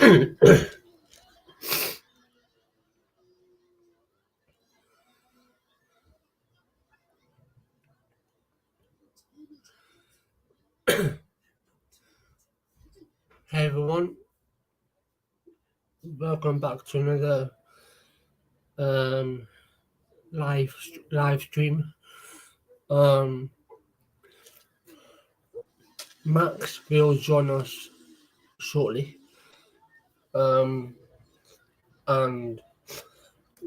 Hey everyone, welcome back to another um, live stream. Um, Max will join us shortly, and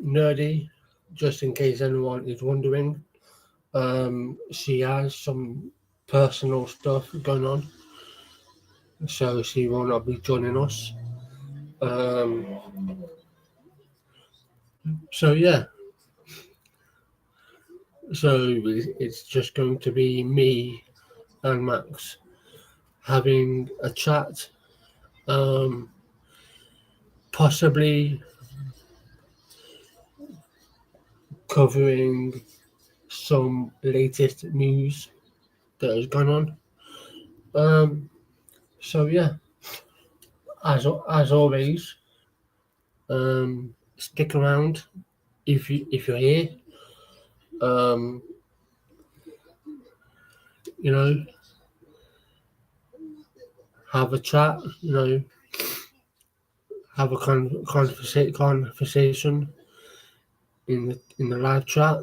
Nerdy, just in case anyone is wondering, she has some personal stuff going on, so she will not be joining us. So yeah, so it's just going to be me and Max having a chat. Possibly covering some latest news that has gone on. Um, so yeah, as always, stick around if you're here. Um, you know, have a chat. Have a conversation in the live chat.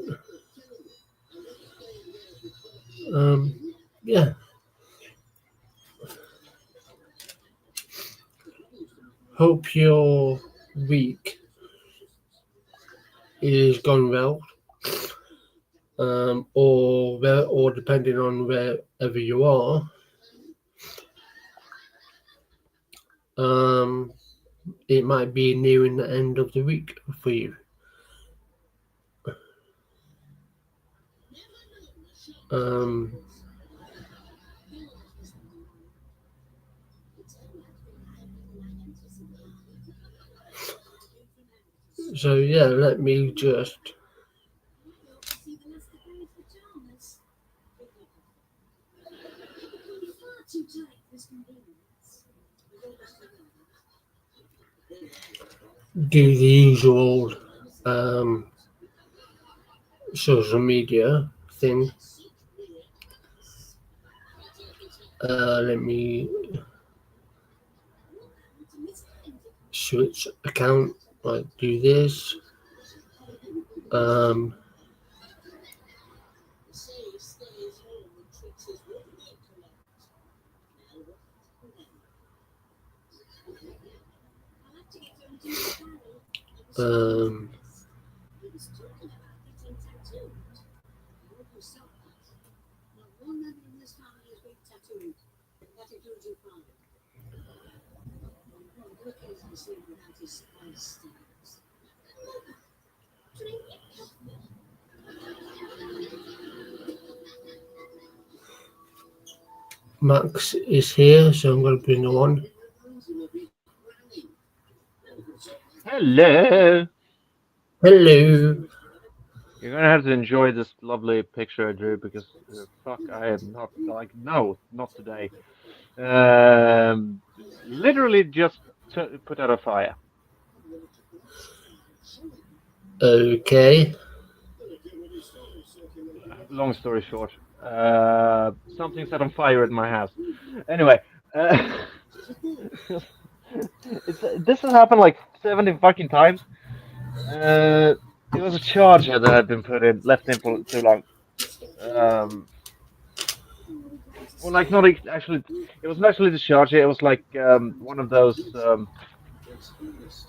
Yeah. Hope your week is going well. Or depending on wherever you are, it might be nearing the end of the week for you. So yeah, let me just do the usual social media thing. Let me switch account. Like do this. Max is here, so I'm going to bring him on. Hello. Hello. You're gonna have to enjoy this lovely picture I drew because fuck, I am not like no, not today. Um, Literally just put out a fire. Okay. Long story short, something set on fire at my house. Anyway, this has happened like 17 fucking times. It was a charger that had been left in for too long. Um, Well, like not actually, it wasn't actually the charger. It was like one of those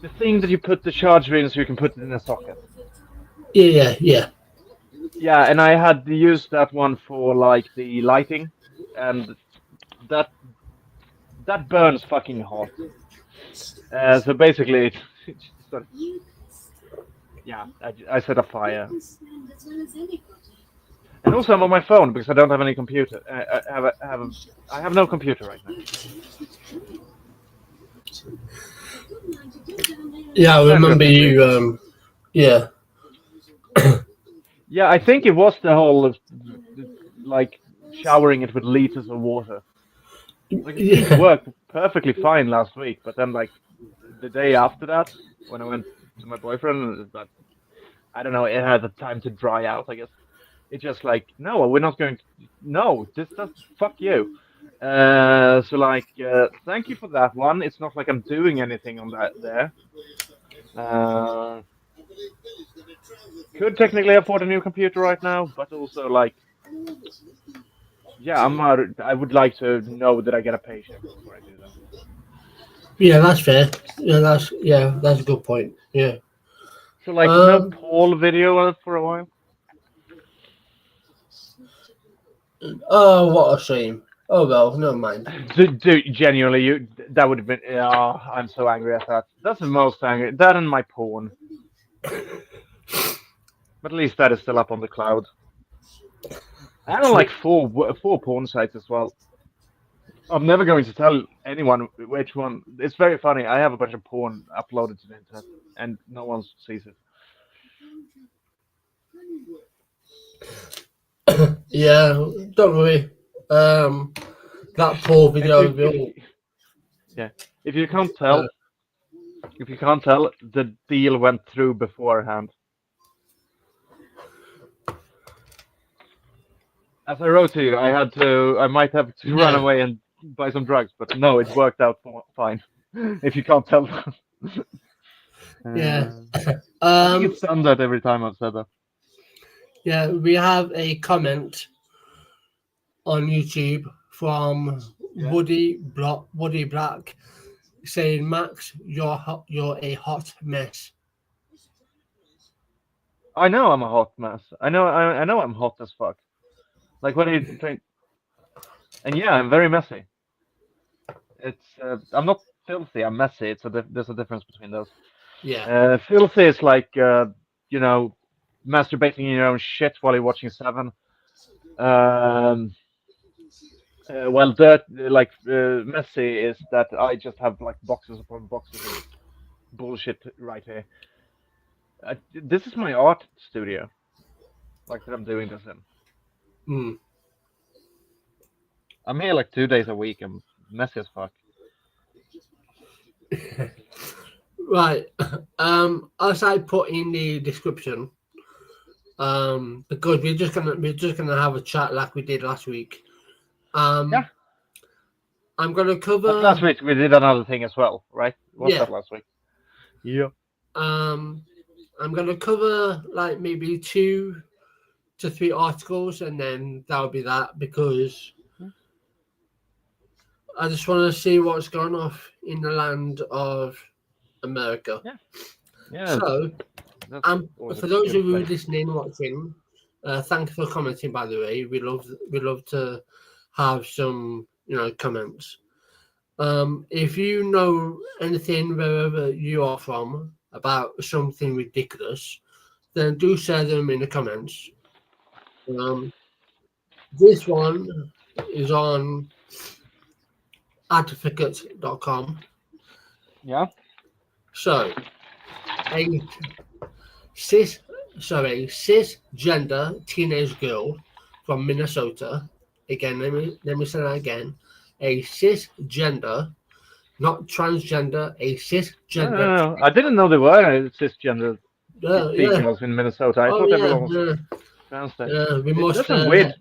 the thing that you put the charger in so you can put it in a socket. Yeah. Yeah, and I had to use that one for like the lighting, and that that burns fucking hot. So basically, it just yeah, I set a fire. And also I'm on my phone because I don't have any computer. I have no computer right now. Yeah, I That's just remember a bit. you. Yeah. Yeah, I think it was the whole like showering it with liters of water. Like it seemed to work perfectly fine last week, but then like the day after that, when I went to my boyfriend, that I don't know, it had the time to dry out. I guess it's just like, no, we're not going to. No, this does fuck you. So like, thank you for that one. It's not like I'm doing anything on that there. Uh, could technically afford a new computer right now, but also like, yeah, I would like to know that I get a paycheck before I do that. Yeah, that's fair. Yeah, that's a good point. Yeah. So like, no Um. Paul video for a while. Oh, what a shame. Oh well, never mind. Genuinely, that would have been. Oh, I'm so angry at that. That's the most angry. That and my porn. But at least that is still up on the cloud. I don't like four porn sites as well. I'm never going to tell anyone which one. It's very funny. I have a bunch of porn uploaded to the internet, and no one sees it. Yeah, don't worry. That poor video. Yeah, if you can't tell, the deal went through beforehand. As I wrote to you, I might have to run away and buy some drugs, but no, it worked out fine. If you can't tell. Yeah. I think it's done that every time I've said that. Yeah, we have a comment on YouTube from Woody Black saying, "Max, you're a hot mess." I know I'm a hot mess. I know I'm hot as fuck. Like when you train, and yeah, I'm very messy. It's I'm not filthy. I'm messy. There's a difference between those. Yeah. Filthy is like you know, masturbating in your own shit while you're watching Seven. Well, messy is that I just have like boxes upon boxes of bullshit right here. This is my art studio, like that I'm doing this in. Mm. I'm here like 2 days a week. I'm messy as fuck. Right. As I put in the description, because we're just gonna have a chat like we did last week. Yeah. I'm gonna cover. But last week we did another thing as well, right? What's that last week? Yeah. I'm gonna cover like maybe 2 to 3 articles, and then that'll be that, because I just want to see what's going off in the land of America. Yeah. Yeah. So, for those of you listening, watching, thanks for commenting. By the way, we love to have some comments. If you know anything wherever you are from about something ridiculous, then do share them in the comments. This one is on advocate.com. Yeah. So, a cisgender teenage girl from Minnesota. Again, let me say that again. A cisgender, not transgender, a cisgender. No. I didn't know there were cisgender females in Minnesota. I thought everyone was transgender. We must.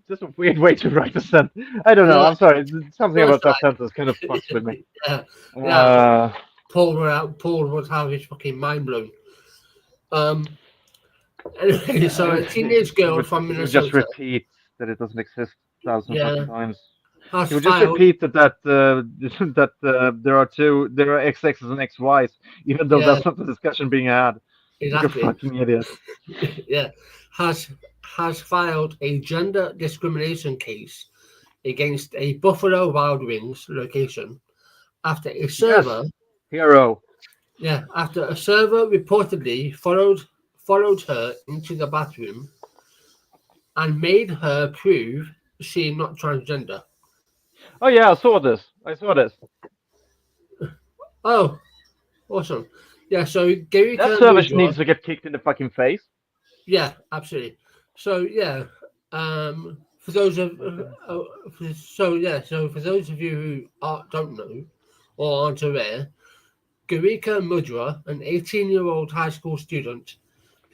That's a weird way to write a sentence. I don't know. I'm sorry. Something about that sentence kind of fucks with me. Yeah. Paul would have his fucking mind blown. Anyway, so a teenage girl from Minnesota. Just repeat that it doesn't exist thousands of times. You would just filed, repeat that there are XXs and XYs, even though that's not the discussion being had. Exactly. You're a fucking idiot. Yeah, has filed a gender discrimination case against a Buffalo Wild Wings location after a server. Hero. Yeah, after a server reportedly followed her into the bathroom and made her prove she's not transgender. Oh yeah, I saw this. Oh, awesome. Yeah, so Gary that server needs to get kicked in the fucking face. Yeah, absolutely. So yeah, For those of so for those of you who don't know or aren't aware, Gurika Mudra, an 18-year-old high school student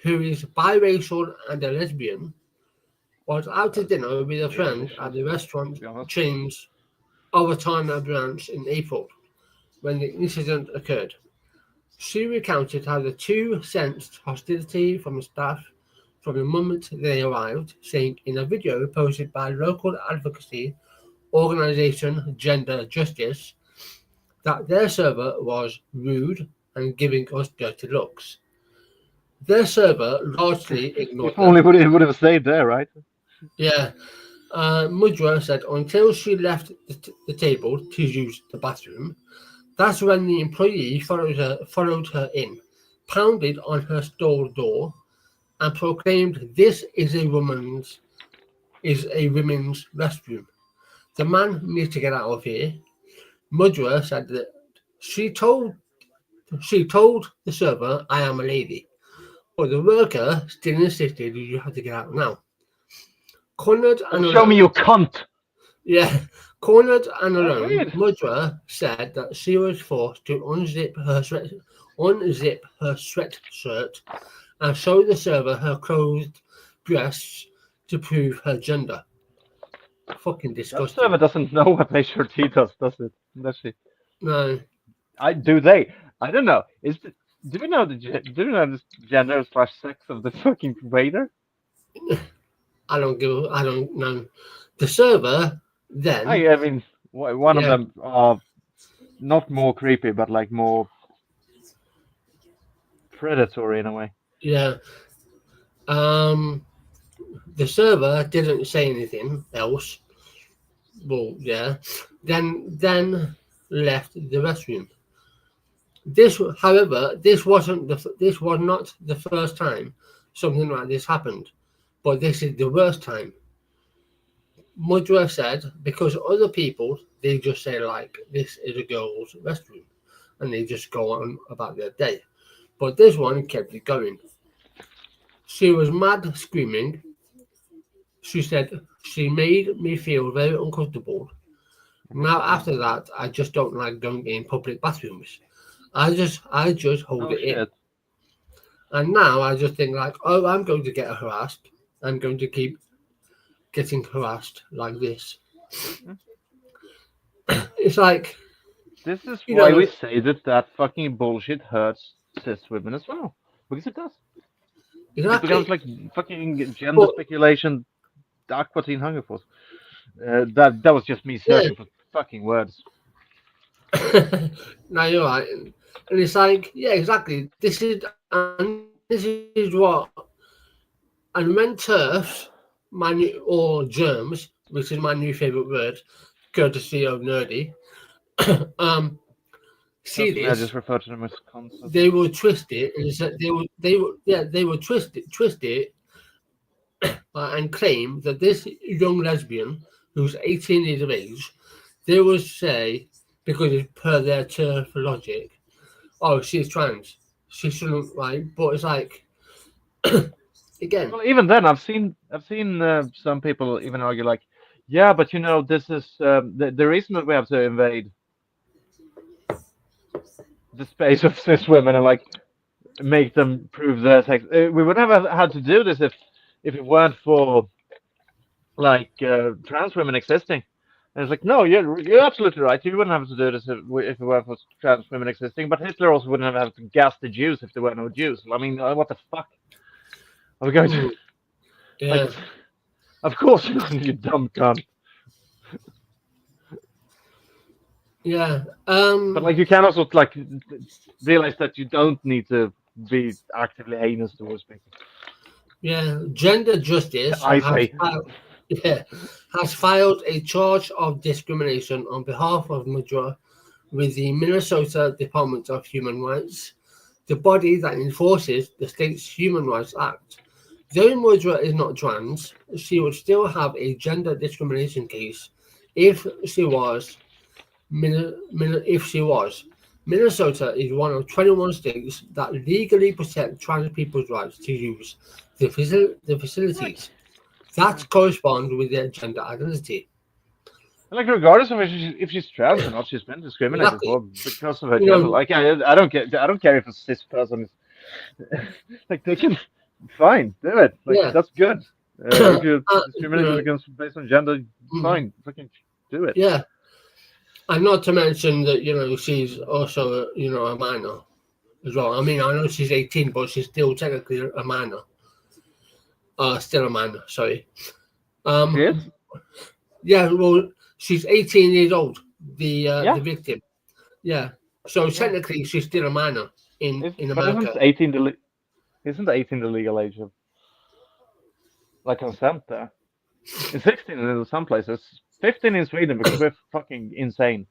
who is biracial and a lesbian, was out to dinner with a friend at the restaurant to be honest. chain's Avatana branch in April when the incident occurred. She recounted how the two sensed hostility from the staff from the moment they arrived, saying in a video posted by local advocacy organisation Gender Justice that their server was rude and giving us dirty looks. Their server largely ignored If them. only it would have stayed there, right? Yeah. Mudra said until she left the table to use the bathroom, that's when the employee followed her in, pounded on her stall door, and proclaimed, "This is a women's restroom. The man needs to get out of here." Mudra said that she told the server, "I am a lady," but the worker still insisted you have to get out now. Cornered and Show me you cunt! Yeah, cornered and alone, weird. Mudra said that she was forced to unzip her sweatshirt and show the server her clothed breasts to prove her gender. Fucking That disgusting. server doesn't know what my shirt he does it? Does she? No. Do they? I don't know. Do we know the gender/sex of the fucking waiter? I don't know. The server then. I mean, one of Yeah. them are not more creepy, but like more predatory in a way. Yeah. The server didn't say anything else. Well, yeah. Then left the restroom. However, this was not the first time something like this happened, but this is the worst time. Mudra said because other people they just say like this is a girl's restroom, and they just go on about their day, but this one kept it going. She was mad screaming. She said she made me feel very uncomfortable. Now after that, I just don't like going in public bathrooms. I just hold Oh it in. shit! And now I just think like, oh, I'm going to get harassed. I'm going to keep getting harassed like this. It's like This is You why know- we say that fucking bullshit hurts cis women as well, because it does. It exactly. becomes like fucking gender Well- speculation. Aqua Teen Hunger Force. That was just me searching for fucking words. No, you're right, and it's like, yeah, exactly. This is what, and when turfs, or germs, which is my new favorite word, courtesy of Nerdy, see I this, just referred to them as concepts. they will twist it, and said they will twist it, and claim that this young lesbian who's 18 years of age, they will say, because it's per their turf logic, oh, she's trans, she shouldn't, right? But it's like, again, Well, even then, I've seen some people even argue like, yeah, but you know, this is the reason that we have to invade the space of cis women and like make them prove their sex. We would have had to do this if it weren't for like trans women existing. And it's like, no, you're absolutely right. You wouldn't have to do this if it weren't for trans women existing. But Hitler also wouldn't have to gas the Jews if there were no Jews. I mean, what the fuck? Are we going to? yeah, Like, of course not, you dumb cunt. yeah. But like, you can also like realize that you don't need to be actively heinous towards people. Yeah, Gender Justice I say. has filed a charge of discrimination on behalf of Mudra with the Minnesota Department of Human Rights, the body that enforces the state's Human Rights Act. Though Mudra is not trans, she would still have a gender discrimination case if she was. Minnesota is one of 21 states that legally protect trans people's rights to use the facilities. That corresponds with their gender identity. Like, regardless of if she's trans or not, she's been discriminated Exactly. for because of her You gender. know, Like, I don't care if a cis person is like they can fine do it. Like, yeah. that's good. If you're You discriminated know, against based on gender, mm, fine, fucking do it. yeah. And not to mention that, she's also, a minor as well. I mean, I know she's 18, but she's still technically a minor. Still a minor, sorry. She is. Yeah, well, she's 18 years old, the Yeah, victim. Yeah. So yeah. technically, she's still a minor in But isn't America. 18 isn't 18 the legal age of like consent there? It's 16 in some places. 15 in Sweden because we're fucking insane.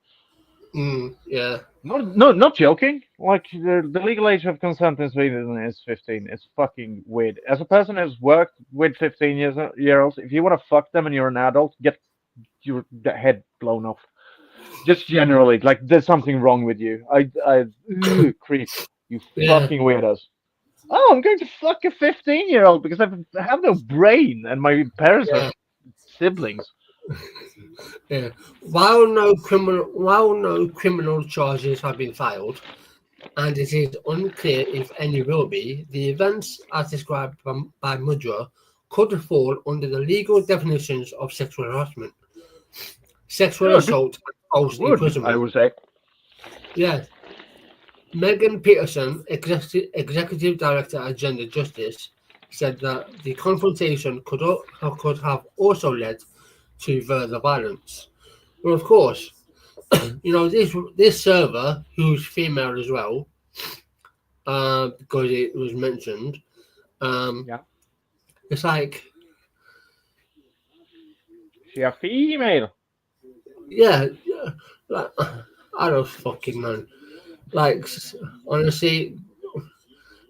Yeah. Not joking. Like the legal age of consent in Sweden is 15. It's fucking weird. As a person who's worked with 15 year olds, if you want to fuck them and you're an adult, get your head blown off. Just generally, like there's something wrong with you. Creep. You Yeah. fucking weirdos. Oh, I'm going to fuck a 15-year-old because I have no brain and my parents are Yeah. siblings. Yeah. While no criminal charges have been filed, and it is unclear if any will be, the events as described by Mudra could fall under the legal definitions of sexual harassment, sexual Good. assault, and false Would I imprisonment. would say. Yeah. Megan Peterson, executive director at Gender Justice, said that the confrontation could have also led to further violence. Well, of course, this server, who's female as well, because it was mentioned, Yeah. it's like, She a female. yeah, like, I don't fucking know. Like, honestly,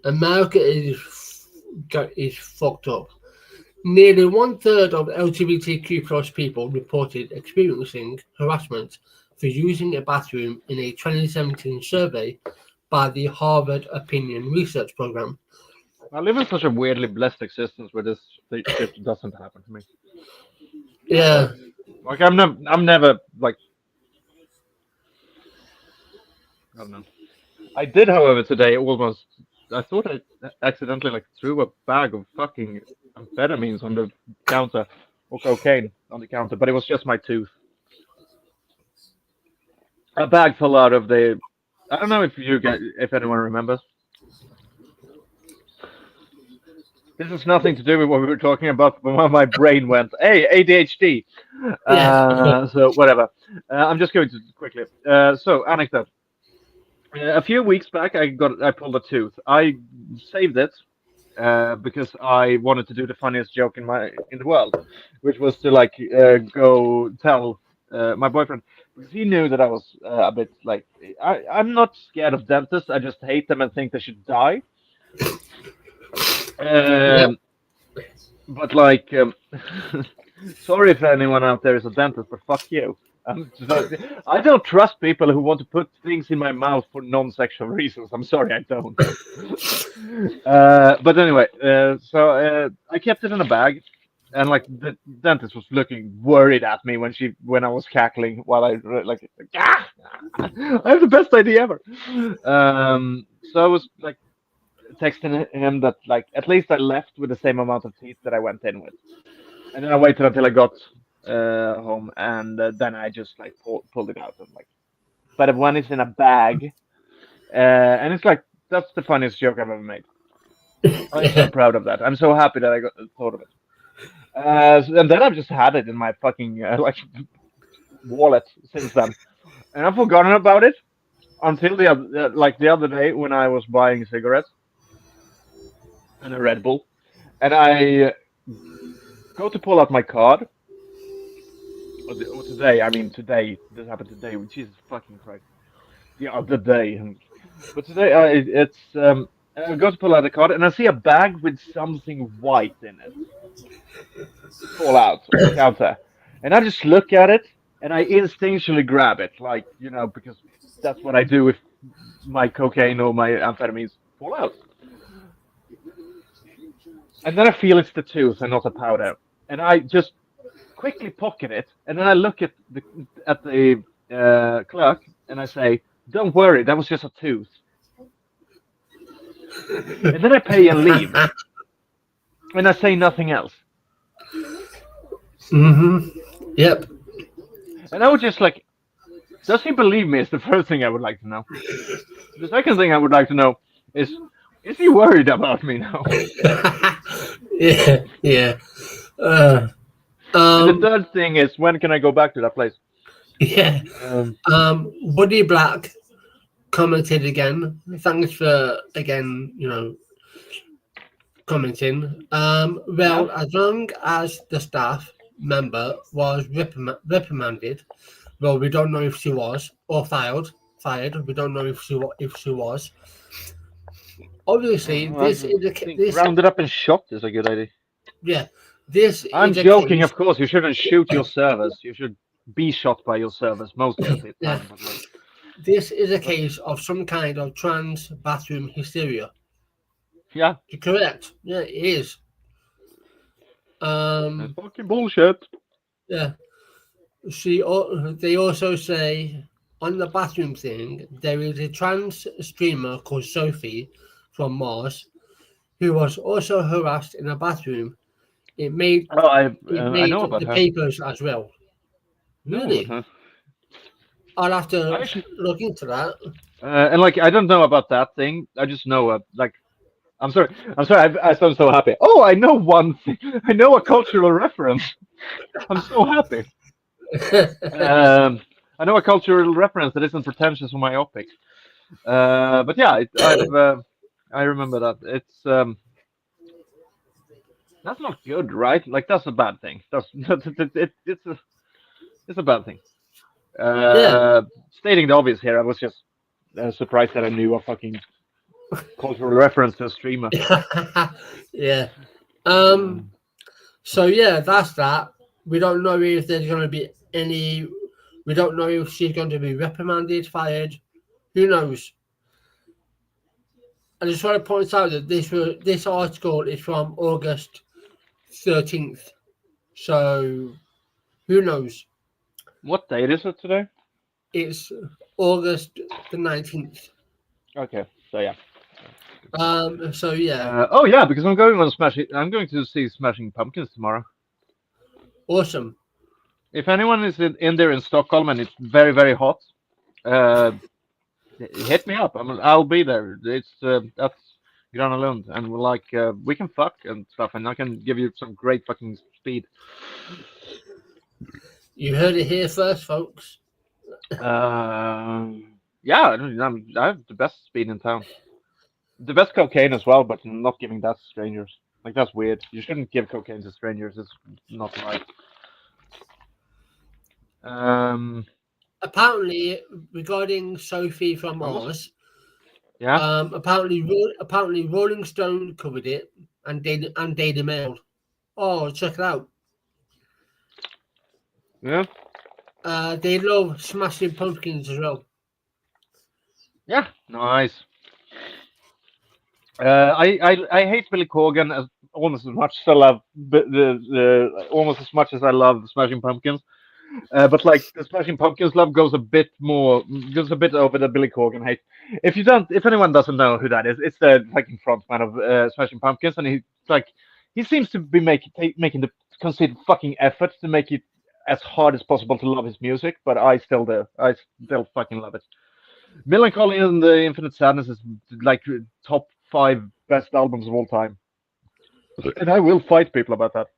America is fucked up. Nearly 1/3 of LGBTQ plus people reported experiencing harassment for using a bathroom in a 2017 survey by the Harvard Opinion Research Program. I live in such a weirdly blessed existence where this shit doesn't happen to me. Yeah, Like I'm never like I don't know. I did, however, today almost. I thought I accidentally like threw a bag of fucking amphetamines on the counter or cocaine on the counter, but it was just my tooth. A bag fell out of the. I don't know if anyone remembers. This has nothing to do with what we were talking about, but when my brain went, "Hey, ADHD." yeah, So whatever. I'm just going to quickly. So anecdote. A few weeks back, I pulled a tooth. I saved it because I wanted to do the funniest joke in the world, which was to like go tell my boyfriend because he knew that I was a bit like I'm not scared of dentists. I just hate them and think they should die. yeah, Um, but like, sorry if anyone out there is a dentist, but fuck you. I don't trust people who want to put things in my mouth for non-sexual reasons. I'm sorry, I don't. But anyway, so I kept it in a bag, and like the dentist was looking worried at me when I was cackling while like ah, I have the best idea ever. So I was like texting him that like at least I left with the same amount of teeth that I went in with, and then I waited until I got home, and then I just like pulled it out and like. But when it's in a bag, and it's like that's the funniest joke I've ever made. I'm so yeah, proud of that. I'm so happy that I thought of it. And then I've just had it in my fucking like wallet since then, and I've forgotten about it until the other day when I was buying cigarettes and a Red Bull, and I go to pull out my card. Or today, I mean today. This happened today. Jesus fucking Christ. The other day, but today I go to pull out the card and I see a bag with something white in it fall out on the counter, and I just look at it and I instinctually grab it, like because that's what I do if my cocaine or my amphetamines fall out. And then I feel it's the tooth and not the powder. and I just quickly pocket it, and then I look at the clerk, and I say, "Don't worry, that was just a tooth." And then I pay and leave, and I say nothing else. Yep. And I was just like, does he believe me? Is the first thing I would like to know. The second thing I would like to know is he worried about me now? Yeah. Yeah. And the third thing is, when can I go back to that place? Yeah. Buddy Black commented again. Thanks for again, commenting. Well, as long as the staff member was reprimanded, well, we don't know if she was or fired. We don't know if she was. Obviously, this is this. Rounded up and shot is a good idea. Yeah, this. I'm is a joking, case- of course. You shouldn't shoot your servers. You should be shot by your servers most of the time. Yeah. But like, This is a case of some kind of trans bathroom hysteria. yeah, Correct. Yeah, it is. that's fucking bullshit. Yeah. They also say on the bathroom thing, there is a trans streamer called Sophie from Mars who was also harassed in a bathroom. It made I made know about the her. papers as well. Really? Uh-huh. I'll have to Actually- look into that. And like, I don't know about that thing. I just know, like, I'm sorry. I sound so happy. Oh, I know one thing. I know a cultural reference. I'm so happy. I know a cultural reference that isn't pretentious or myopic. But yeah, I remember that. It's that's not good, right? Like, that's a bad thing. It's a bad thing. Stating the obvious here, I was just surprised that I knew a fucking cultural reference to a streamer. Yeah. So yeah, that's that. We don't know if there's going to be any. We don't know if she's going to be reprimanded, fired. Who knows? I just want to point out that this article is from August 13th. So who knows? What date is it today? It's August the 19th. Okay, so yeah. So yeah, Oh yeah, because I'm going to see Smashing Pumpkins tomorrow. awesome. If anyone is in there in Stockholm and it's very, very hot, hit me up. I'll be there. It's that's Gröna Lund, and we're like we can fuck and stuff, and I can give you some great fucking speed. You heard it here first, folks. Yeah, I have the best speed in town. The best cocaine as well, but not giving that to strangers. Like, that's weird. You shouldn't give cocaine to strangers. It's not right. Apparently, regarding Sophie from Mars, Yeah. apparently Rolling Stone covered it and Daily Mail. Oh, check it out. Yeah. They love Smashing Pumpkins as well. Yeah. Nice. I hate Billy Corgan almost as much as I love almost as much as I love Smashing Pumpkins. But like, the Smashing Pumpkins love goes a bit over the Billy Corgan hate. If anyone doesn't know who that is, it's the fucking frontman of Smashing Pumpkins, and he seems to be making the considered fucking effort to make it as hard as possible to love his music, but I still do. I still fucking love it. Melancholy and the Infinite Sadness is like top 5 best albums of all time, and I will fight people about that.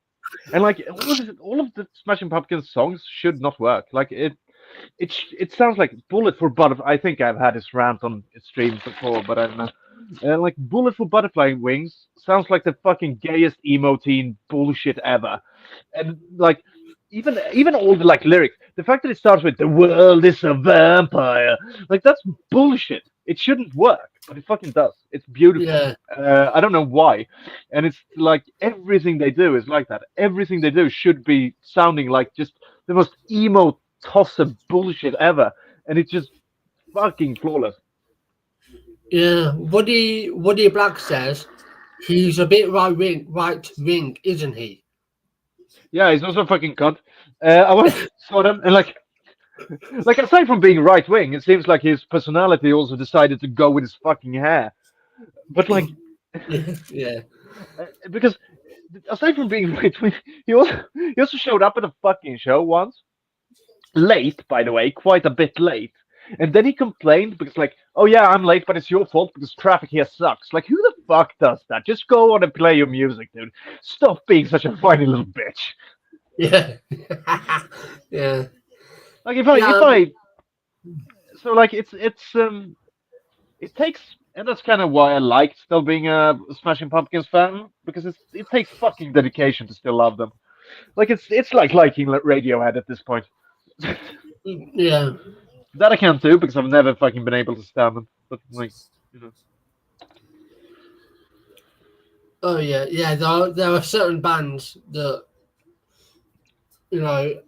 And like, all of the Smashing Pumpkins songs should not work. Like, it sounds like Bullet for Butterfly. I think I've had this rant on streams before, but I don't know. Like, Bullet for Butterfly Wings sounds like the fucking gayest emo teen bullshit ever. And like, even all the like lyrics, the fact that it starts with "the world is a vampire," like, that's bullshit. It shouldn't work, but it fucking does. It's beautiful. Yeah. I don't know why. And it's like, everything they do is like that. Everything they do should be sounding like just the most emo tosser bullshit ever. And it's just fucking flawless. Yeah. Woody Black says he's a bit right wing, isn't he? Yeah, he's also a fucking cunt. I once saw them, and like aside from being right wing, it seems like his personality also decided to go with his fucking hair. But like, Yeah. because aside from being right wing, he also showed up at a fucking show once, late, by the way, quite a bit late. And then he complained because, like, oh yeah, I'm late, but it's your fault because traffic here sucks. Like, who the fuck does that? Just go on and play your music, dude. Stop being such a whiny little bitch. Yeah. Yeah. Like, if Yeah. I, so like, it takes, and that's kind of why I liked still being a Smashing Pumpkins fan because it takes fucking dedication to still love them. Like, it's like liking Radiohead at this point. Yeah. That I can't do because I've never fucking been able to stand them. But like, you know. Oh yeah. Yeah. There are certain bands that I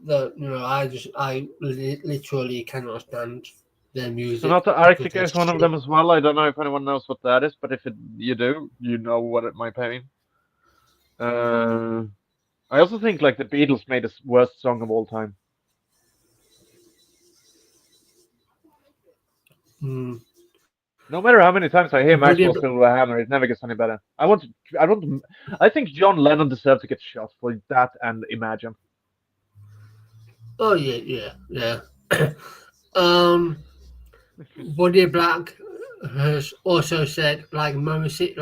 literally cannot stand their music Sonata because Arctica they're is one of shit. them as well. I don't know if anyone knows what that is, but if you do, you know what it might mean. I also think like the Beatles made the worst song of all time. Mm. No matter how many times I hear Buddy, Maxwell Silver Hammer, it never gets any better. I think John Lennon deserved to get shot for that and Imagine. oh yeah. um, Buddy Black has also said Morrissey,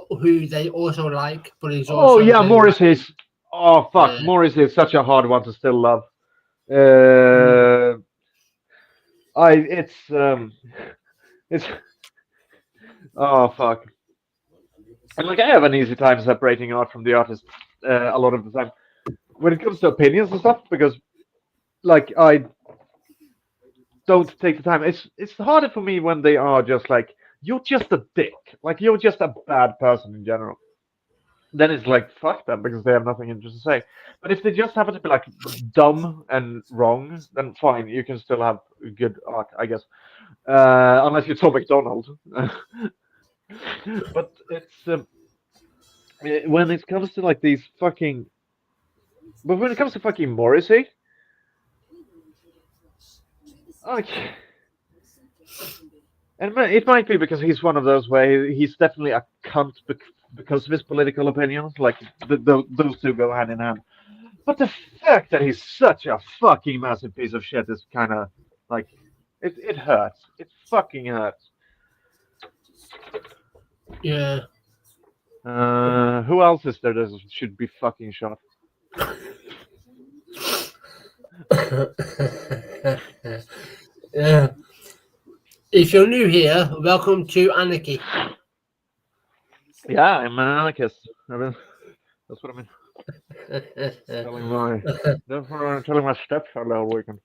who they also like, but he's Oh also yeah, very Morrissey's. Oh fuck, yeah. Morrissey is such a hard one to still love. Mm. Uh, I it's oh fuck. And like I have an easy time separating art from the artist a lot of the time when it comes to opinions and stuff because like I don't take the time. It's harder for me when they are just like you're just a dick, like you're just a bad person in general. Then it's like fuck them because they have nothing interesting to say. But if they just happen to be like dumb and wrong, then fine, you can still have good art, I guess. Unless you're Tom McDonald. But it's when it comes to like these fucking but when it comes to fucking Morrissey, like, and it might be because he's one of those where he's definitely a cunt because of his political opinions. Like, those two go hand in hand. But the fact that he's such a fucking massive piece of shit is kind of like, it hurts. It fucking hurts. Yeah. Who else is there that should be fucking shot? Yeah. If you're new here, welcome to Anarchy. Yeah, I'm an anarchist. That's what I mean. Telling my stepfather all weekend.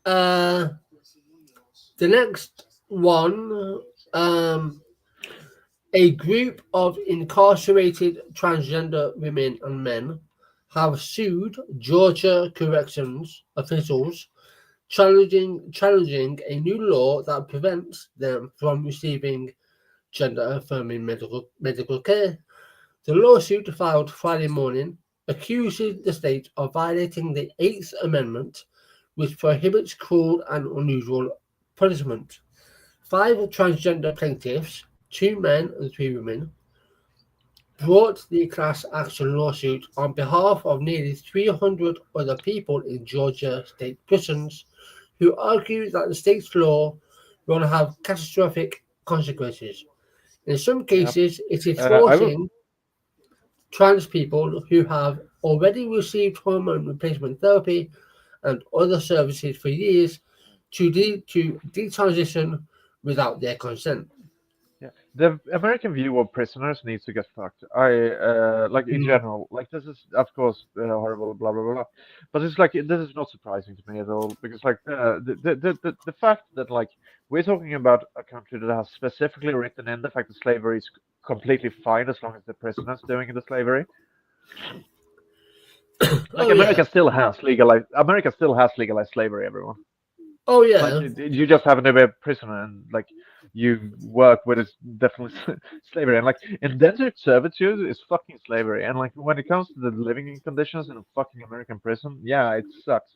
The next one, a group of incarcerated transgender women and men have sued Georgia corrections officials, challenging a new law that prevents them from receiving gender-affirming medical care. The lawsuit, filed Friday morning, accuses the state of violating the Eighth Amendment, which prohibits cruel and unusual punishment. 5 transgender plaintiffs, 2 men and 3 women, brought the class action lawsuit on behalf of nearly 300 other people in Georgia state prisons who argue that the state's law will have catastrophic consequences. In some cases, it is I will. forcing trans people who have already received hormone replacement therapy and other services for years to detransition without their consent. Yeah, the American view of prisoners needs to get fucked. Like in Mm. general, like this is of course horrible, blah blah blah, blah. But it's like this is not surprising to me at all because like the fact that like we're talking about a country that has specifically written in the fact that slavery is completely fine as long as the prisoners doing the slavery. Like Oh yeah, America still has legalized slavery. Everyone. Oh Like yeah, you just happen to be a prisoner and like you work with it's definitely slavery and like indentured servitude is fucking slavery and like when it comes to the living conditions in a fucking American prison, yeah, it sucks.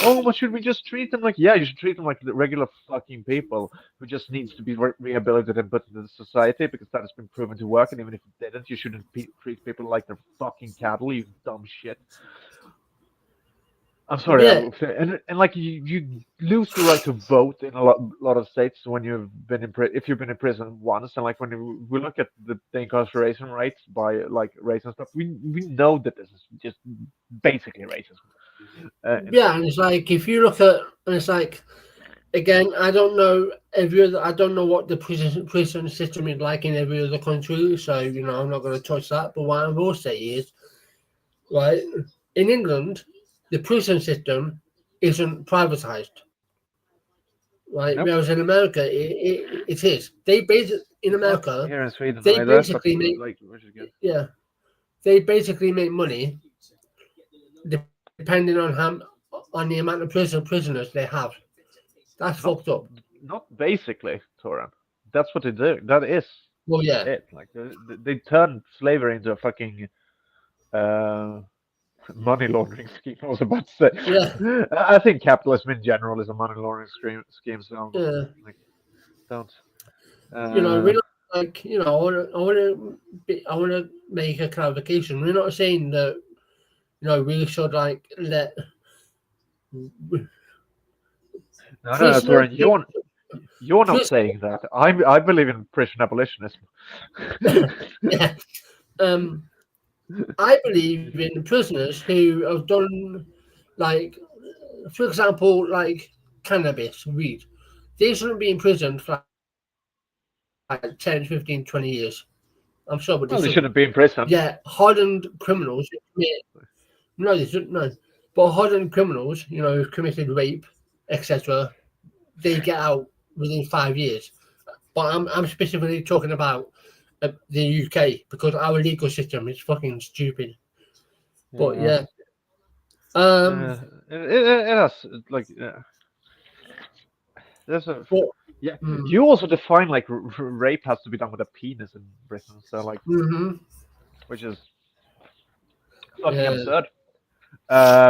Oh, but should we just treat them like yeah, you should treat them like the regular fucking people who just needs to be rehabilitated and put into the society because that has been proven to work and even if it didn't, you shouldn't treat people like they're fucking cattle, you dumb shit. I'm sorry, yeah, and like you lose the right to vote in a lot of states when you've been if you've been in prison once, and like when we look at the incarceration rates by like race and stuff, we know that this is just basically racism in yeah. And prison. it's like if you look at, and it's like again, I don't know every other. I don't know what the prison system is like in every other country. So I'm not going to touch that. But what I will say is, right, in England, the prison system isn't privatized. Right, Nope, whereas in America, it is. They basically in it's not America, here in Sweden they either, but basically make like which is good. yeah, they basically make money depending on how on the amount of prisoners they have. That's Not fucked up. not basically, Toran. That's what they do. That is Well, yeah, it. Like they turn slavery into a fucking uh money laundering scheme. I was about to yeah, say. I think capitalism in general is a money laundering scheme. So, yeah. like, don't. We're Uh, not like I want to make a clarification. We're not saying that we should like let no, prisoners. Torin, you're not saying that. I believe in prison abolitionism. Yeah, um, I believe in prisoners who have done like, for example, like cannabis, weed. They shouldn't be in prison for like 10, 15, 20 years. I'm sure, but they Well, they shouldn't. shouldn't be in prison. Yeah, hardened criminals who commit, no, they shouldn't, no. But hardened criminals, who've committed rape, etc., they get out within 5 years. But I'm specifically talking about the UK because our legal system is fucking stupid. But Yeah. yeah, um, It has like there's a but yeah. mm, You also define like rape has to be done with a penis in Britain, so like hmm which is fucking yeah, absurd.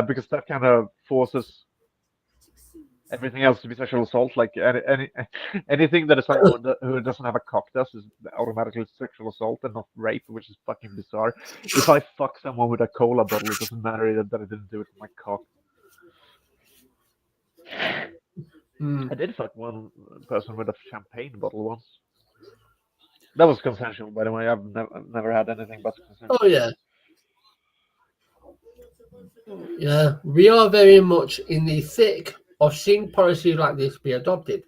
Because that kind of forces everything else to be sexual assault. Like anything that is someone who doesn't have a cock does is automatically sexual assault and not rape, which is fucking bizarre. If I fuck someone with a cola bottle, it doesn't matter that I didn't do it with my cock. mm, I did fuck one person with a champagne bottle once. That was consensual, by the way. I've never had anything but oh consensual yeah, sex. yeah. We are very much in the thick of seeing policies like this be adopted,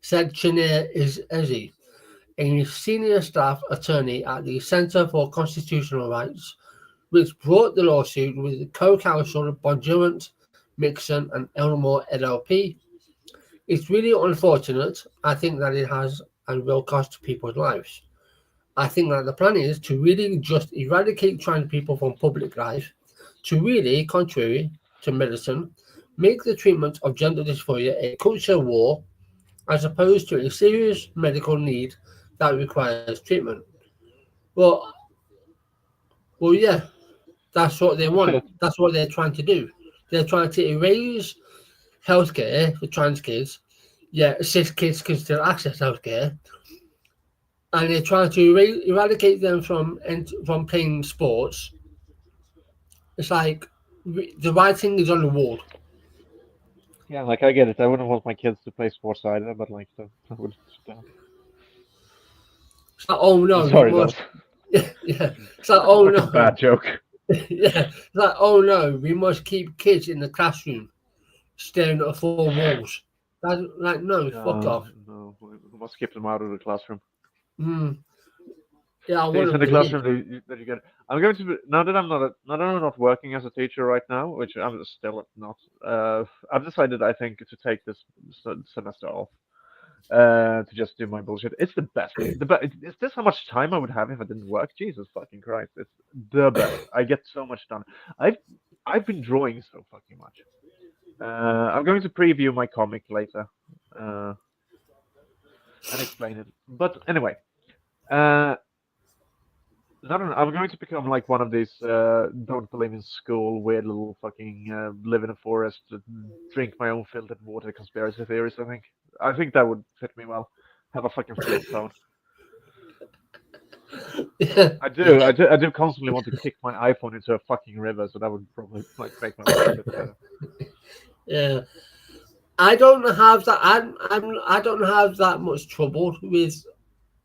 said Chinir Ezi, a senior staff attorney at the Centre for Constitutional Rights, which brought the lawsuit with co-counsel Bondurant, Mixon, and Elmore LLP. It's really unfortunate. I think that it has and will cost people's lives. I think that the plan is to really just eradicate trans people from public life, to really, contrary to medicine, make the treatment of gender dysphoria a culture war as opposed to a serious medical need that requires treatment. Well, yeah, that's what they Oh want. shit. That's what they're trying to do. They're trying to erase healthcare for trans kids. Yeah, cis kids can still access healthcare, and they're trying to eradicate them from playing sports. It's like the writing is on the wall. Yeah, like I get it. I wouldn't want my kids to play sports either, but like I would. It's like, oh no, we Sorry, that was must. Yeah, it's like, oh fucking no, bad joke. yeah, it's like, oh no, we must keep kids in the classroom staring at four walls. That's like, no, fuck No, off. no, we must keep them out of the classroom. Mm, yeah, I See, want it's in them the to leave. classroom that you get. I'm going to be, now that I'm not working as a teacher right now, which I'm still not. I've decided I think to take this semester off. To just do my bullshit. It's the best. Is this how much time I would have if I didn't work? Jesus fucking Christ! It's the best. I get so much done. I've I've been drawing so fucking much. I'm going to preview my comic later and explain it. But anyway, I'm going to become like one of these don't believe in school, weird little fucking live in a forest, drink my own filtered water conspiracy theories. I think that would fit me well. Have a fucking flip phone. I do constantly want to kick my iPhone into a fucking river, so that would probably like make my life a bit better. Yeah, I don't have that. I don't have that much trouble with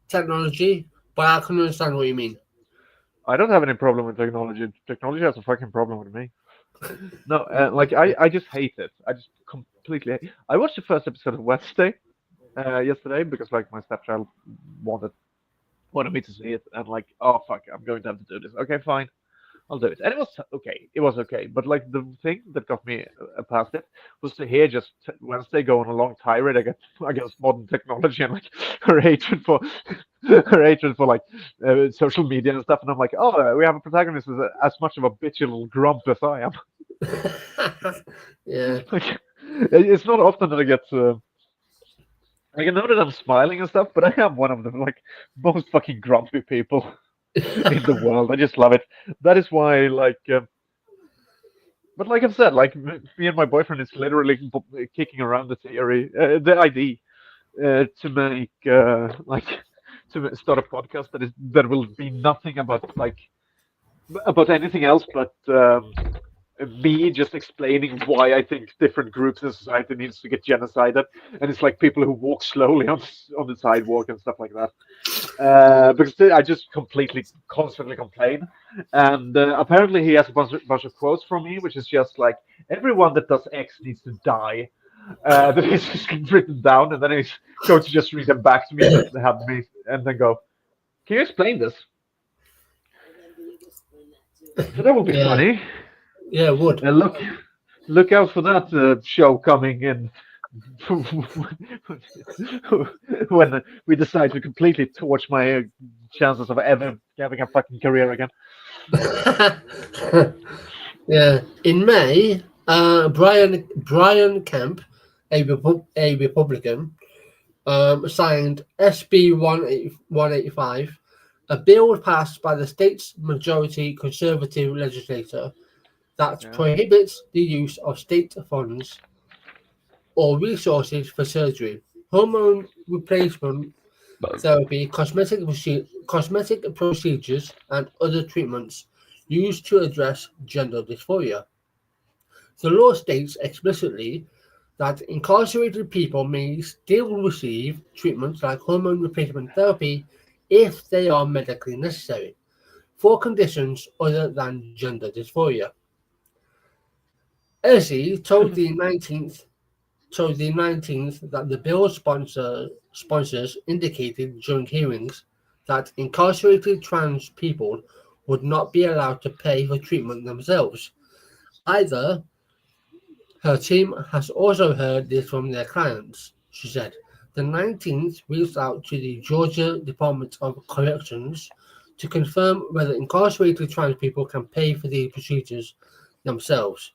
technology, but I can understand what you mean. I don't have any problem with technology. Technology has a fucking problem with me. No, like I just hate it. I just completely. I watched the first episode of Wednesday yesterday because like my stepchild wanted me to see it, and like, oh fuck, I'm going to have to do this. Okay, fine, I'll do it. And it was okay. It was okay. But like the thing that got me past it was to hear just Wednesday go on a long tirade against modern technology and like her hatred for like social media and stuff. And I'm like, oh, we have a protagonist who's as much of a bitchy little grump as I am. Yeah. Like, it's not often that I get. I know that I'm smiling and stuff, but I am one of the like most fucking grumpy people in the world. I just love it. That is why, like, but like I've said, like me and my boyfriend is literally kicking around the theory, the idea, to make like to start a podcast that will be nothing about like about anything else but me just explaining why I think different groups in society needs to get genocided, and it's like people who walk slowly on the sidewalk and stuff like that. Because I just constantly complain, and apparently he has a bunch of quotes from me, which is just like everyone that does X needs to die. That he's just written down, and then he's going to just read them back to me and then go, "Can you explain this?" So that would be funny. Yeah, it would. And look out for that show coming in when we decide to completely torch my chances of ever having a fucking career again. Yeah. In May, Brian Kemp, a Republican, signed SB 185, a bill passed by the state's majority conservative legislature that prohibits the use of state funds or resources for surgery, hormone replacement therapy, cosmetic procedures, and other treatments used to address gender dysphoria. The law states explicitly that incarcerated people may still receive treatments like hormone replacement therapy if they are medically necessary for conditions other than gender dysphoria. Ezzy told the 19th that the bill's sponsors indicated during hearings that incarcerated trans people would not be allowed to pay for treatment themselves. Either her team has also heard this from their clients, she said. The 19th reached out to the Georgia Department of Corrections to confirm whether incarcerated trans people can pay for these procedures themselves.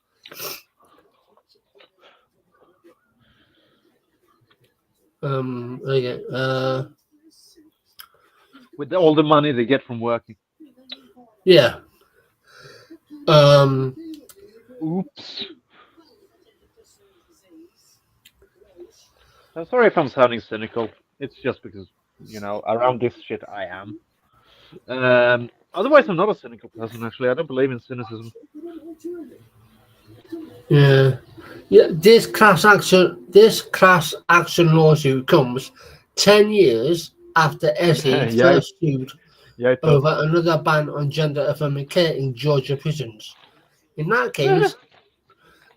With all the money they get from working. Yeah. Oops. I'm sorry if I'm sounding cynical. It's just because, around this shit I am. Otherwise, I'm not a cynical person, actually. I don't believe in cynicism. Yeah. This class action lawsuit comes 10 years after Essie first sued over another ban on gender-affirming care in Georgia prisons. In that case,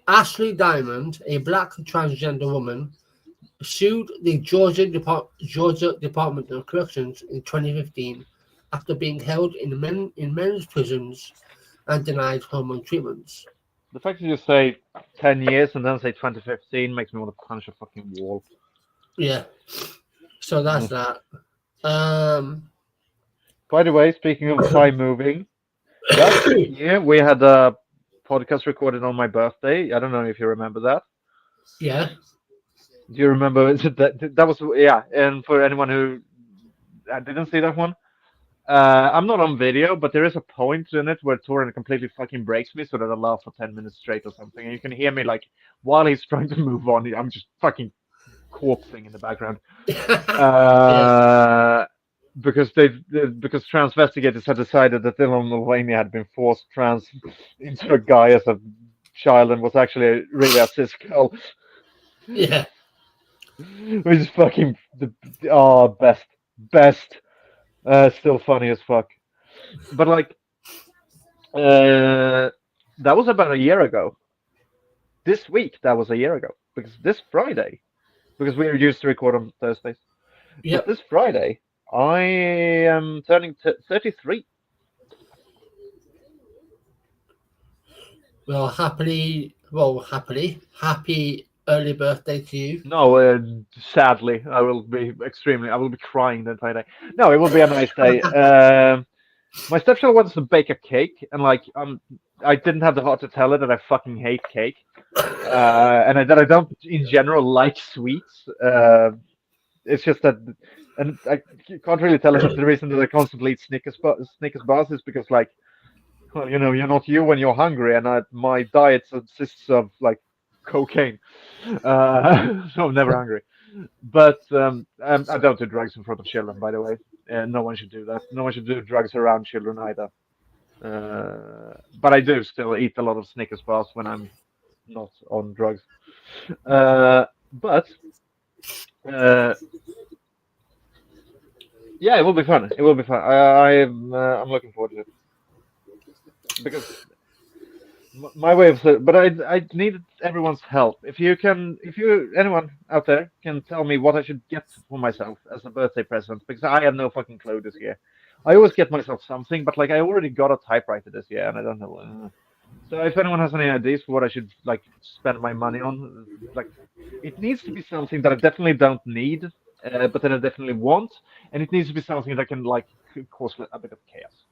Ashley Diamond, a black transgender woman, sued the Georgia Department of Corrections in 2015 after being held in men's prisons and denied hormone treatments. The fact that you say 10 years and then say 2015 makes me want to punch a fucking wall. Yeah. So that's that. By the way, speaking of time moving, last year we had a podcast recorded on my birthday. I don't know if you remember that. Yeah. Do you remember? Is it that was yeah? And for anyone who didn't see that one, I'm not on video, but there is a point in it where Torin completely fucking breaks me so that I laugh for 10 minutes straight or something, and you can hear me like while he's trying to move on, I'm just fucking corpsing in the background. Yeah. Because because transvestigators had decided that Dylan Mulvaney had been forced trans into a guy as a child and was actually really a cis girl, Yeah. which is fucking the best, still funny as fuck. But like, that was about a year ago. This week, that was a year ago because this Friday, because we used to record on Thursdays, but Yep. this Friday I am turning 33. Well, happy early birthday to you. No, sadly, I will be crying the entire day. No, it will be a nice day. My stepchild wants to bake a cake, and like, I didn't have the heart to tell her that I fucking hate cake, that I don't, in general, like sweets. It's just that, and I can't really tell her that the reason that I constantly eat Snickers bars is because, like, well, you're not you when you're hungry, and my diet consists of like cocaine, so I'm never hungry. But I don't do drugs in front of children, by the way. No one should do that. No one should do drugs around children either. But I do still eat a lot of Snickers bars when I'm not on drugs. But yeah, it will be fun. It will be fun. I'm looking forward to it because my way of but I need everyone's help. If anyone out there can tell me what I should get for myself as a birthday present, because I have no fucking clue this year. I always get myself something, but like I already got a typewriter this year, and I don't know. So if anyone has any ideas for what I should like spend my money on, like it needs to be something that I definitely don't need, but that I definitely want, and it needs to be something that can like cause a bit of chaos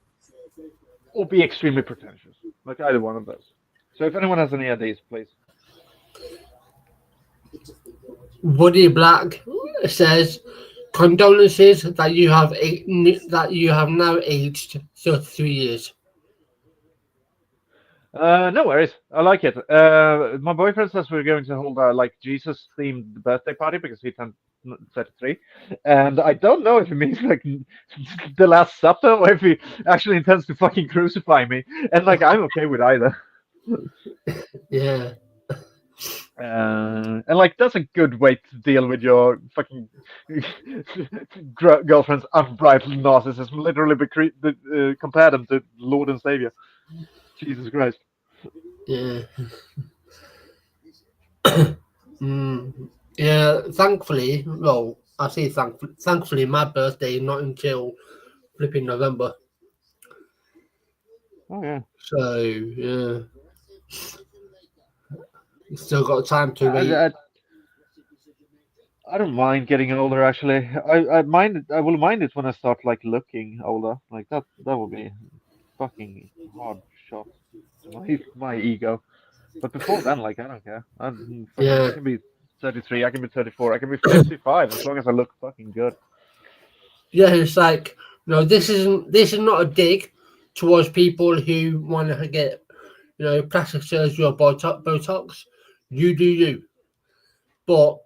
or be extremely pretentious, like either one of those. So if anyone has any ideas, please. Woody Black says, "Condolences that you have now aged 33 years." No worries. I like it. My boyfriend says we're going to hold a like Jesus themed birthday party because he turned 33, and I don't know if it means like the Last Supper or if he actually intends to fucking crucify me. And like I'm okay with either. Yeah. And like that's a good way to deal with your fucking girlfriend's unbridled narcissism. Literally, compare them to Lord and Savior. Jesus Christ. Yeah. Yeah. Thankfully, well, I say thankfully, my birthday is not until flipping November. Oh yeah. So yeah, still got time to wait. I don't mind getting older actually. I mind it. I will mind it when I start like looking older. Like that will be fucking hard shot to my ego. But before then, like I don't care. I Yeah. can be 33. I can be 34. I can be 55 as long as I look fucking good. Yeah. It's like no, this is not a dig towards people who want to get plastic surgery or Botox. You do you, but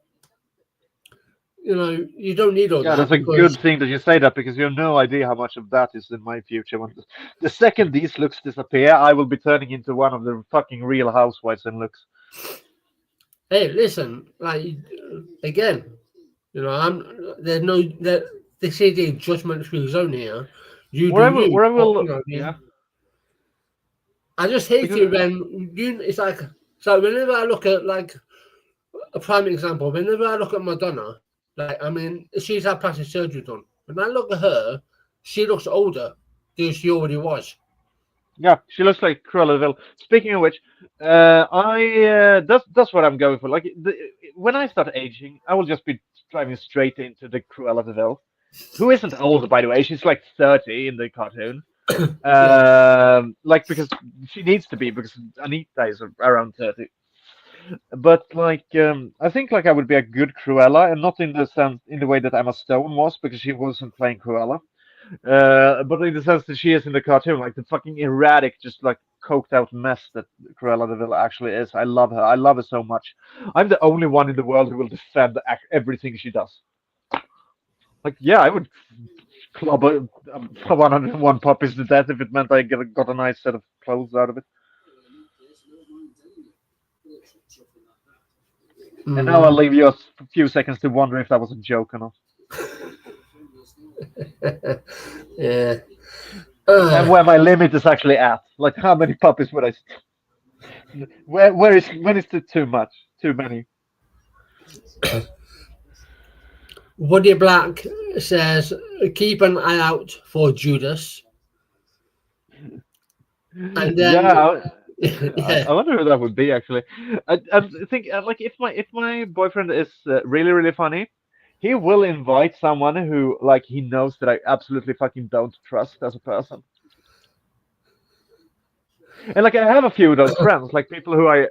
you don't need all Yeah, that that's a because good thing that you say that because you have no idea how much of that is in my future. When the second these looks disappear, I will be turning into one of the fucking real housewives in looks. hey, listen, like again, there's no that this is a judgment-free zone here. You do you, Where I but, will, yeah, I just hate because it when it's like so. Whenever I look at like a prime example, whenever I look at Madonna, like I mean, she's had plastic surgery done. When I look at her, she looks older than she already was. yeah, she looks like Cruella de Vil. Speaking of which, that's what I'm going for. Like when I start aging, I will just be driving straight into the Cruella de Vil, who isn't old by the way. She's like 30 in the cartoon. Yeah, Like because she needs to be because Anita is around 30. But like, I think like I would be a good Cruella, and not in the sense in the way that Emma Stone was, because she wasn't playing Cruella. But in the sense that she is in the cartoon, like the fucking erratic, just like coked out mess that Cruella de Vil actually is. I love her. I love her so much. I'm the only one in the world who will defend everything she does. Like, yeah, I would club 101 puppies to death if it meant I got a nice set of clothes out of it. And now I'll leave you a few seconds to wonder if that was a joke or not. Yeah. And where my limit is actually at. Like, how many puppies would I? When is it too much? Too many? Woody Black says, keep an eye out for Judas. And then, I wonder who that would be actually. I think like if my boyfriend is really funny, he will invite someone who like he knows that I absolutely fucking don't trust as a person. And like I have a few of those friends, like people who I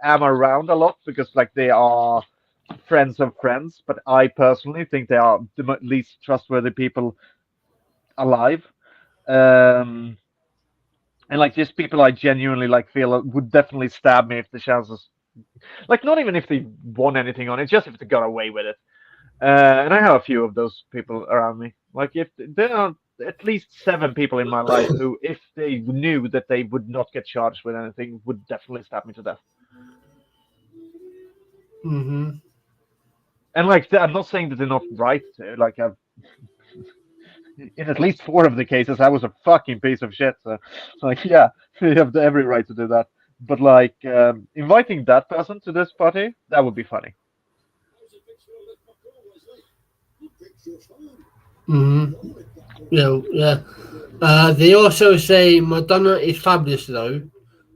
am around a lot because like they are friends of friends, but I personally think they are the least trustworthy people alive. Um, and like just people I genuinely like feel would definitely stab me if the chances, like not even if they won anything on it, just if they got away with it. And I have a few of those people around me. Like if there are at least 7 people in my life who, if they knew that they would not get charged with anything, would definitely stab me to death. mm-hmm. And like I'm not saying that they're not right to. Like I've in at least 4 of the cases, I was a fucking piece of shit. So, like, yeah, you have every right to do that. But like, inviting that person to this party, that would be funny. Mm-hmm. Yeah. They also say Madonna is fabulous, though.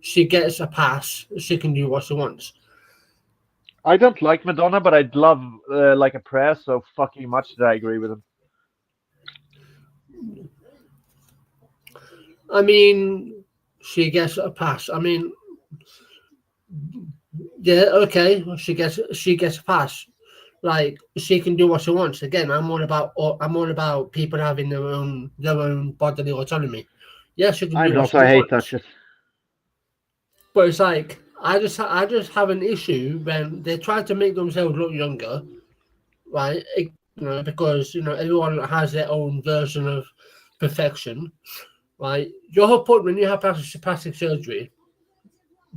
She gets a pass. She can do what she wants. I don't like Madonna, but I'd love like a prayer so fucking much that I agree with him. I mean, she gets a pass. I mean, yeah, okay, she gets a pass. Like she can do what she wants. Again, I'm all about people having their own bodily autonomy. Yeah, she can I'm do what not. she I hate that wants. shit. But it's like I just have an issue when they try to make themselves look younger, right? Because everyone has their own version of perfection, right? Your whole point when you have plastic surgery,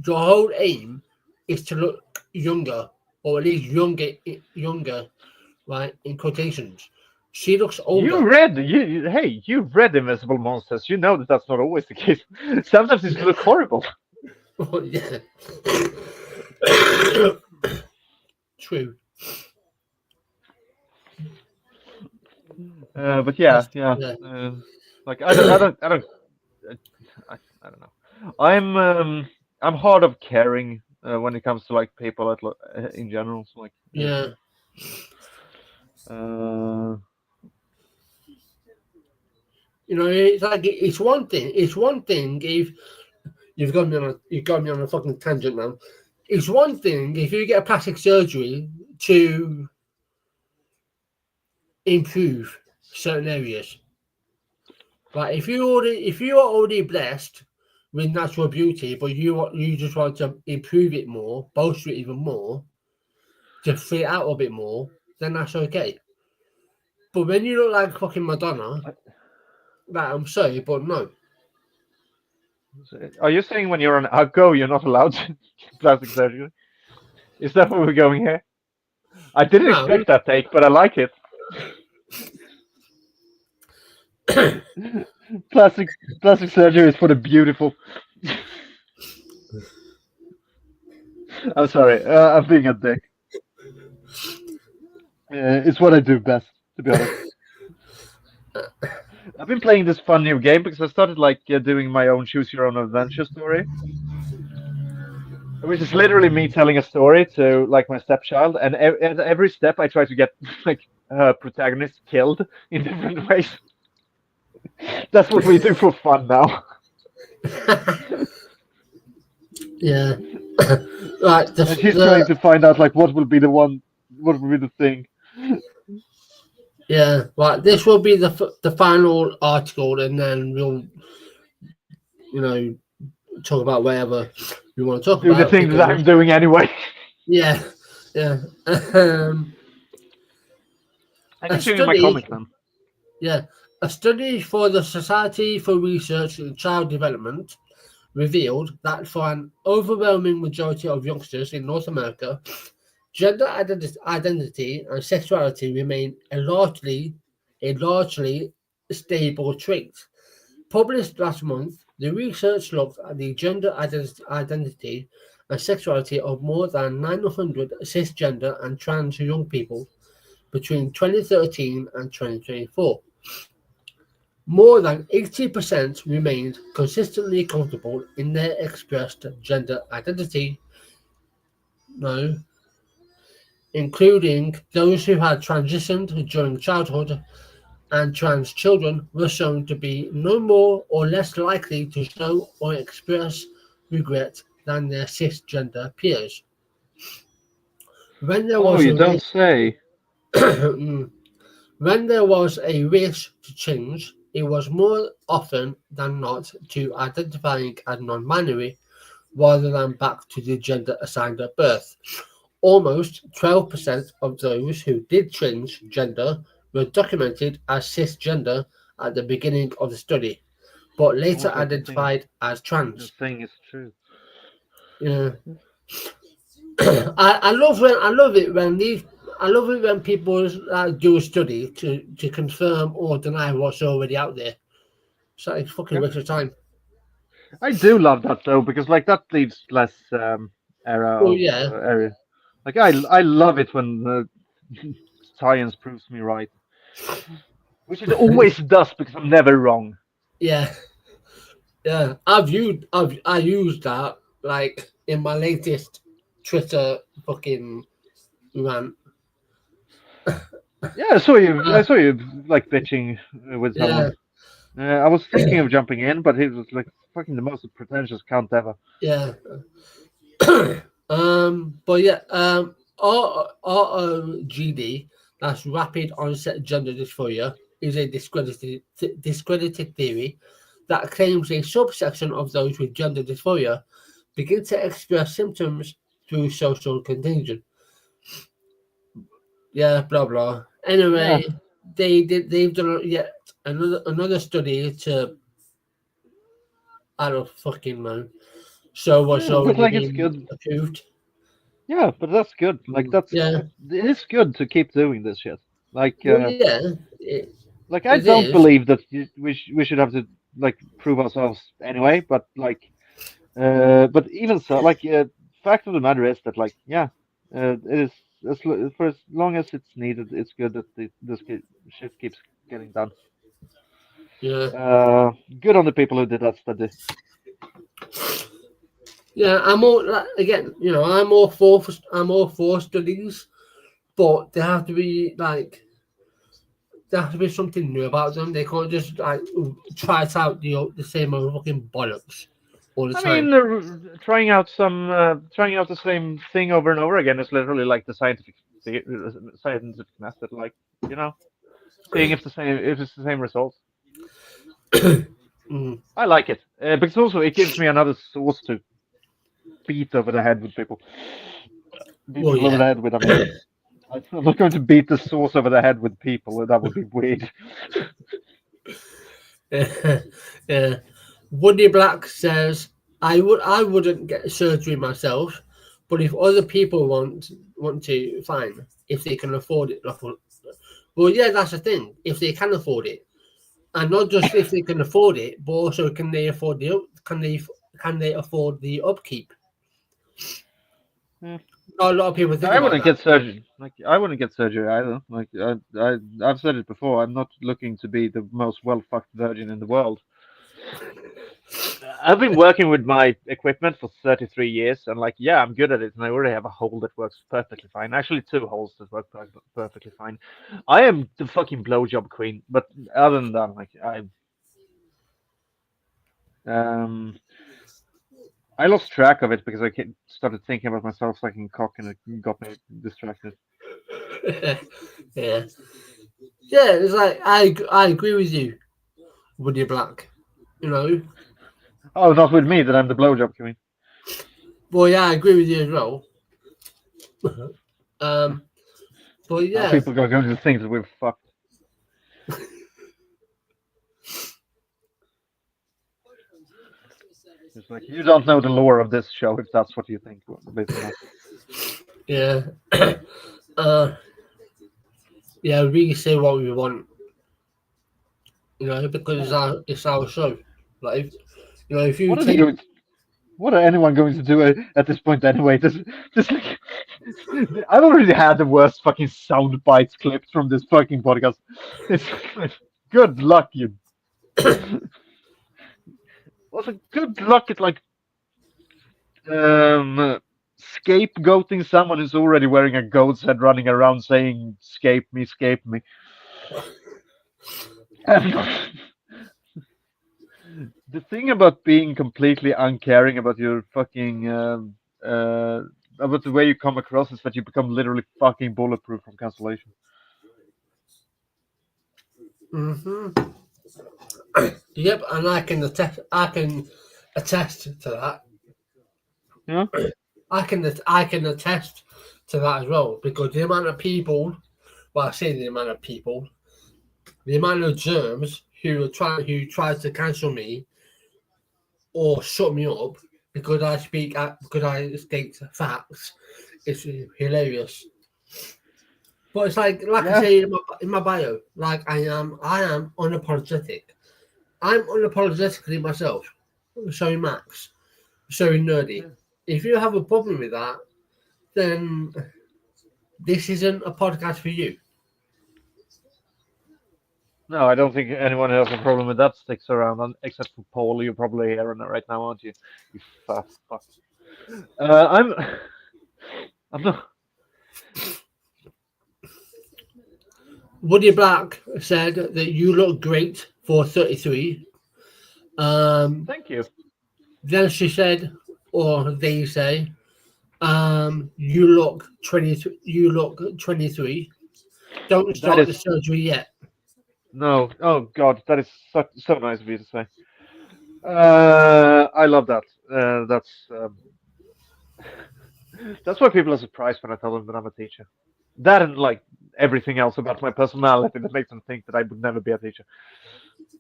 your whole aim is to look younger, or at least younger, right? In quotations. She looks older. You've read Invisible Monsters. You know that that's not always the case. Sometimes it look horrible. Yeah. True. But yeah. Like I don't know. I'm hard of caring when it comes to like people in general. So, like Yeah. It's like it's one thing. It's one thing if you've got me on a fucking tangent now. It's one thing if you get a plastic surgery to improve certain areas. But if you are already blessed with natural beauty, but you just want to improve it more, bolster it even more, to fill it out a bit more, then that's okay. But when you look like fucking Madonna, like, I'm sorry, but no. Are you saying when you're an Uggo, you're not allowed to get plastic surgery? Is that where we're going here? I didn't expect that take, but I like it. Plastic surgery is for the beautiful. I'm sorry, I'm being a dick. It's what I do best, to be honest. I've been playing this fun new game because I started like doing my own choose your own adventure story, which is literally me telling a story to like my stepchild, and at every step I try to get like protagonist killed in different ways. That's what we do for fun now. Yeah. Right, And she's trying to find out like what will be the thing. yeah, right. This will be the final article, and then we'll, you know, talk about whatever we want to talk Do the about. thing that I'm Because doing anyway. yeah, yeah. Um, I a continue my study, comics then. yeah, a study for the Society for Research in Child Development revealed that for an overwhelming majority of youngsters in North America, gender identity and sexuality remain a largely stable trait. Published last month, the research looked at the gender identity and sexuality of more than 900 cisgender and trans young people between 2013 and 2024. More than 80% remained consistently comfortable in their expressed gender identity, no, including those who had transitioned during childhood, and trans children were shown to be no more or less likely to show or express regret than their cisgender peers. When there Oh, was you a don't say. when there was a wish to change, it was more often than not to identifying as non-binary rather than back to the gender assigned at birth. Almost 12% of those who did change gender were documented as cisgender at the beginning of the study, but later Almost like identified as the trans. thing is true. Yeah. I love it when people do a study to confirm or deny what's already out there. It's like fucking Yeah. waste of time. I do love that though, because like that leaves less era Well, of yeah, area. Like I love it when science proves me right, which it always does because I'm never wrong. yeah, yeah. I used that like in my latest Twitter fucking rant. Yeah, I saw you. Uh, I saw you like bitching with yeah, someone. I was thinking of jumping in, but he was like fucking the most pretentious cunt ever. yeah. But yeah, ROGD, that's rapid onset gender dysphoria, is a discredited theory that claims a subsection of those with gender dysphoria begin to express symptoms through social contagion. Yeah, blah blah. Yeah, Anyway, they've done yet another study to, I don't fucking know, show what's yeah, but already like it's been good. approved. Yeah, but that's good. Like that's Yeah. it is good to keep doing this shit. Like Well, yeah, it, like I it don't is. believe that we should have to like prove ourselves anyway. But like but even so, like fact of the matter is that like yeah, it is for as long as it's needed, it's good that shit keeps getting done. Yeah, Good on the people who did that study. yeah. I'm all like, again. I'm all for studies, but they have to be like there has to be something new about them. They can't just like try it out the same old fucking bollocks all the I time. mean, trying out the same thing over and over again is literally like the scientific method. Like you know, seeing if it's the same results. Mm. I like it because also it gives me another source to beat over the head with people. Beat Well, people over yeah, the head with. I mean, I'm not going to beat the sauce over the head with people. That would be weird. yeah. Woody Black says I wouldn't get surgery myself, but if other people want to, fine. If they can afford it, well, yeah, that's the thing. If they can afford it, and not just if they can afford it, but also can they afford can they afford the upkeep? Yeah. Not a lot of people think I about wouldn't that. get surgery. Like I wouldn't get surgery either. Like I've said it before. I'm not looking to be the most well fucked virgin in the world. I've been working with my equipment for 33 years, and like, yeah, I'm good at it, and I already have a hole that works perfectly fine. Actually, two holes that work perfectly fine. I am the fucking blowjob queen, but other than that, like, um, I lost track of it because I started thinking about myself sucking cock and it got me distracted. Yeah. Yeah, it's like I agree with you, Woody Black. You know, Oh, not with me, that I'm the blowjob queen. well, yeah, I agree with you as well. But Now yeah, people are going to think that we're fucked. It's like, you don't know the lore of this show if that's what you think based on that. yeah, uh, yeah. We can say what we want, you know, because it's our show. Like, you know, if you What are they take, going? What are anyone going to do at this point anyway? This like, I've already had the worst fucking sound bites clipped from this fucking podcast. It's like, good luck, you. Also, good luck at like scapegoating someone who's already wearing a goat's head, running around saying "scape me, scape me." And the thing about being completely uncaring about your fucking about the way you come across is that you become literally fucking bulletproof from cancellation. hmm yep, and I can attest to that. Yeah. I can attest to that as well because the amount of people, well, I say the amount of people, the amount of germs who tries to cancel me or shut me up because I state facts is hilarious. But it's like I Yeah. say in my bio, like I am unapologetic. I'm unapologetically myself. Showing Max, showing Nerdy. If you have a problem with that, then this isn't a podcast for you. No, I don't think anyone has a problem with that sticks around, except for Paul. You're probably hearing it right now, aren't you? You fat fuck. I'm. I'm not. Woody Black said that you look great for 33. Thank you. Then she said, or they say, you look 23. You look 23. Don't That start is the surgery yet. no. Oh God, that is so nice of you to say. I love that. That's why people are surprised when I tell them that I'm a teacher. That and like everything else about my personality that makes them think that I would never be a teacher.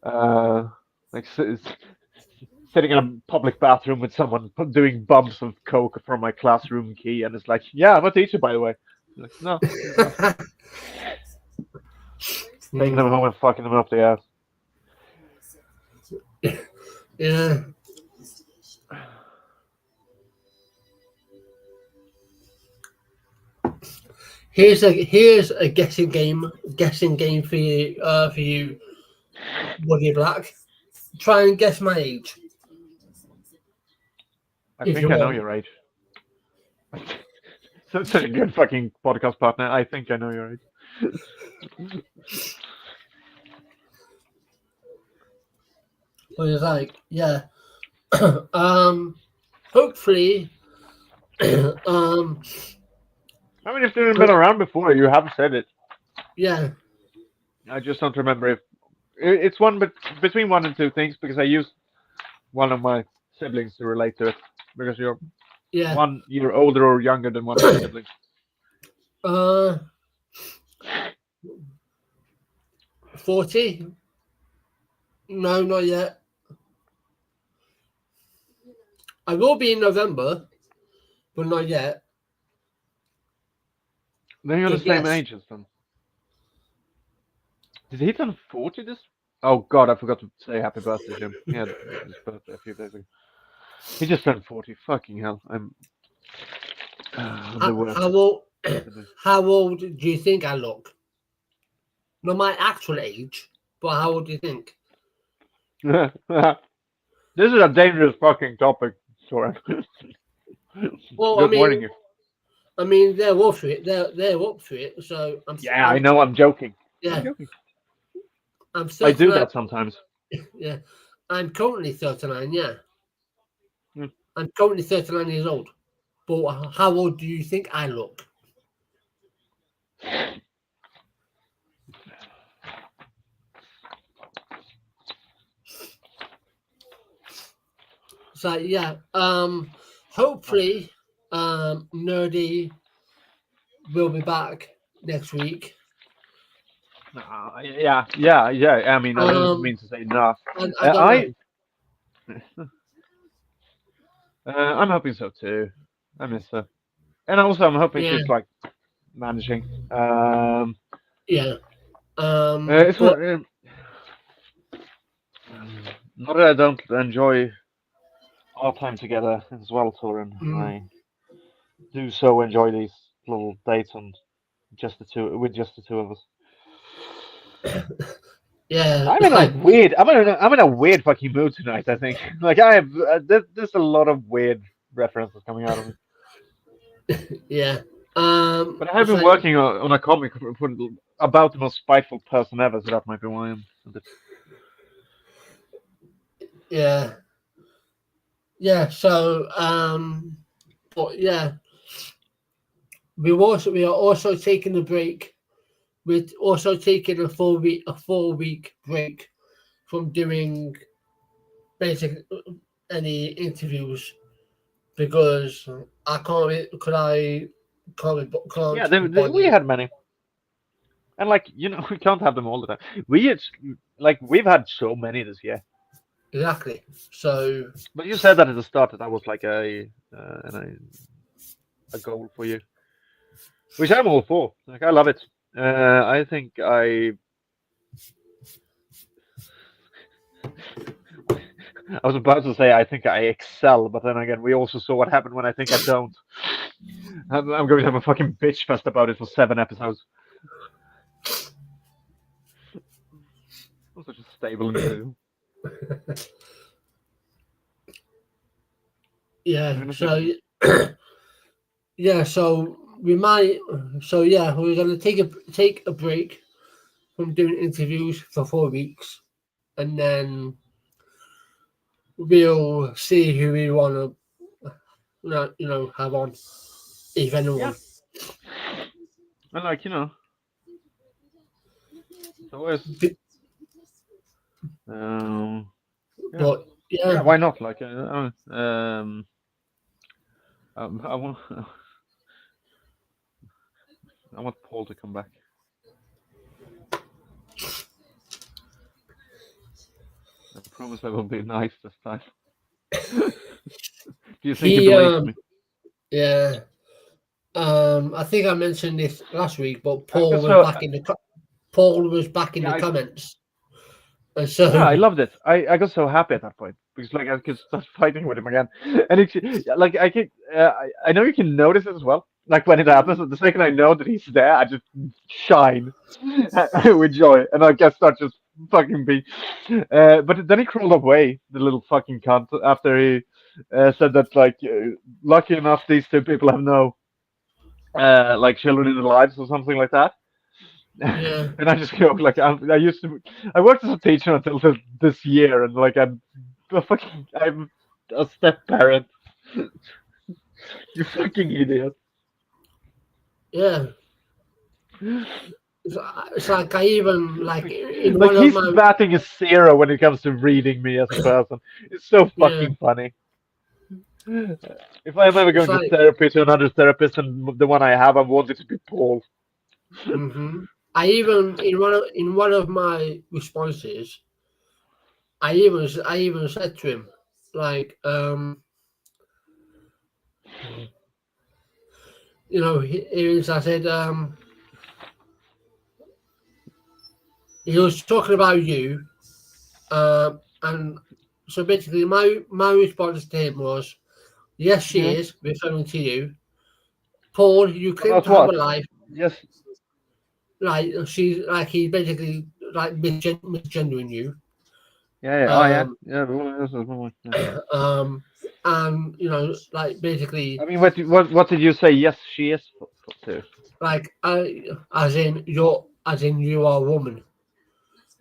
Uh, like sitting in a public bathroom with someone doing bumps of coke from my classroom key, and it's like, yeah, I'm a teacher, by the way. Like, no, you're not. Taking them home and fucking them up the ass. Yeah. Here's a guessing game for you, Woody Black. Try and guess my age I if you think I know want. your age. Such a good fucking podcast partner. I think I know your age. But it's like, yeah. Hopefully, um, I mean, if you've been around before, you have said it. yeah, I just don't remember if it's one, but between one and two things because I used one of my siblings to relate to it because you're yeah. 1 year older or younger than one of my siblings. Uh, 40? No, not yet. I will be in November, but not yet. Then you're the Good same guess. age as them. Did he turn 40 this? Oh God, I forgot to say happy birthday to him. He had his birthday a few days ago. He just turned 40. Fucking hell, I'm the worst. How old? How old do you think I look? Not my actual age, but how old do you think? This is a dangerous fucking topic, Soren. Well, Just warning you. I mean, they're up for it. They're up for it. So Yeah, I know. I'm joking. Yeah, I'm joking. I'm I do 39. that sometimes. Yeah, I'm currently 39. Yeah. I'm currently 39 years old. But how old do you think I look? So yeah, hopefully, Nerdy will be back next week. Yeah. I mean, I don't mean to say no. And I don't know. I'm hoping so too. I miss her, and also I'm hoping Yeah, she's like managing. yeah. It's But not that I don't enjoy our time together as well, Torin. mm, I do so enjoy these little dates on just the two with just the two of us. yeah, I'm in a like weird. I'm in a weird fucking mood tonight. I think. Like I have. There's a lot of weird references coming out of me. yeah. But I have It's been like working on a comic about the most spiteful person ever, so that might be why I'm a bit. yeah, yeah. So but yeah, we are also taking a break. We're also taking a 4 week break from doing basic any interviews because I can't Yeah, can't be we bothered. had many, and like we can't have them all the time. We've had so many this year. Exactly. So But you said that at the start that was like a goal for you, which I'm all for. Like I love it. I think I was about to say I think I excel, but then again, we also saw what happened when I think I don't. I'm going to have a fucking bitch fest about it for 7 episodes. I'm such a stable individual. yeah. So yeah. So we might. So yeah, we're gonna take a break from doing interviews for 4 weeks, and then we'll see who we want to have on, if Yeah, anyone. and like it's always yeah, But yeah. yeah, Why not? Like I want I want Paul to come back. I promise I will be nice this time. Do you think he he believes me? yeah. I think I mentioned this last week, but Because so Paul was back in yeah, the I, comments, and yeah, so I loved it. I got so happy at that point because like I could start fighting with him again, and like I can I know you can notice it as well. Like when it happens, the second I know that he's there, I just shine with joy, and I guess start just fucking be. But then he crawled away, the little fucking cunt, after he said that like lucky enough these two people have no like children in their lives or something like that. yeah, And I just go like I worked as a teacher until this year, and like I'm a step parent. You fucking idiot. yeah. It's like I even like in Like one of he's my batting a 0 when it comes to reading me as a person. It's so yeah. fucking funny. If I'm ever It's going to like therapy to another therapist and the one I have, I want it to be Paul. I even in one of my responses, I even said to him like I said he was talking about you, and so basically my response to him was, yes, she Yeah. is referring to you, Paul. You claim About to have a what? life, Yes. like she's like he's basically like misgendering you, Yeah. Yeah. Oh yeah. um, Yeah. Yeah. um, and like basically I mean, what did you say? Yes, she is to. like as in you are a woman.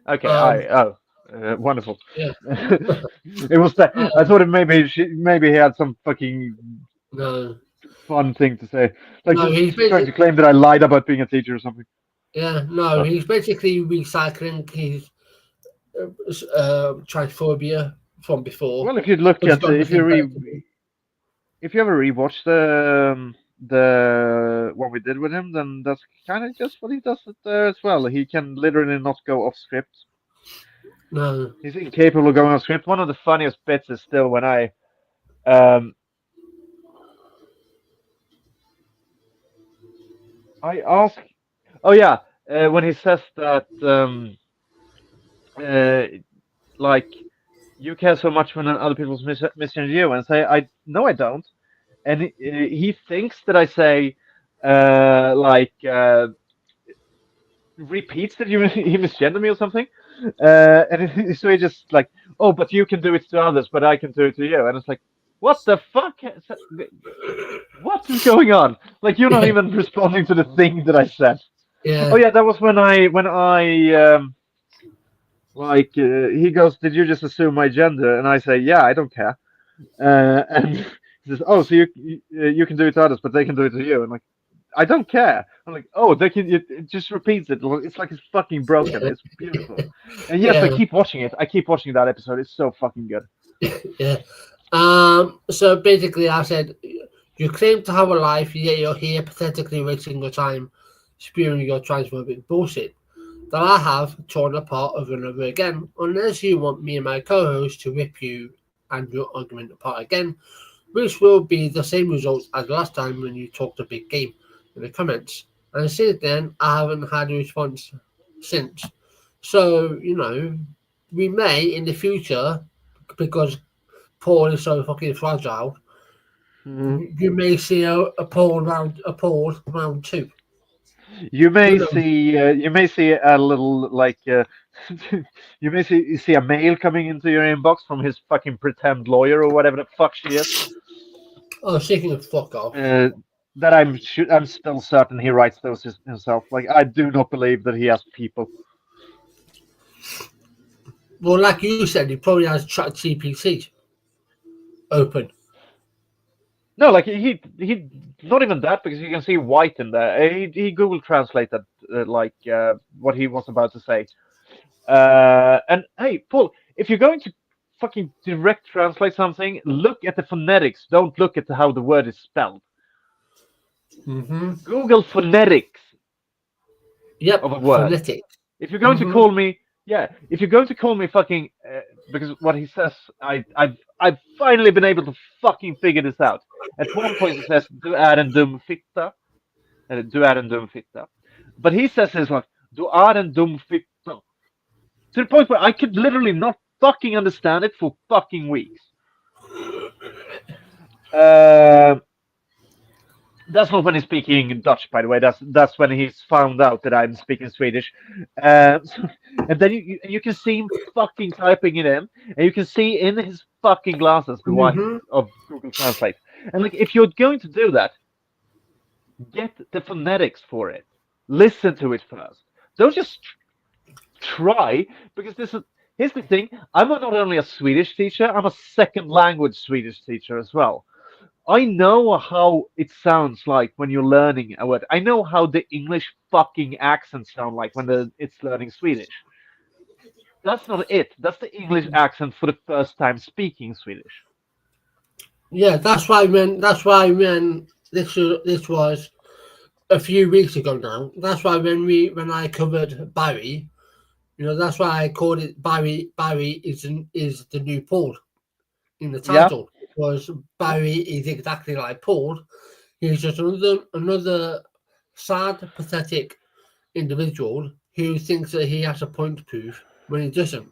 Okay. Um, I oh. Wonderful. Yeah. It was that. I thought it maybe he had some fucking No, fun thing to say, like no, just he's trying to basically claim that I lied about being a teacher or something. he's basically recycling his transphobia from before. Well, if you look But he's at got nothing better to do. if you ever rewatch the what we did with him, then that's kind of just what he does it there as well. He can literally not go off script. No. He's incapable of going off script. One of the funniest bits is still when um I ask. Oh yeah, when he says that uh like you care so much when other people's misgender you, and say I no I don't, and he thinks that I say like repeats that you he misgendered me or something, so he just like, oh, but you can do it to others, but I can do it to you, and it's like, what the fuck? What is going on? Like you're not Yeah. even responding to the thing that I said. Oh Yeah. yeah, that was when I like he goes, did you just assume my gender? And I say, yeah, I don't care. And he says, oh, so you can do it to others, but they can do it to you, and like. I don't care. I'm like, oh, they can. It just repeats it. It's like it's fucking broken. It's beautiful. And yes, I Yeah. keep watching it. I keep watching that episode. It's so fucking good. Yeah. So basically, I said, you claim to have a life, yet you're here pathetically wasting your time spewing your transphobic bullshit that I have torn apart over and over again. Unless you want me and my co-host to rip you and your argument apart again, which will be the same result as last time when you talked a big game in the comments. And since then, I haven't had a response since. So, we may in the future, because Paul is so fucking fragile, Mhm. you may see a Paul round two. You Who may knows? see. You may see a little like. You may see a mail coming into your inbox from his fucking pretend lawyer or whatever the fuck she is. Oh, speaking of fuck off. Uh, that I'm still certain he writes those himself. Like I do not believe that he has people. Well, like you said, he probably has Chat GPT open. No, like he not even that because you can see white in there. He Google translated what he was about to say. And hey, Paul, if you're going to fucking direct translate something, look at the phonetics. Don't look at how the word is spelled. Mm-hmm. Google phonetics of a Yep, word. phonetic. If you're going to Mm-hmm. call me, yeah, if you're going to call me fucking, because what he says, I've finally been able to fucking figure this out. At one point he says, "Du är en dum fitta," "Du är en dum fitta," but he says this like, "Du är en dum fitta," to the point where I could literally not fucking understand it for fucking weeks. Uh, That's not when he's speaking Dutch, by the way. That's when he's found out that I'm speaking Swedish. And then you can see him fucking typing it in, and you can see in his fucking glasses the white Mm-hmm. of Google Translate. And like, if you're going to do that, get the phonetics for it. Listen to it first. Don't just try, because here's the thing. I'm not only a Swedish teacher, I'm a second language Swedish teacher as well. I know how it sounds like when you're learning a word. I know how the English fucking accents sound like when it's learning Swedish. That's not it. That's the English accent for the first time speaking Swedish. Yeah, that's why when this was a few weeks ago now. That's why when I covered Barry, that's why I called it Barry. Barry is the new Paul in the Yeah, title, because yeah. Barry is exactly like Paul. He's just another sad, pathetic individual who thinks that he has a point to prove when he doesn't.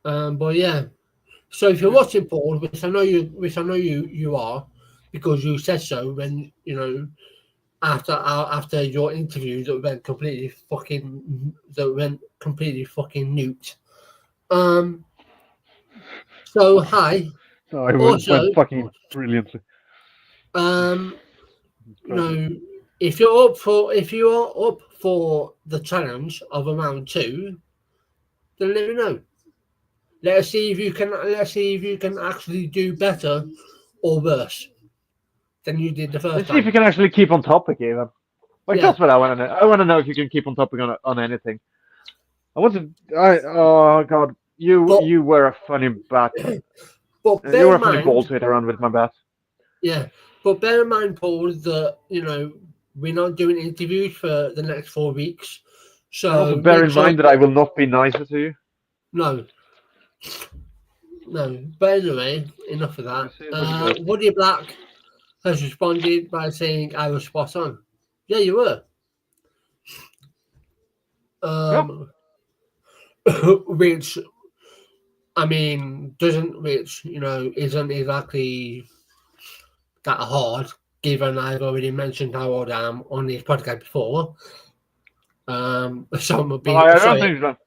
But yeah. So if you're watching Paul, which I know you are, because you said so when after your interview that went completely fucking nuked. Um. So hi. No, it Also, went fucking brilliantly. um, you Perfect. know, if you are up for the challenge of a round two, then let me know. Let's see if you can actually do better or worse than you did the first Let's see if you time. can actually keep on topic, even. Like Yeah. that's what I want to know. I want to know if you can keep on topic on anything. I want to. Oh God, But you were a funny bat. but You bear were in a funny ball mind, to hit around with my bat. yeah. But bear in mind, Paul, that we're not doing interviews for the next 4 weeks. And also So bear make in sure mind that I will not be nicer to you. no. No. But anyway, enough of Let me that. see if I can do it. Woody Black has responded by saying I was spot on. Yeah, you were. Yep. Which I mean which isn't exactly that hard, given I've already mentioned how old I am on this podcast before. So I'm a Well, bit I don't sorry. think that.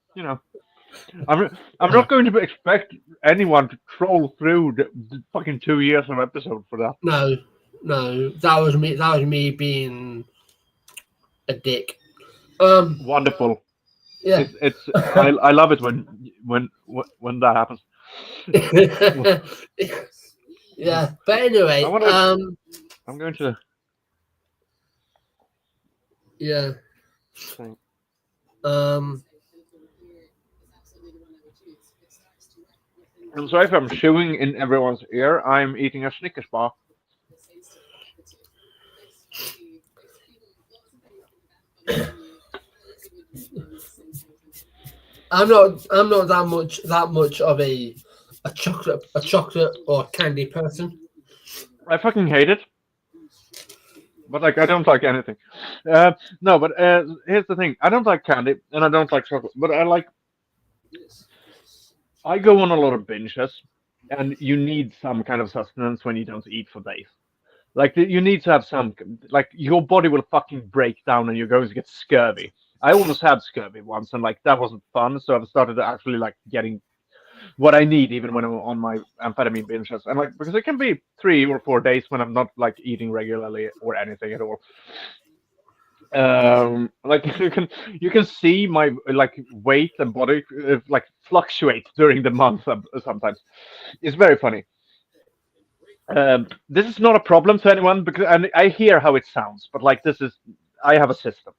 I'm not going to expect anyone to troll through the fucking 2 years of episode for that. No, that was me. That was me being a dick. Wonderful. Yeah. I love it when that happens. Yeah, but anyway, I'm going to. yeah, Think. I'm sorry if I'm chewing in everyone's ear. I'm eating a Snickers bar. I'm not that much of a chocolate or candy person. I fucking hate it. But like I don't like anything. No, but here's the thing. I don't like candy and I don't like chocolate. But I go on a lot of binges, and you need some kind of sustenance when you don't eat for days. Like you need to have some, like your body will fucking break down and you're going to get scurvy. I almost had scurvy once, and like that wasn't fun. So I've started actually like getting what I need even when I'm on my amphetamine binges, and like because it can be 3 or 4 days when I'm not like eating regularly or anything at all. Like you can see my like weight and body like fluctuate during the month sometimes. It's very funny. This is not a problem to anyone because and I hear how it sounds, but like this is I have a system.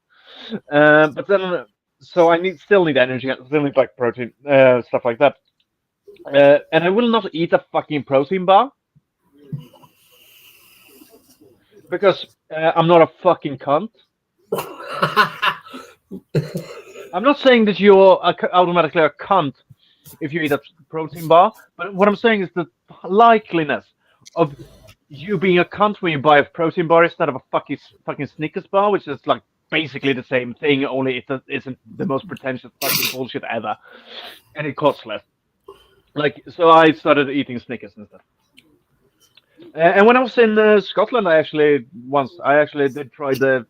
But then so I still need energy, I still need like protein stuff like that. And I will not eat a fucking protein bar because I'm not a fucking cunt. I'm not saying that you're automatically a cunt if you eat a protein bar, but what I'm saying is the likeliness of you being a cunt when you buy a protein bar instead of a fucking Snickers bar, which is like basically the same thing, only it isn't the most pretentious fucking bullshit ever, and it costs less. Like, so I started eating Snickers instead. And when I was in Scotland, I actually did try the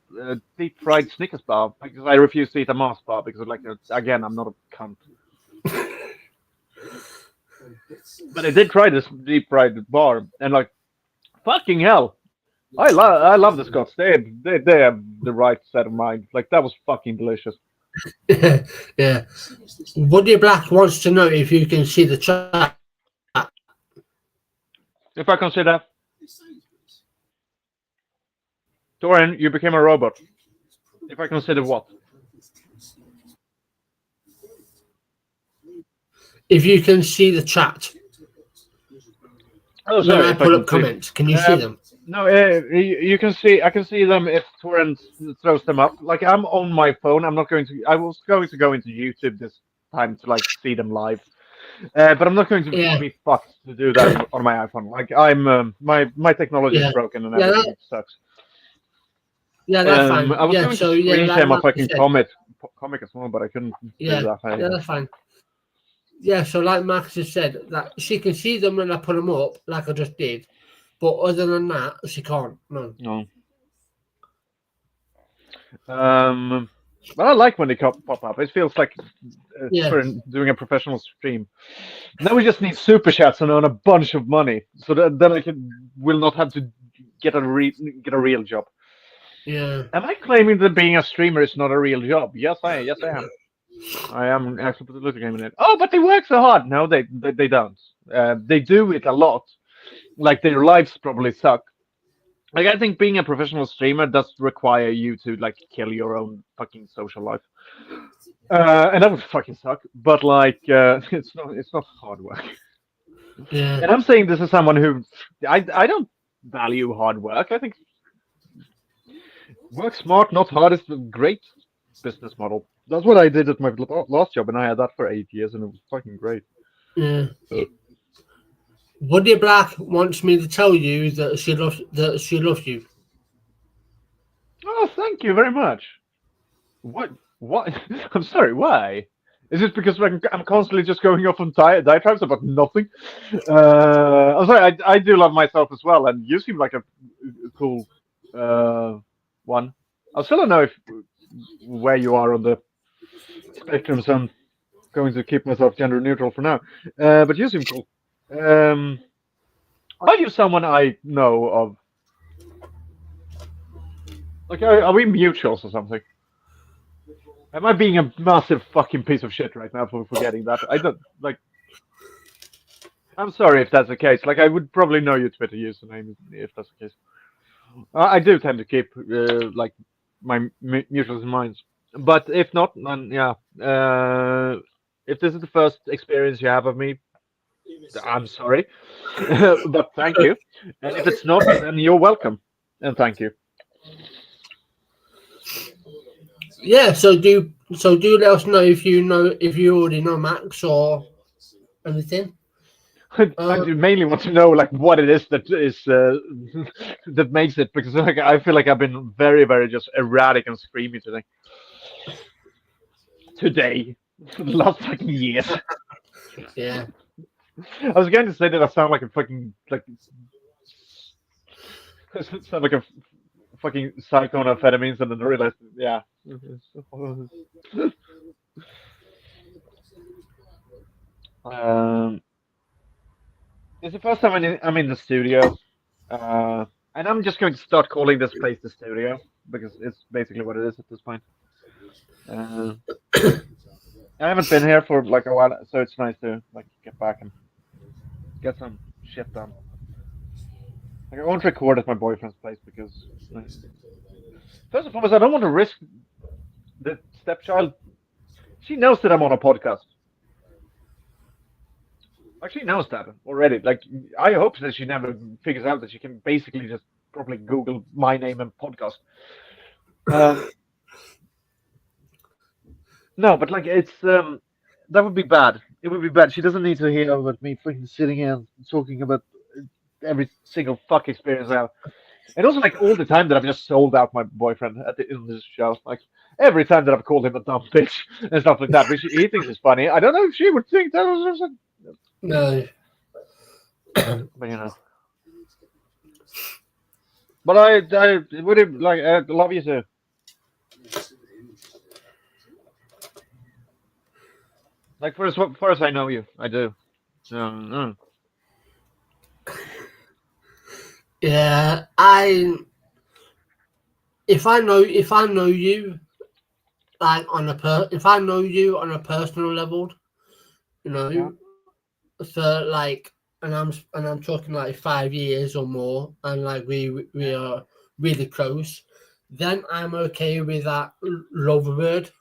deep fried Snickers bar because I refused to eat a Mars bar because like again I'm not a cunt. But I did try this deep fried bar and like fucking hell, I love the Scots. They have the right set of mind. Like that was fucking delicious. Yeah. Woody Black wants to know if you can see the chat. If I consider Torin, you became a robot. If I consider what? If you can see the chat. Oh, sorry. When I put up comments, can you see them? No, you can see. I can see them if Torrent throws them up. Like I'm on my phone. I'm not going to. I was going to go into YouTube this time to like see them live, but I'm not going to be fucked to do that on my iPhone. Like I'm my technology is broken and everything sucks. Yeah, that's fine. I was going to screen share my fucking comic as well, but I couldn't do that. Yeah, that's fine. Yeah, so like Max has said, that she can see them when I put them up, like I just did. But other than that, she can't. No. But I like when they pop up. It feels like for doing a professional stream. Now we just need super chats and earn a bunch of money, so that then I will not have to get a real job. Yeah. Am I claiming that being a streamer is not a real job? Yes, I am. I am absolutely gaming it. Oh, but they work so hard. No, they don't. They do it a lot. Like their lives probably suck. Like I think being a professional streamer does require you to like kill your own fucking social life. And that would fucking suck. But like, it's not hard work. Yeah, And I'm saying this as someone who I don't value hard work. I think work smart, not hard is a great business model. That's what I did at my last job, and I had that for 8 years, and it was fucking great. yeah. Woody Black wants me to tell you that she loves you. Oh, thank you very much. What? What? I'm sorry. Why? Is it because I'm constantly just going off on diatribes about nothing? I'm sorry. I do love myself as well, and you seem like a cool one. I still don't know if where you are on the spectrum, so I'm going to keep myself gender neutral for now. But you seem cool. Are you someone I know of? Like, are we mutuals or something? Am I being a massive fucking piece of shit right now for forgetting that? I don't like. I'm sorry if that's the case. Like, I would probably know your Twitter username if that's the case. I do tend to keep like my mutuals in mind, but if not, then yeah. If this is the first experience you have of me, I'm sorry, but thank you. And if it's not, then you're welcome, and thank you. Yeah. So do let us know if you already know Max or anything. I do mainly want to know like what it is that is that makes it, because like I feel like I've been very very just erratic and screamy today. For the last fucking years. Yeah. I was going to say that I sound like a fucking like sound like a fucking psycho on amphetamines, and then I realized, yeah. um, it's the first time I'm in the studio, and I'm just going to start calling this place the studio because it's basically what it is at this point. Uh, I haven't been here for like a while, so it's nice to like get back and get some shit done. Like I won't record at my boyfriend's place because, like, first and foremost, I don't want to risk the stepchild. She knows that I'm on a podcast. Like she knows that already. Like I hope that she never figures out that she can basically just probably Google my name and podcast. No, but like it's that would be bad. It would be bad. She doesn't need to hear about me freaking sitting here and talking about every single fuck experience I have. And also like all the time that I've just sold out my boyfriend in this show. Like every time that I've called him a dumb bitch and stuff like that, which he thinks is funny. I don't know if she would think that was just No. but you know. But I would have like I love you too. Like for as far as I know you, I do. Yeah. If I know you like if I know you on a personal level, you know, Yeah. for like, and I'm talking like 5 years or more, and like we are really close, then I'm okay with that love word.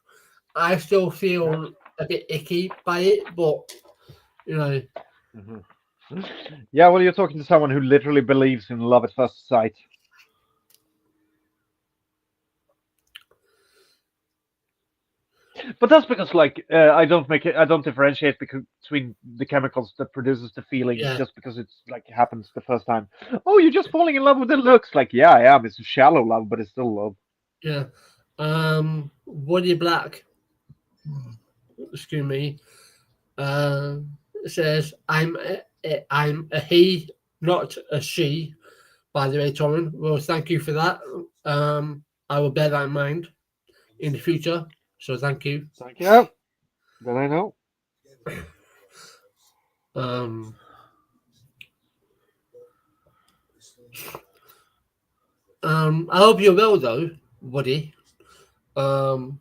I still feel a bit icky by it, but you know. Mhm. Yeah, well, you're talking to someone who literally believes in love at first sight. But that's because, like, I don't differentiate between the chemicals that produces the feeling Yeah, just because it's like happens the first time. Oh, you're just falling in love with the looks. Like, yeah, I am. It's a shallow love, but it's still love. yeah. Woody Black, excuse me, says I'm a he, not a she. By the way, Torrin. Well, thank you for that. I will bear that in mind in the future. So thank you. Thank you. Then I know. Um, I hope you're well though, Woody. Um,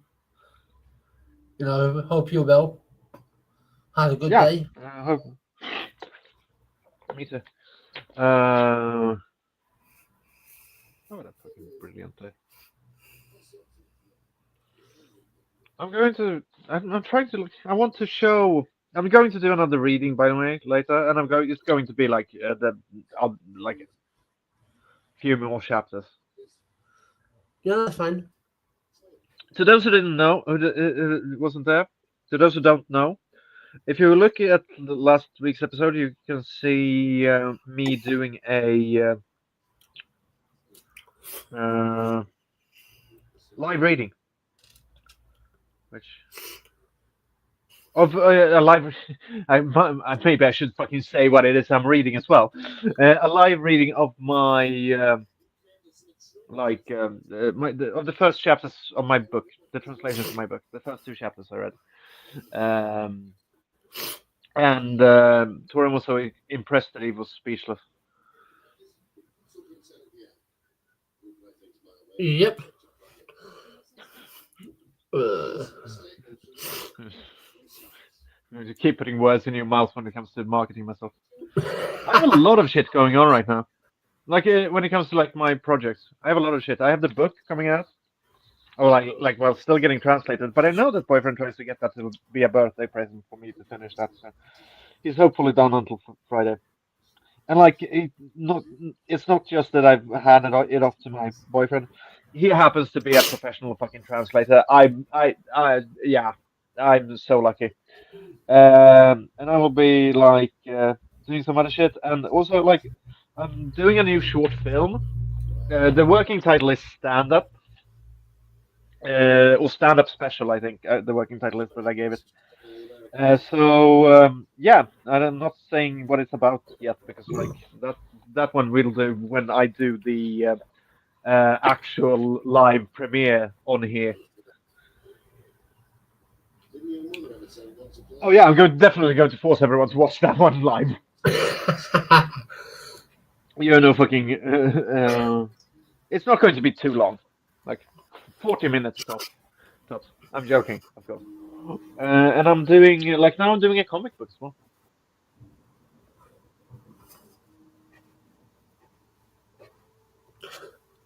Hope you're well. Had a good Yeah, day. I hope. Me too. Oh, what a fucking brilliant day. I'm going to. I'm trying to look. I want to show. I'm going to do another reading, by the way, later, and I'm going. It's going to be like like a few more chapters. Yeah, that's fine. To those who didn't know, wasn't there. To those who don't know, if you look at the last week's episode, you can see me doing a live reading, which of a live. Maybe I should fucking say what it is I'm reading as well. A live reading of my of the first chapters of my book, the translations of my book, the first two chapters I read. And Torin was so impressed that he was speechless. Yep. Uh, You keep putting words in your mouth when it comes to marketing myself. I have a lot of shit going on right now. Like when it comes to like my projects, I have a lot of shit. I have the book coming out, or well, still getting translated. But I know that boyfriend tries to get that to be a birthday present for me to finish that. So he's hopefully done until Friday. And like it's not just that I've handed it off to my boyfriend. He happens to be a professional fucking translator. Yeah, I'm so lucky. And I will be like doing some other shit, and also like I'm doing a new short film. The working title is Stand Up, or Stand Up Special, I think. The working title is that I gave it. Yeah, and I'm not saying what it's about yet because like that one will do when I do the actual live premiere on here. Oh yeah, definitely going to force everyone to watch that one live. You know, fucking. It's not going to be too long, like 40 minutes tops. I'm joking, of course. And I'm doing now. I'm doing a comic book as well.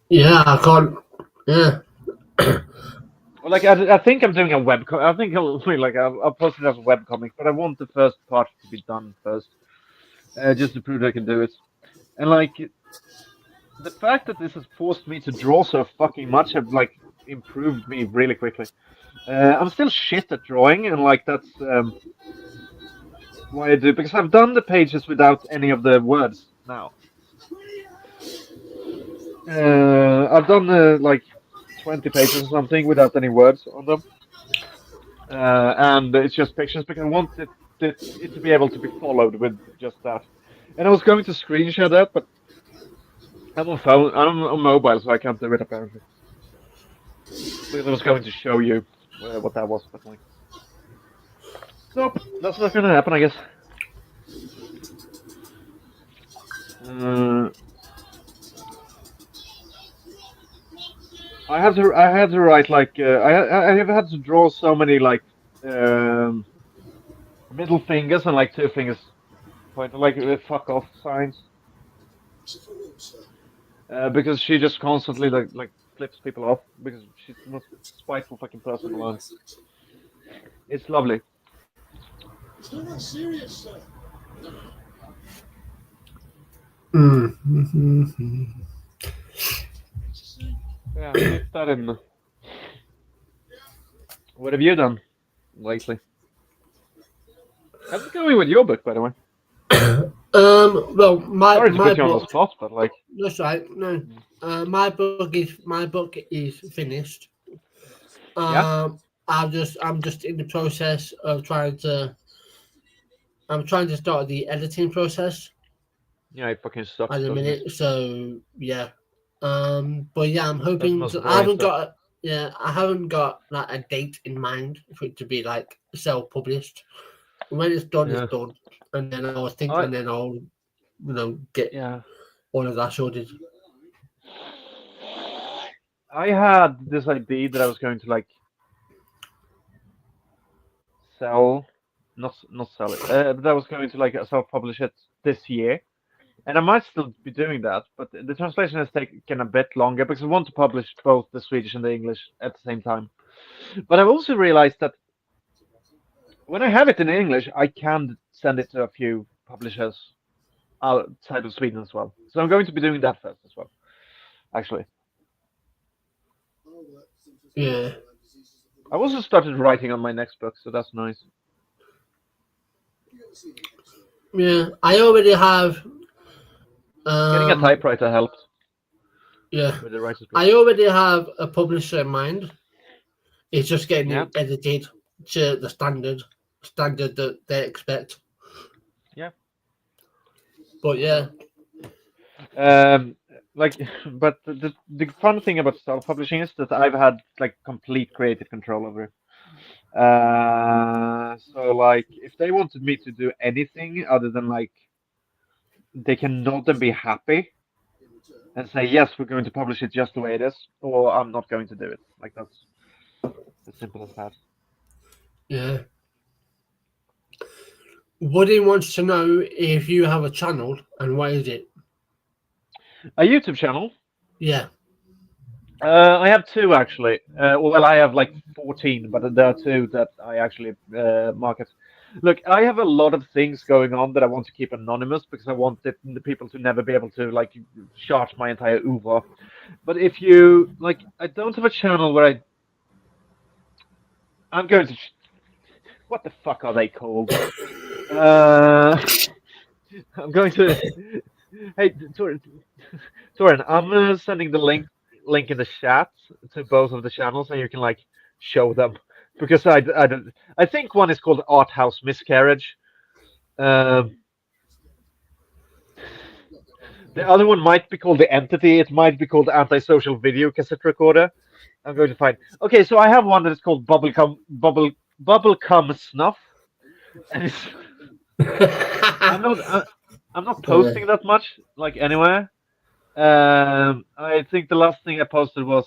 yeah, I can't. Yeah. Like I think I'm doing a web. I think I'll post it as a web comic, but I want the first part to be done first, just to prove I can do it. And like the fact that this has forced me to draw so fucking much have like improved me really quickly. I'm still shit at drawing, and like that's why I do because I've done the pages without any of the words now. I've done like 20 pages or something without any words on them. And it's just pictures because I want it to be able to be followed with just that. And I was going to screenshot that, but I'm on phone, I'm on mobile, so I can't do it apparently. Because I was going to show you what that was, but like, nope, that's not gonna happen, I guess. I had to write like I have had to draw so many like middle fingers and like two fingers pointing like fuck off signs. Because she just constantly like flips people off because she's the most spiteful fucking person alive. It's lovely. It's not that serious, sir. Yeah, keep that in. What have you done lately? How's it going with your book, by the way? Well, my Sorry to my put you on the book. spot, but like, That's right. No, my book is finished. yeah, I'm just in the process of trying to. I'm trying to start the editing process yeah, it fucking sucks, at the doesn't it? minute. So yeah. But yeah, I'm That's the hoping most to. boring stuff. I haven't got like a date in mind for it to be like self published. When it's done, Yeah, it's done. And then I was thinking, I and then I'll get yeah, all of that sorted. I had this idea that I was going to like sell, not sell it. But I was going to like self-publish it this year, and I might still be doing that. But the translation has taken a bit longer because I want to publish both the Swedish and the English at the same time. But I've also realized that when I have it in English, I can send it to a few publishers outside of Sweden as well. So I'm going to be doing that first as well, actually. Yeah. I've also started writing on my next book, so that's nice. Yeah. I already have. Getting a typewriter helped Yeah. with the writer's block. I already have a publisher in mind. It's just getting Yeah. it edited to the standard that they expect. Yeah. But yeah. Like, but the fun thing about self-publishing is that I've had like complete creative control over it. So like, if they wanted me to do anything other than like, they can nod and be happy and say yes, we're going to publish it just the way it is, or I'm not going to do it. Like that's as simple as that. Yeah. Woody wants to know if you have a channel and what is it? A YouTube channel. Yeah. I have two actually. Well, I have like 14, but there are two that I actually market. Look, I have a lot of things going on that I want to keep anonymous because I want the people to never be able to like charge my entire Uber. But if you like, I don't have a channel where I'm going to. What the fuck are they called? I'm going to. Hey, Torin, I'm sending the link in the chat to both of the channels, and you can like show them because I think one is called Art House Miscarriage. The other one might be called The Entity. It might be called Antisocial Video Cassette Recorder. I'm going to find. Okay, so I have one that is called Bubblecum Snuff, and it's. I'm not posting that much like anywhere. I think the last thing I posted was,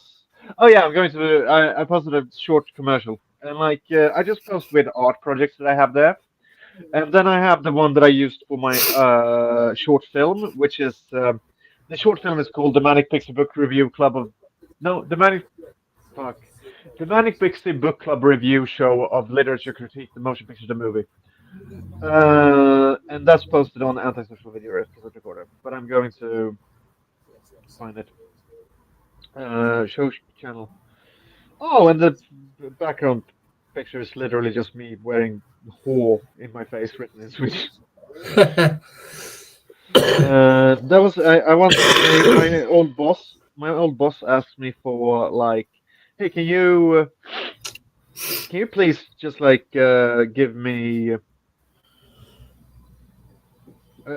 oh yeah, I posted a short commercial, and like I just post with art projects that I have there, and then I have the one that I used for my short film, which is the short film is called the Manic Pixie Book Review Club of, no, the Manic Pixie Book Club Review Show of Literature Critique, the Motion Picture, the Movie. And that's posted on Antisocial Video Recorder, but I'm going to find it. Show channel. Oh, and the background picture is literally just me wearing "whore" in my face, written in Swedish. That was I once my old boss asked me for like, hey, can you please just like give me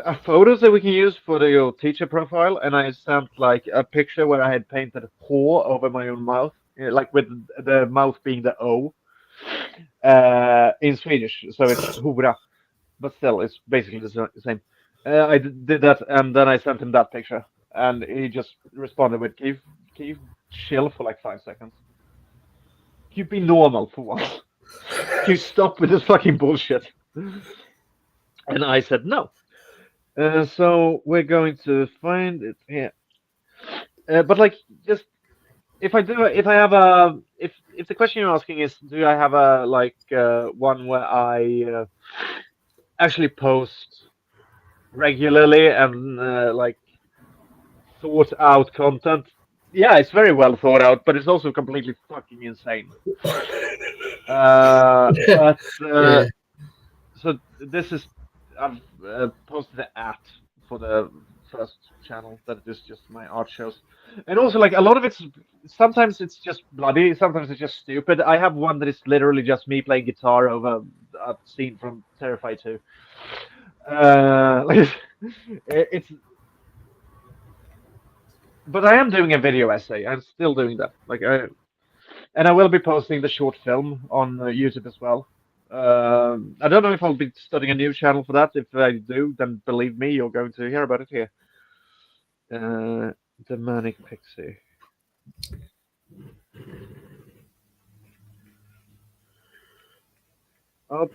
a photos that we can use for your teacher profile, and I sent like a picture where I had painted "whore" over my own mouth, like with the mouth being the O in Swedish, so it's hora, but still it's basically the same. I did that, and then I sent him that picture, and he just responded with, "Can you chill for like 5 seconds? Can you be normal for once? Can you stop with this fucking bullshit?" And I said no. So we're going to find it here. But like, just if the question you're asking is, do I have a like one where I actually post regularly and like thought out content? Yeah, it's very well thought out, but it's also completely fucking insane. But Yeah. so this is I've posted the for the first channel that is just my art shows, and also like a lot of it's sometimes it's just bloody, sometimes it's just stupid. I have one that is literally just me playing guitar over a scene from Terrifier 2. Like it's, but I am doing a video essay. I'm still doing that. And I will be posting the short film on YouTube as well. I don't know if I'll be starting a new channel for that. If I do, then believe me, you're going to hear about it here. The Manic Pixie. Up.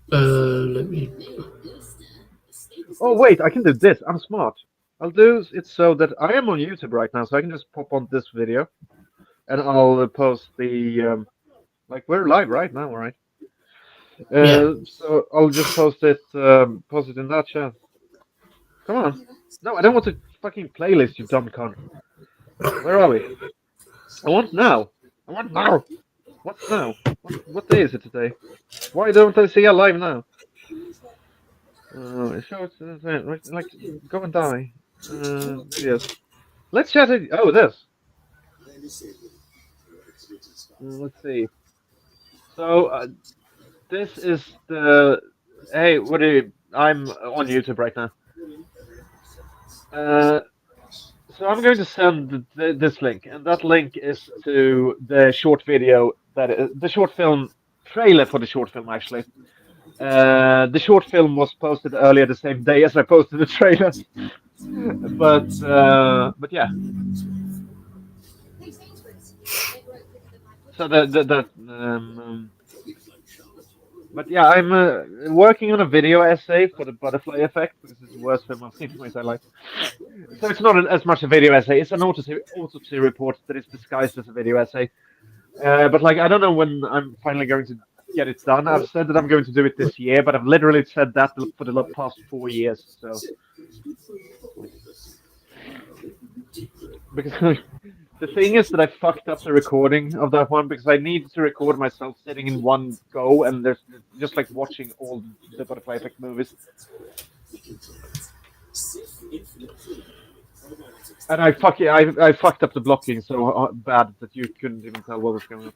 Let me. Oh wait, I can do this. I'm smart. I'll do it so that I am on YouTube right now, so I can just pop on this video, and I'll post the like we're live right now, right? Yeah. So I'll just post it in that chat. Come on. No, I don't want a fucking playlist, you dumb cunt. Where are we? I want now. I want now. What's now? What day is it today? Why don't I see a live now? It shows like go and die. Videos. Let's chat it. Oh, this. Let's see. So this is the. Hey, what do you? I'm on YouTube right now. So I'm going to send this link, and that link is to the short video the short film trailer for the short film actually. The short film was posted earlier the same day as I posted the trailer, but yeah. So but yeah, I'm working on a video essay for the Butterfly Effect, because it's the worst film I've seen in my entire life. So it's not as much a video essay; it's an autopsy report that is disguised as a video essay. But like, I don't know when I'm finally going to get it done. I've said that I'm going to do it this year, but I've literally said that for the past 4 years. So because the thing is that I fucked up the recording of that one, because I needed to record myself sitting in one go, and there's just like watching all the Butterfly Effect movies. And I fucked up the blocking so bad that you couldn't even tell what was going on.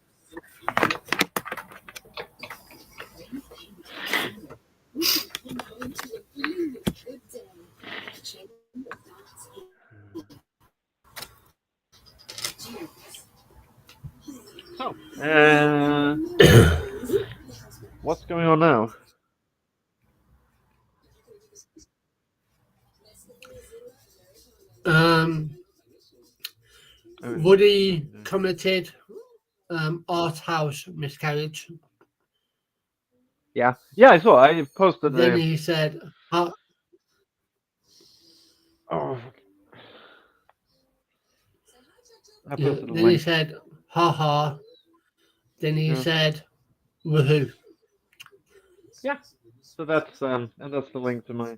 So, what's going on now? Woody committed art house miscarriage. Yeah, I saw. I posted. Then he said, Oh. Then he said, haha. Then he said, woohoo. Yeah. So that's and that's the link to my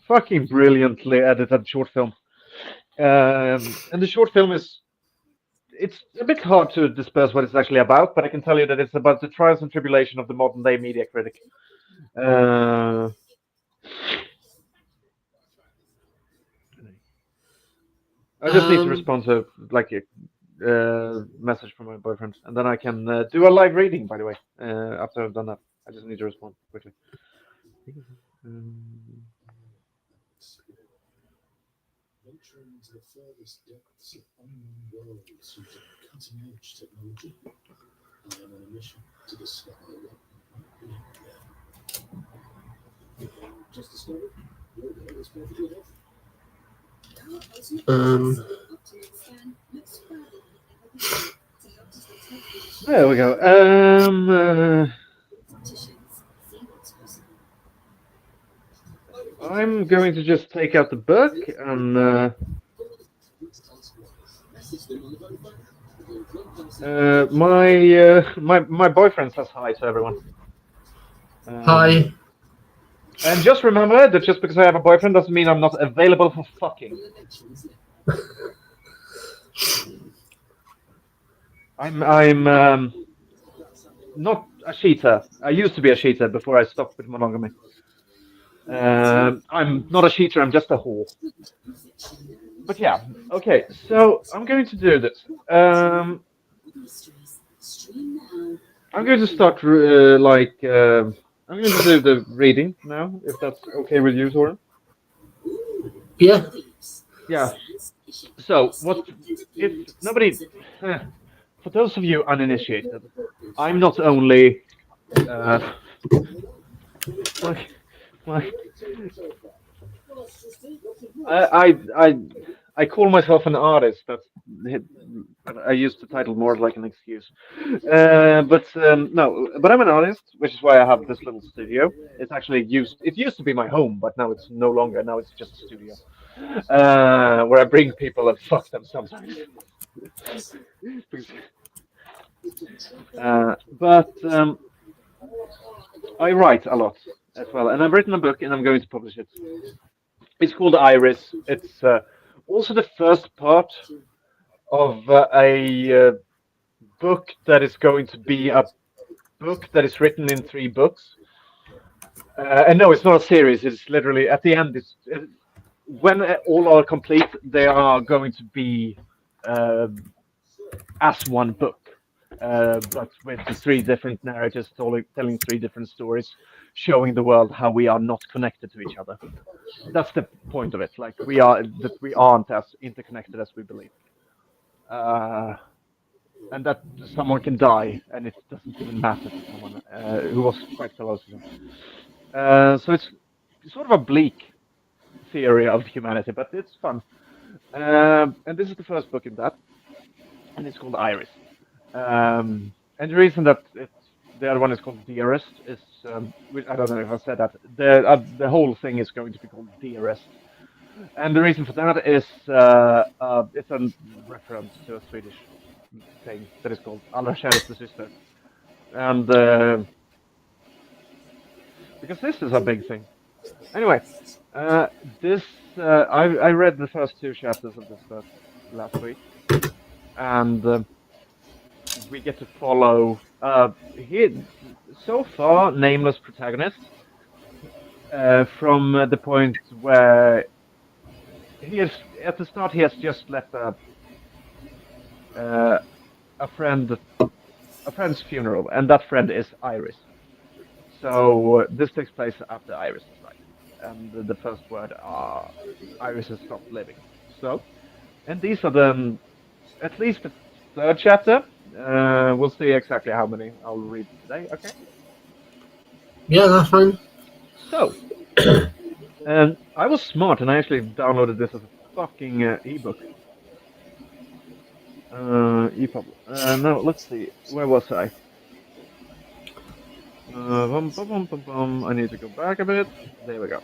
fucking brilliantly edited short film. And the short film it's a bit hard to disperse what it's actually about, but I can tell you that it's about the trials and tribulation of the modern day media critic. I just need to respond to like a message from my boyfriend, and then I can do a live reading. By the way, after I've done that, I just need to respond quickly. Venturing into the furthest depths of unknown worlds using cutting-edge technology, I am on a mission to discover what might be there. Just discovered your day is perfectly healthy. There we go. I'm going to just take out the book and my boyfriend says hi to everyone. Hi. And just remember that just because I have a boyfriend doesn't mean I'm not available for fucking. I'm not a cheater. I used to be a cheater before I stopped with monogamy. I'm not a cheater, I'm just a whore. But yeah, okay, so I'm going to do this. I'm going to start I'm going to do the reading now, if that's okay with you, Soren. Yeah. Yeah. So, what if nobody... for those of you uninitiated, I'm not only... I call myself an artist. I use the title more like an excuse. But no, but I'm an artist, which is why I have this little studio. It's actually used. It used to be my home, but now it's no longer. Now it's just a studio where I bring people and fuck them sometimes. Because, but I write a lot as well, and I've written a book, and I'm going to publish it. It's called Iris. It's also the first part of a book that is going to be a book that is written in 3 books. And no, it's not a series. It's literally at the end. When all are complete, they are going to be uh, as one book, but with the 3 different narrators telling 3 different stories, showing the world how we are not connected to each other. That's the point of it. Like we aren't as interconnected as we believe. Uh, and that someone can die and it doesn't even matter to someone who was quite close to them. So it's sort of a bleak theory of humanity, but it's fun. And this is the first book in that, and it's called Iris. And the reason that the other one is called Dearest is, which I don't know if I said that, the whole thing is going to be called Dearest. And the reason for that is it's a reference to a Swedish thing that is called Allra käraste syster. And because this is a big thing. Anyway, this I read the first 2 chapters of this book last week, and we get to follow he so far nameless protagonist from the point where he is at the start. He has just left a friend's funeral, and that friend is Iris. So this takes place after Iris has died, and the first word are Iris has stopped living. So, and these are at least the 3rd chapter. We'll see exactly how many I'll read today. Okay. Yeah, that's fine. So, I was smart and I actually downloaded this as a fucking ebook. EPUB. Now let's see. Where was I? I need to go back a bit. There we go.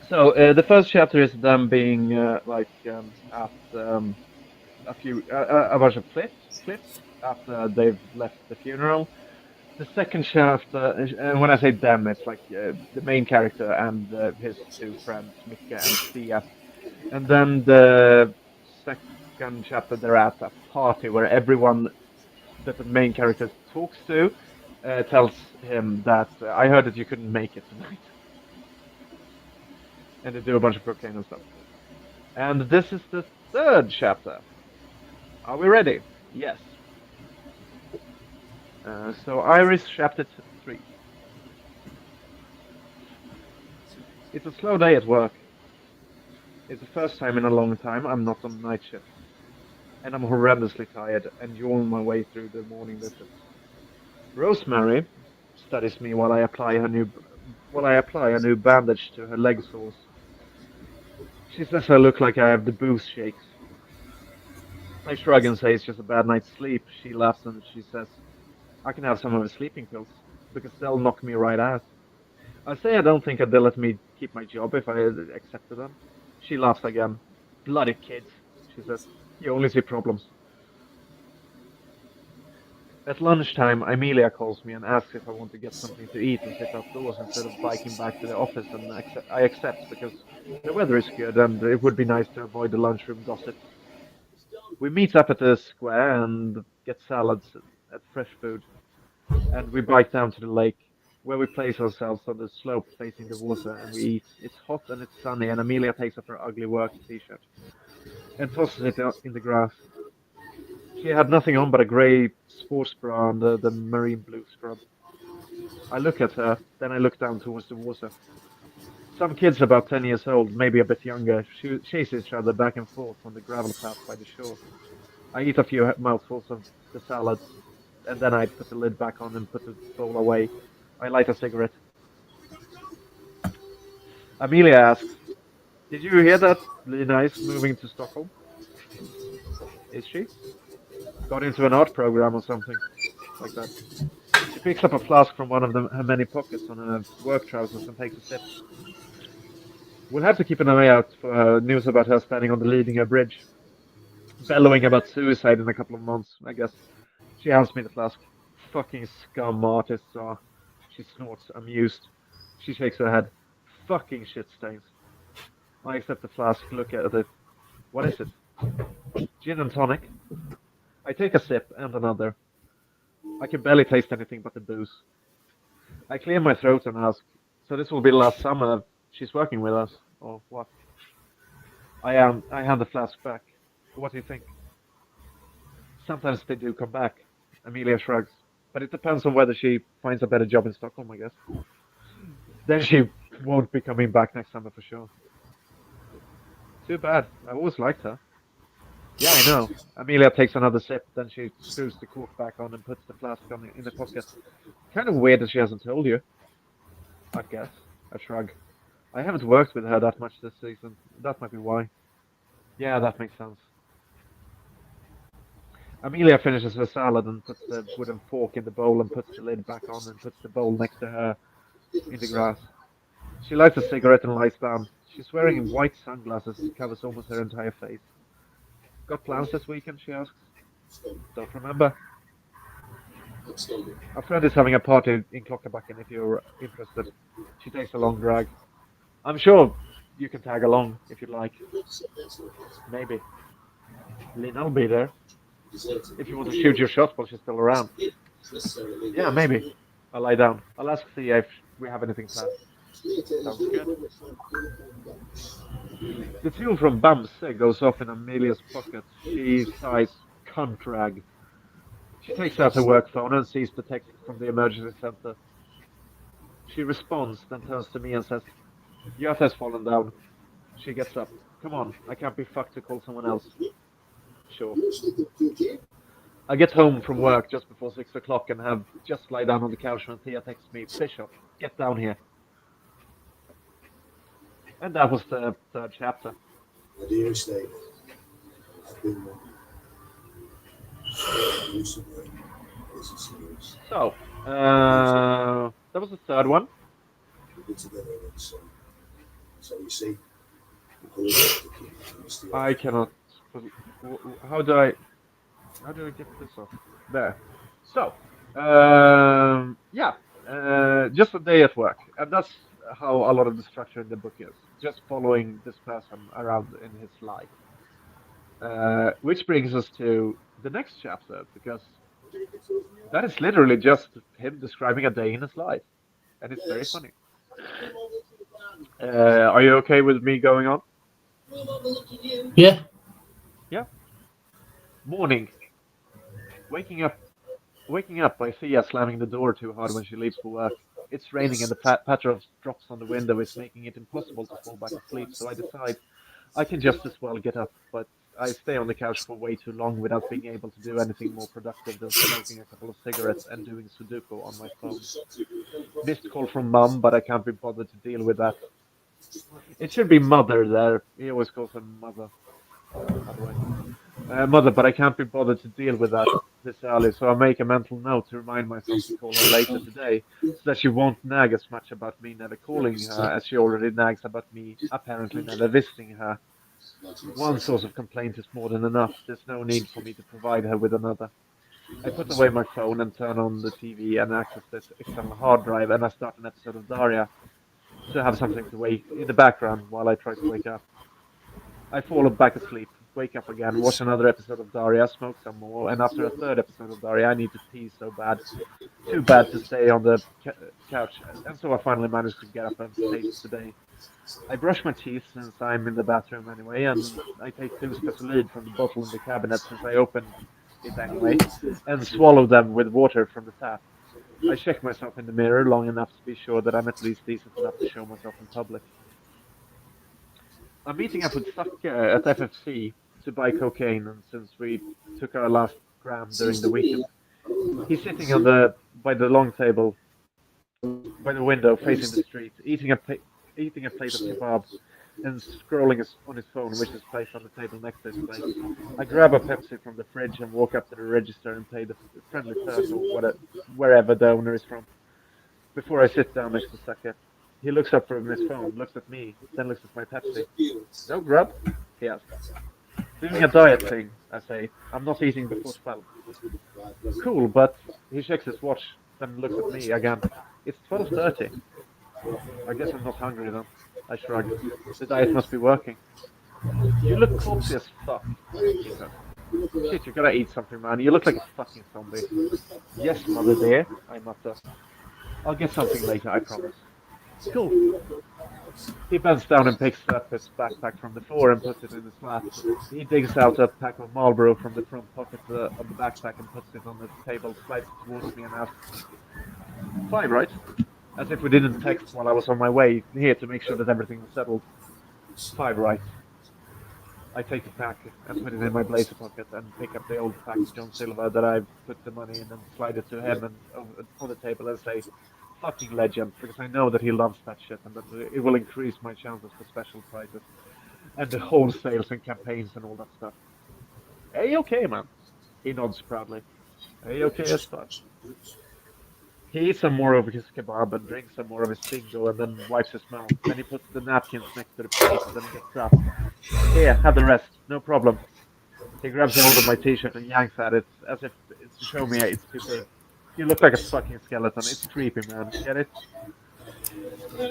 So the first chapter is them being at a bunch of cliffs after they've left the funeral. The second chapter, and when I say them, it's like the main character and his 2 friends, Mika and Sia. And then the second chapter, they're at a party where everyone that the main character talks to tells him that I heard that you couldn't make it tonight. And they do a bunch of cocaine and stuff. And this is the 3rd chapter. Are we ready? Yes. So Iris chapter 3. It's a slow day at work. It's the first time in a long time I'm not on night shift. And I'm horrendously tired and yawn my way through the morning visits. Rosemary studies me while I apply a new bandage to her leg sores. She says I look like I have the booze shakes. I shrug and say it's just a bad night's sleep. She laughs and she says I can have some of the sleeping pills because they'll knock me right out. I say I don't think they'll let me keep my job if I accepted them. She laughs again. Bloody kids, she says. You only see problems. At lunchtime, Amelia calls me and asks if I want to get something to eat and sit outdoors instead of biking back to the office, and I accept because the weather is good and it would be nice to avoid the lunchroom gossip. We meet up at the square and get salads at Fresh Food, and we bike down to the lake, where we place ourselves on the slope facing the water and we eat. It's hot and it's sunny, and Amelia takes off her ugly work t-shirt and tosses it in the grass. She had nothing on but a grey sports bra under the marine blue scrub. I look at her, then I look down towards the water. Some kids about 10 years old, maybe a bit younger, chase each other back and forth on the gravel path by the shore. I eat a few mouthfuls of the salad, and then I put the lid back on and put the bowl away. I light a cigarette. Amelia asks, Did you hear that Lina is moving to Stockholm? Is she? Got into an art program or something like that. She picks up a flask from one of her many pockets on her work trousers and takes a sip. We'll have to keep an eye out for news about her standing on the Lidingö Bridge, bellowing about suicide in a couple of months, I guess. She hands me the flask. Fucking scum artists are. She snorts, amused. She shakes her head. Fucking shit stains. I accept the flask, look at it. What is it? Gin and tonic? I take a sip and another. I can barely taste anything but the booze. I clear my throat and ask, so this will be the last summer she's working with us, or what? I hand the flask back. What do you think? Sometimes they do come back. Amelia shrugs. But it depends on whether she finds a better job in Stockholm, I guess. Then she won't be coming back next summer for sure. Too bad. I always liked her. Yeah, I know. Amelia takes another sip, then she screws the cork back on and puts the flask in the pocket. Kind of weird that she hasn't told you. I guess. I shrug. I haven't worked with her that much this season. That might be why. Yeah, that makes sense. Amelia finishes her salad and puts the wooden fork in the bowl and puts the lid back on and puts the bowl next to her in the grass. She lights a cigarette and lies down. She's wearing white sunglasses that covers almost her entire face. Got plans this weekend, she asks. Don't remember. A friend is having a party in Klockabacken if you're interested. She takes a long drag. I'm sure you can tag along if you'd like. Maybe. Lina will be there. If you want to shoot your shot while she's still around. Yeah, maybe. I'll lie down. I'll ask Thea if we have anything planned. Sounds good. The tune from Bamse goes off in Amelia's pocket. She sighs, cunt rag. She takes out her work phone and sees the text from the emergency center. She responds, then turns to me and says, Göte has fallen down. She gets up. Come on, I can't be fucked to call someone else. Sure. I get home from work just before 6 o'clock and have just lie down on the couch when Thea texts me, Bishop, get down here. And that was the third chapter. My dearest David, I've been recently. This is serious. So, that was the third one. We've been together ever so. So you see, I cannot. How do I get this off? There. So, yeah, just a day at work, and that's how a lot of the structure in the book is. Just following this person around in his life. Which brings us to the next chapter, because that is literally just him describing a day in his life, and it's very funny. Are you okay with me going on? Yeah. Yeah. Morning. Waking up, I see her slamming the door too hard when she leaves for work. It's raining and the patter of drops on the window is making it impossible to fall back asleep, so I decide I can just as well get up, but I stay on the couch for way too long without being able to do anything more productive than smoking a couple of cigarettes and doing Sudoku on my phone. Missed call from Mum, but I can't be bothered to deal with that. It should be Mother there. He always calls her Mother, by the way. Mother, but I can't be bothered to deal with that this early, so I make a mental note to remind myself to call her later today, so that she won't nag as much about me never calling her as she already nags about me apparently never visiting her. One source of complaint is more than enough. There's no need for me to provide her with another. I put away my phone and turn on the TV and access this external hard drive, and I start an episode of Daria to have something to wait in the background while I try to wake up. I fall back asleep, wake up again, watch another episode of Daria, smoke some more, and after a third episode of Daria, I need to pee so bad. Too bad to stay on the couch, and so I finally managed to get up and save today. I brush my teeth since I'm in the bathroom anyway, and I take 2 Spesolid from the bottle in the cabinet since I opened it anyway, and swallow them with water from the tap. I check myself in the mirror long enough to be sure that I'm at least decent enough to show myself in public. I'm meeting up with Zacke at FFC to buy cocaine, and since we took our last gram during the weekend, he's sitting by the long table by the window facing the street, eating a plate of kebab. and scrolling on his phone, which is placed on the table next to his plate. I grab a Pepsi from the fridge and walk up to the register and pay the friendly person wherever the owner is from. Before I sit down next to Saka, he looks up from his phone, looks at me, then looks at my Pepsi. No grub? He asks. Doing a diet thing, I say. I'm not eating before 12. Cool, but he checks his watch, then looks at me again. It's 12:30. I guess I'm not hungry then. I shrug. The diet must be working. You look corpsey as fuck, he says. Shit, you gotta eat something, man. You look like a fucking zombie. Yes, mother dear, I mutter. I'll get something later, I promise. Cool. He bends down and picks up his backpack from the floor and puts it in his lap. He digs out a pack of Marlboro from the front pocket of the backpack and puts it on the table, slides it towards me and asks, 5, right? As if we didn't text while I was on my way here to make sure that everything was settled. 5, right? I take the pack and put it in my blazer pocket and pick up the old pack of John Silver that I put the money in and slide it to him and on the table and say, fucking legend, because I know that he loves that shit and that it will increase my chances for special prizes and the wholesales and campaigns and all that stuff. Hey, okay, man. He nods proudly. Hey, okay as fuck. He eats some more of his kebab and drinks some more of his singo and then wipes his mouth. Then he puts the napkins next to the plate and then gets up. Here, have the rest. No problem. He grabs a hold of my t-shirt and yanks at it as if it's to show me it's too big. You look like a fucking skeleton. It's creepy, man. Get it?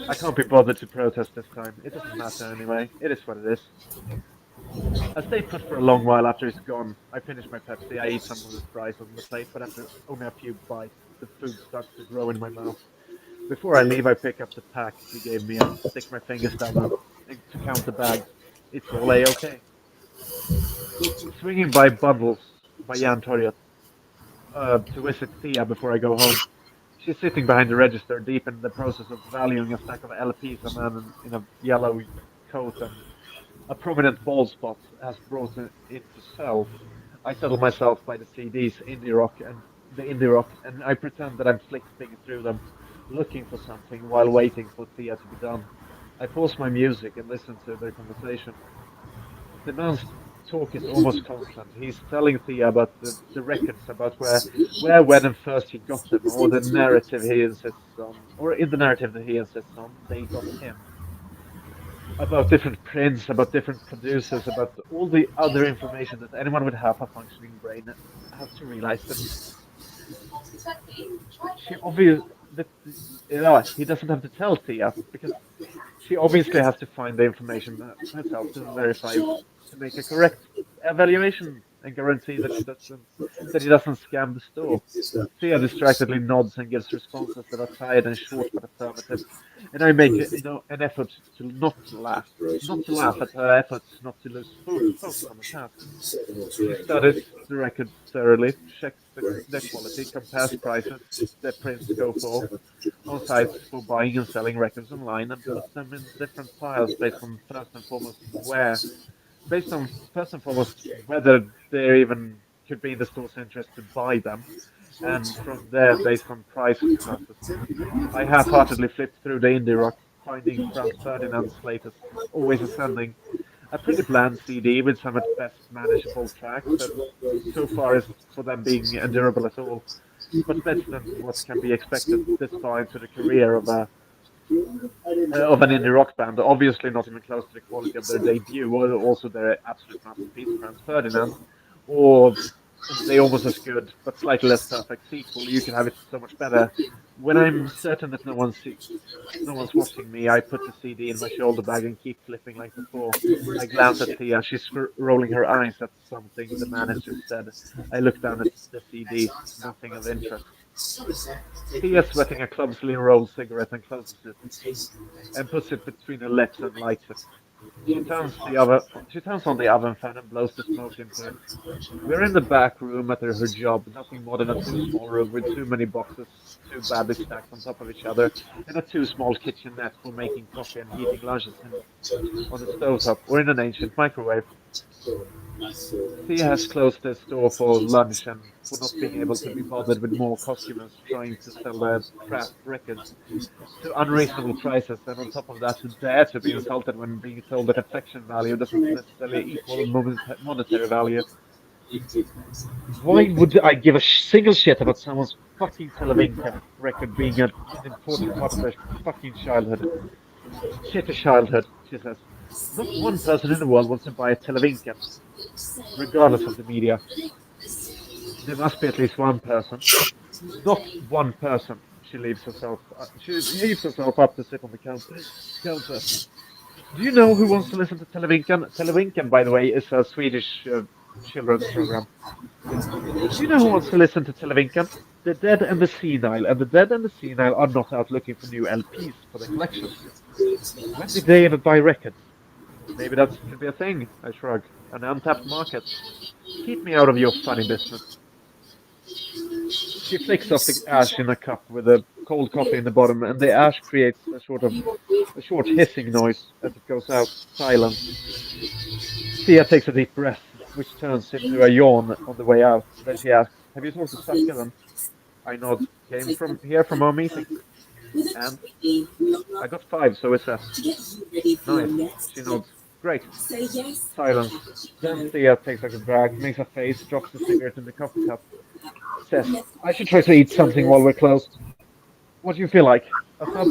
I can't be bothered to protest this time. It doesn't matter anyway. It is what it is. I stay put for a long while after he's gone. I finish my Pepsi. I eat some of the fries on the plate, but after only a few bites, the food starts to grow in my mouth. Before I leave, I pick up the pack he gave me and stick my fingers down to count the bags. It's all A-okay. Swinging by Bundles by Jan Torjot to visit Thea before I go home. She's sitting behind the register, deep in the process of valuing a stack of LPs a man in a yellow coat and a prominent bald spot has brought it to sell. I settle myself by the CDs, indie rock, and I pretend that I'm flicking through them, looking for something while waiting for Thea to be done. I pause my music and listen to their conversation. The man's talk is almost constant. He's telling Thea about the records, about where, when, and first he got them, or the narrative he insists on, or in the narrative that he insists on, they got him. About different prints, about different producers, about all the other information that anyone with half a functioning brain has to realize that she obviously that he doesn't have to tell Thea because she obviously has to find the information herself to verify to make a correct evaluation and guarantee that he doesn't scam the store. Thea distractedly nods and gives responses that are tired and short but affirmative, and I make an effort to not to laugh at her efforts not to lose focus on the task. She studies the records thoroughly, checks their quality, compares prices their prints go for on sites for buying and selling records online, and puts them in different piles based on first and foremost whether there even could be in the store's interest to buy them, and from there based on price classes. I half-heartedly flipped through the indie rock, finding Franz Ferdinand's latest Always Ascending, a pretty bland CD with some at best manageable tracks that so far is for them being endurable at all, but better than what can be expected this far into the career of an indie rock band, obviously not even close to the quality of their debut, or also their absolute masterpiece, Franz Ferdinand, or they almost as good, but slightly less perfect sequel. You can have it so much better. When I'm certain that no one's watching me, I put the CD in my shoulder bag and keep flipping like before. I glance at Thea. She's rolling her eyes at something the manager said. I look down at the CD. Nothing of interest. Thea sweating a clumsily rolled cigarette and closes it and puts it between her lips and lights it. She turns on the oven fan and blows the smoke into it. We're in the back room at her job, nothing more than a too small room with too many boxes, too badly stacked on top of each other, and a too small kitchenette for making coffee and heating lunches on the stovetop or in an ancient microwave. Thea has closed the store for lunch and for not being able to be bothered with more customers trying to sell their crap records to unreasonable prices, and on top of that, to dare to be insulted when being told that affection value doesn't necessarily equal monetary value. Why would I give a single shit about someone's fucking Televinken record being an important part of their fucking childhood? Shit, a childhood, she says. Not one person in the world wants to buy a Televinken, regardless of the media. There must be at least one person. Not one person. She leaves herself up to sit on the counter. Do you know who wants to listen to Televinken? Televinken, by the way, is a Swedish children's program. Do you know who wants to listen to Televinken? The dead and the senile, and the dead and the senile are not out looking for new LPs for their collection. When did they ever buy records? Maybe that could be a thing, I shrug. An untapped market. Keep me out of your funny business. She flicks off the ash in a cup with a cold coffee in the bottom, and the ash creates a short hissing noise as it goes out. Silence. Thea takes a deep breath, which turns into a yawn on the way out. Then she asks, "Have you talked to Sakkanen?" I nod. Came from our meeting. And I got 5, so it's Nice. She nods. Great. Silence. Then Thea takes a drag, makes a face, drops the cigarette in the coffee cup. Says, "I should try to eat something while we're closed. What do you feel like? A sub?"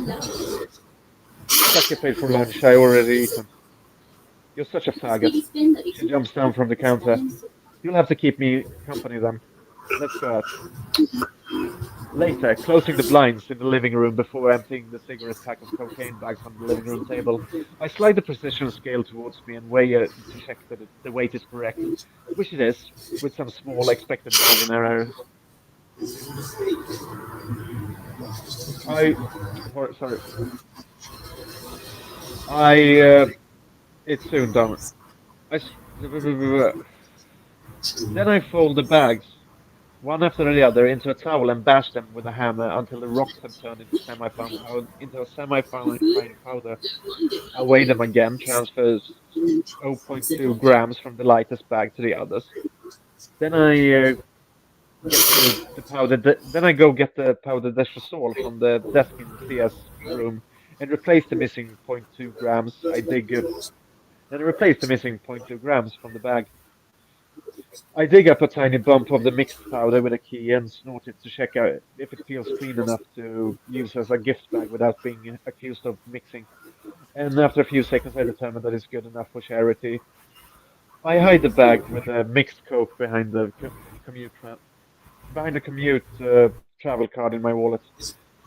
Sakka paid for lunch. I already eaten. You're such a faggot. She jumps down from the counter. You'll have to keep me company then. Let's go out. Later, closing the blinds in the living room before emptying the cigarette pack of cocaine bags on the living room table, I slide the precision scale towards me and weigh it to check that the weight is correct, which it is, with some small expected margin errors. It's soon done. Then I fold the bags, one after the other, into a towel and bash them with a hammer until the rocks have turned into a semi-fine powder. I weigh them again, transfers 0.2 grams from the lightest bag to the others. Then I go get the powdered Destrosol from the desk in Thea's room and replace the missing 0.2 grams. Then I replace the missing 0.2 grams from the bag. I dig up a tiny bump of the mixed powder with a key and snort it to check out if it feels clean enough to use as a gift bag without being accused of mixing. And after a few seconds, I determine that it's good enough for charity. I hide the bag with a mixed coke behind the commute travel card in my wallet.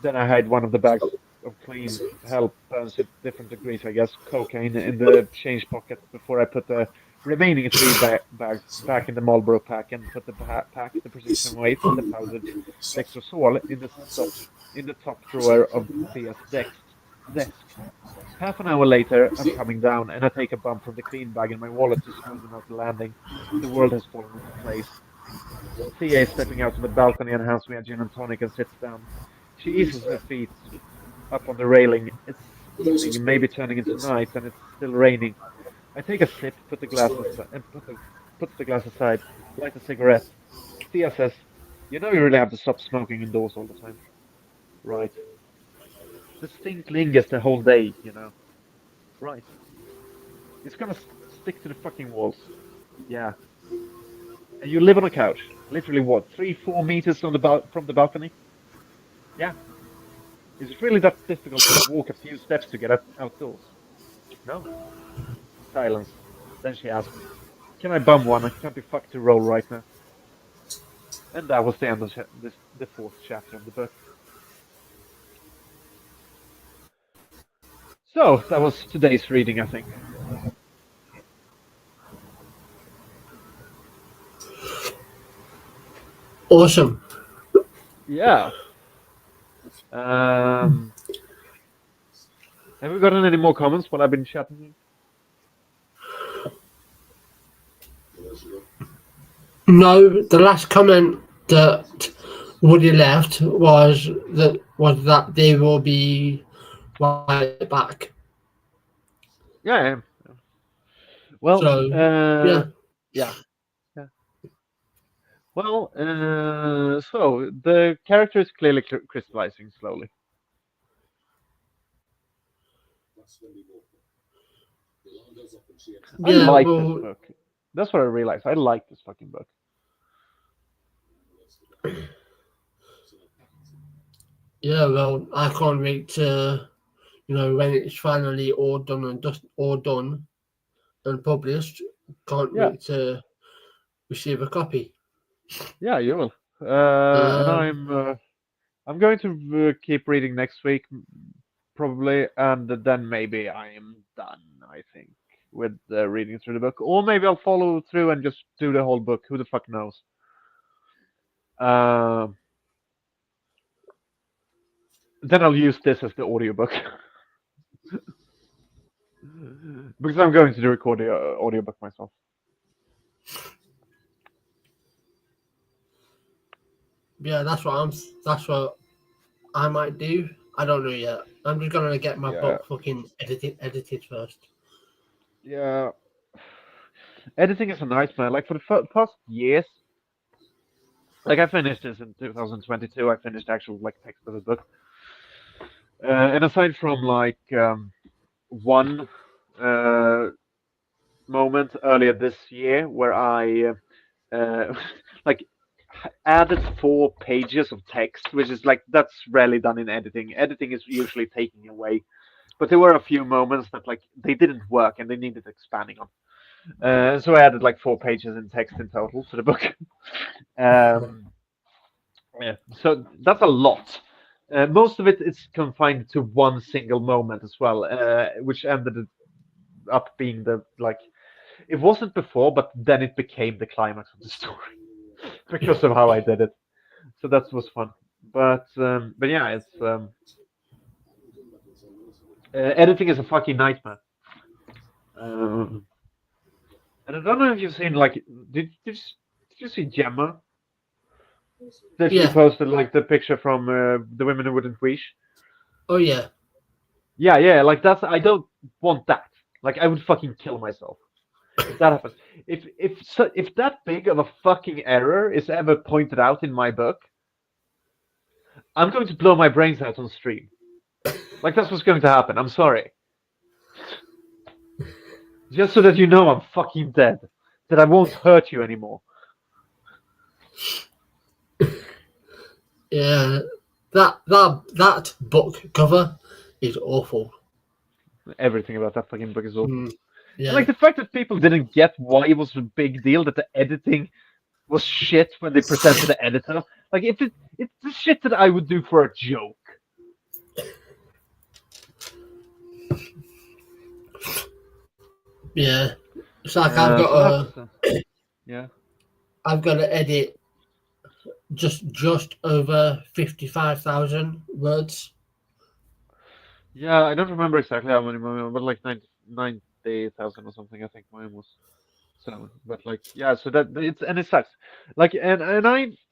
Then I hide one of the bags of clean help burns at different degrees, I guess, cocaine in the change pocket before I put the remaining 3 bags back in the Marlboro pack and put the precision weight and the powdered Destrosol in the top drawer of Thea's desk. Half an hour later, I'm coming down and I take a bump from the clean bag in my wallet to smoothen out the landing. The world has fallen into place. Thea is stepping out to the balcony and hands me a gin and tonic and sits down. She eases her feet up on the railing. It's evening, maybe turning into night, and it's still raining. I take a sip, put the glass aside, light a cigarette. Thea says, "You know you really have to stop smoking indoors all the time." Right. The stink lingers the whole day, you know. Right. It's gonna stick to the fucking walls. Yeah. And you live on a couch. Literally what, 3-4 meters from the balcony? Yeah. Is it really that difficult to walk a few steps to get outdoors? No. Silence. Then she asks, "Can I bum one? I can't be fucked to roll right now." And that was the end of the 4th chapter of the book. So, that was today's reading, I think. Awesome. Yeah. Have we gotten any more comments while I've been chatting? No, the last comment that Woody left was that they will be right back. Yeah. Well, So, yeah. Yeah. Well, so the character is clearly crystallizing slowly. That's Wendy Walker. The alarm goes off when she enters. I Yeah, like this well, book. That's what I realized. I like this fucking book. yeah, well, I can't wait to, when it's finally all done and published. Can't Yeah, wait to receive a copy. yeah, you will. And Um, I'm going to keep reading next week, probably, and then maybe I am done. I think with reading through the book, or maybe I'll follow through and just do the whole book. Who the fuck knows? Then I'll use this as the audiobook. Because I'm going to record the audiobook myself. yeah, that's what I might do. I don't know yet. I'm just gonna get my Yeah, book fucking edited first. yeah. Editing is a nightmare. Like for the past years, like I finished this in 2022. I finished the actual like text of the book, and aside from like one uh, moment earlier this year where I like added 4 pages of text, which is like that's rarely done in editing. Editing is usually taking away, but there were a few moments that like they didn't work and they needed expanding on. So I added like 4 pages in text in total to the book. um, yeah, so that's a lot. Most of it is confined to one single moment as well, which ended up being the like it wasn't before, but then it became the climax of the story because of how I did it. So that was fun. But yeah, it's editing is a fucking nightmare. Um, and I don't know if you've seen like did you see Gemma that she Yeah. posted like the picture from the women who wouldn't wish? Oh yeah. Yeah, yeah, like that's I don't want that. Like I would fucking kill myself if that happens. If that big of a fucking error is ever pointed out in my book, I'm going to blow my brains out on stream. Like that's what's going to happen. I'm sorry. Just so that you know I'm fucking dead. That I won't hurt you anymore. Yeah. That book cover is awful. Everything about that fucking book is awful. And Yeah. like the fact that people didn't get why it was a big deal that the editing was shit when they presented the editor. Like if it's the shit that I would do for a joke. Yeah. It's like I've got So that's yeah. I've got to edit just over 55,000 words. Yeah, I don't remember exactly how many, but like 90,000 or something. I think mine was. So, but like, yeah. So that it sucks. Like, and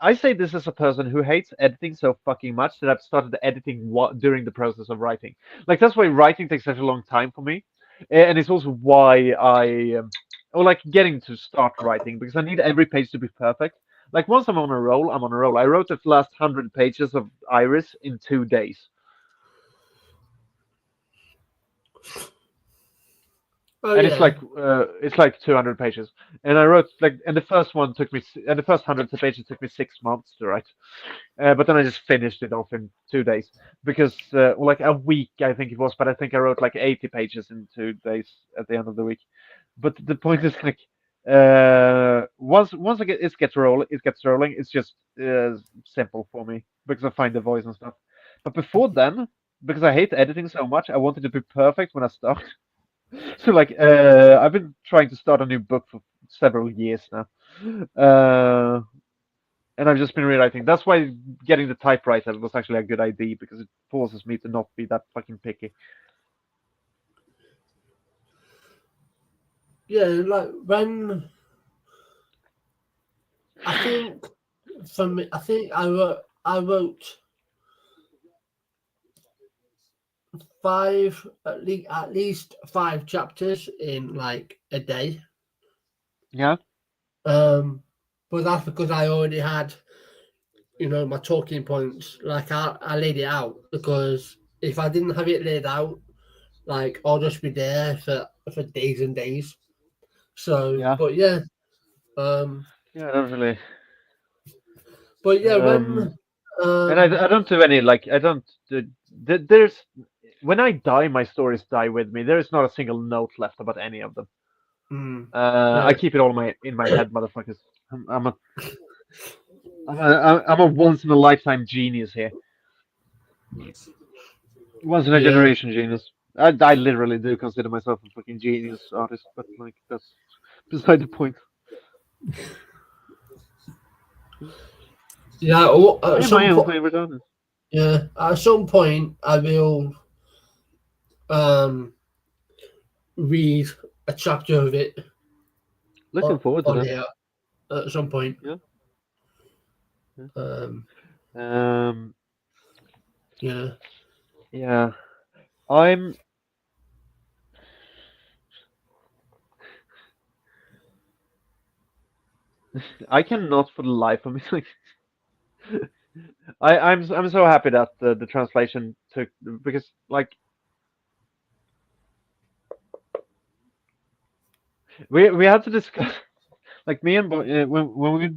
I say this as a person who hates editing so fucking much that I've started editing during the process of writing. Like that's why writing takes such a long time for me, and it's also why or like getting to start writing because I need every page to be perfect. Like once I'm on a roll, I'm on a roll. I wrote the last 100 pages of Iris in 2 days. Oh And yeah. it's like 200 pages. And I wrote like, and the first one took me, and the first 100 pages took me 6 months to write. But then I just finished it off in 2 days because, or like a week, I think it was. But I think I wrote like 80 pages in 2 days at the end of the week. But the point is like, once it gets rolling, It's just simple for me because I find the voice and stuff. But before then, because I hate editing so much, I wanted to be perfect when I start. So like I've been trying to start a new book for several years now. And I've just been rewriting. That's why getting the typewriter was actually a good idea because it forces me to not be that fucking picky. Yeah, like when I think for me, I think I wrote at least 5 chapters in like a day. Yeah. But that's because I already had, my talking points. Like I laid it out, because if I didn't have it laid out, like I'll just be there for days and days. So, Yeah. but yeah, um, Yeah, I don't really. but yeah, And um, I don't do any like I don't do, there's when I die, my stories die with me. There is not a single note left about any of them. mm, I right, keep it all in my head, motherfuckers. I'm a once in a lifetime genius here. Once in a yeah, generation genius. I literally do consider myself a fucking genius artist, but like that's beside the point. yeah. I At am my some own point, favorite artist. yeah, at some point, I will um read a chapter of it Looking forward to on that. here at some point. Yeah. Yeah. Um, Um. yeah. Yeah. I'm. I cannot for the life of me. Like, I'm so happy that the translation took because like we had to discuss like me and when we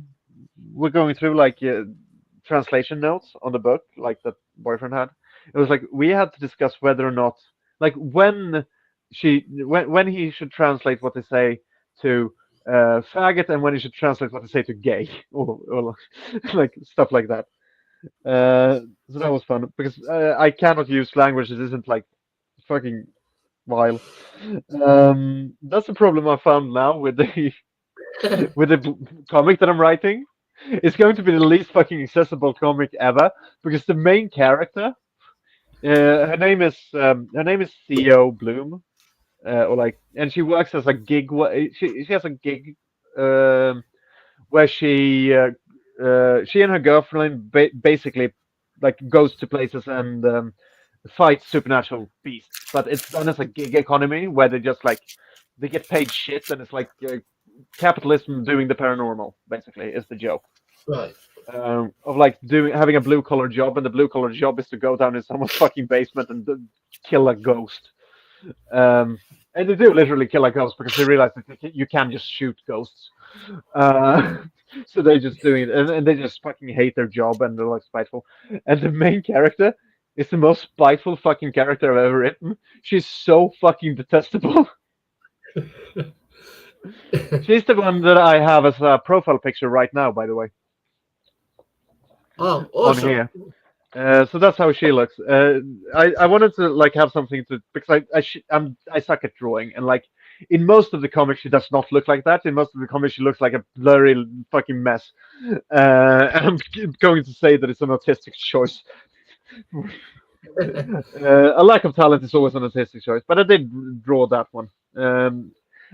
were going through like translation notes on the book like that boyfriend had. It was like we had to discuss whether or not like when he should translate what they say to faggot and when he should translate what they say to gay or like stuff like that. So that was fun because I cannot use language that isn't like fucking vile. That's the problem I found now with the with the comic that I'm writing. It's going to be the least fucking accessible comic ever because the main character, her name is Theo Bloom, or like, and she works as a gig. She has a gig where she and her girlfriend basically like goes to places and fights supernatural beasts, but it's done as a gig economy where they just like they get paid shit and it's like capitalism doing the paranormal basically is the joke Right. of like doing having a blue collar job and the blue collar job is to go down in someone's fucking basement and kill a ghost. And they do literally kill a ghost because they realize that you can just shoot ghosts. Uh, so they're just doing it, and they just fucking hate their job and they're like spiteful. And the main character is the most spiteful fucking character I've ever written. She's so fucking detestable. She's the one that I have as a profile picture right now, by the way, Oh, on awesome. here. So that's how she looks. I wanted to like have something to because I suck at drawing and like in most of the comics she does not look like that. In most of the comics she looks like a blurry fucking mess. And I'm going to say that it's an autistic choice. A lack of talent is always an autistic choice, but I did draw that one.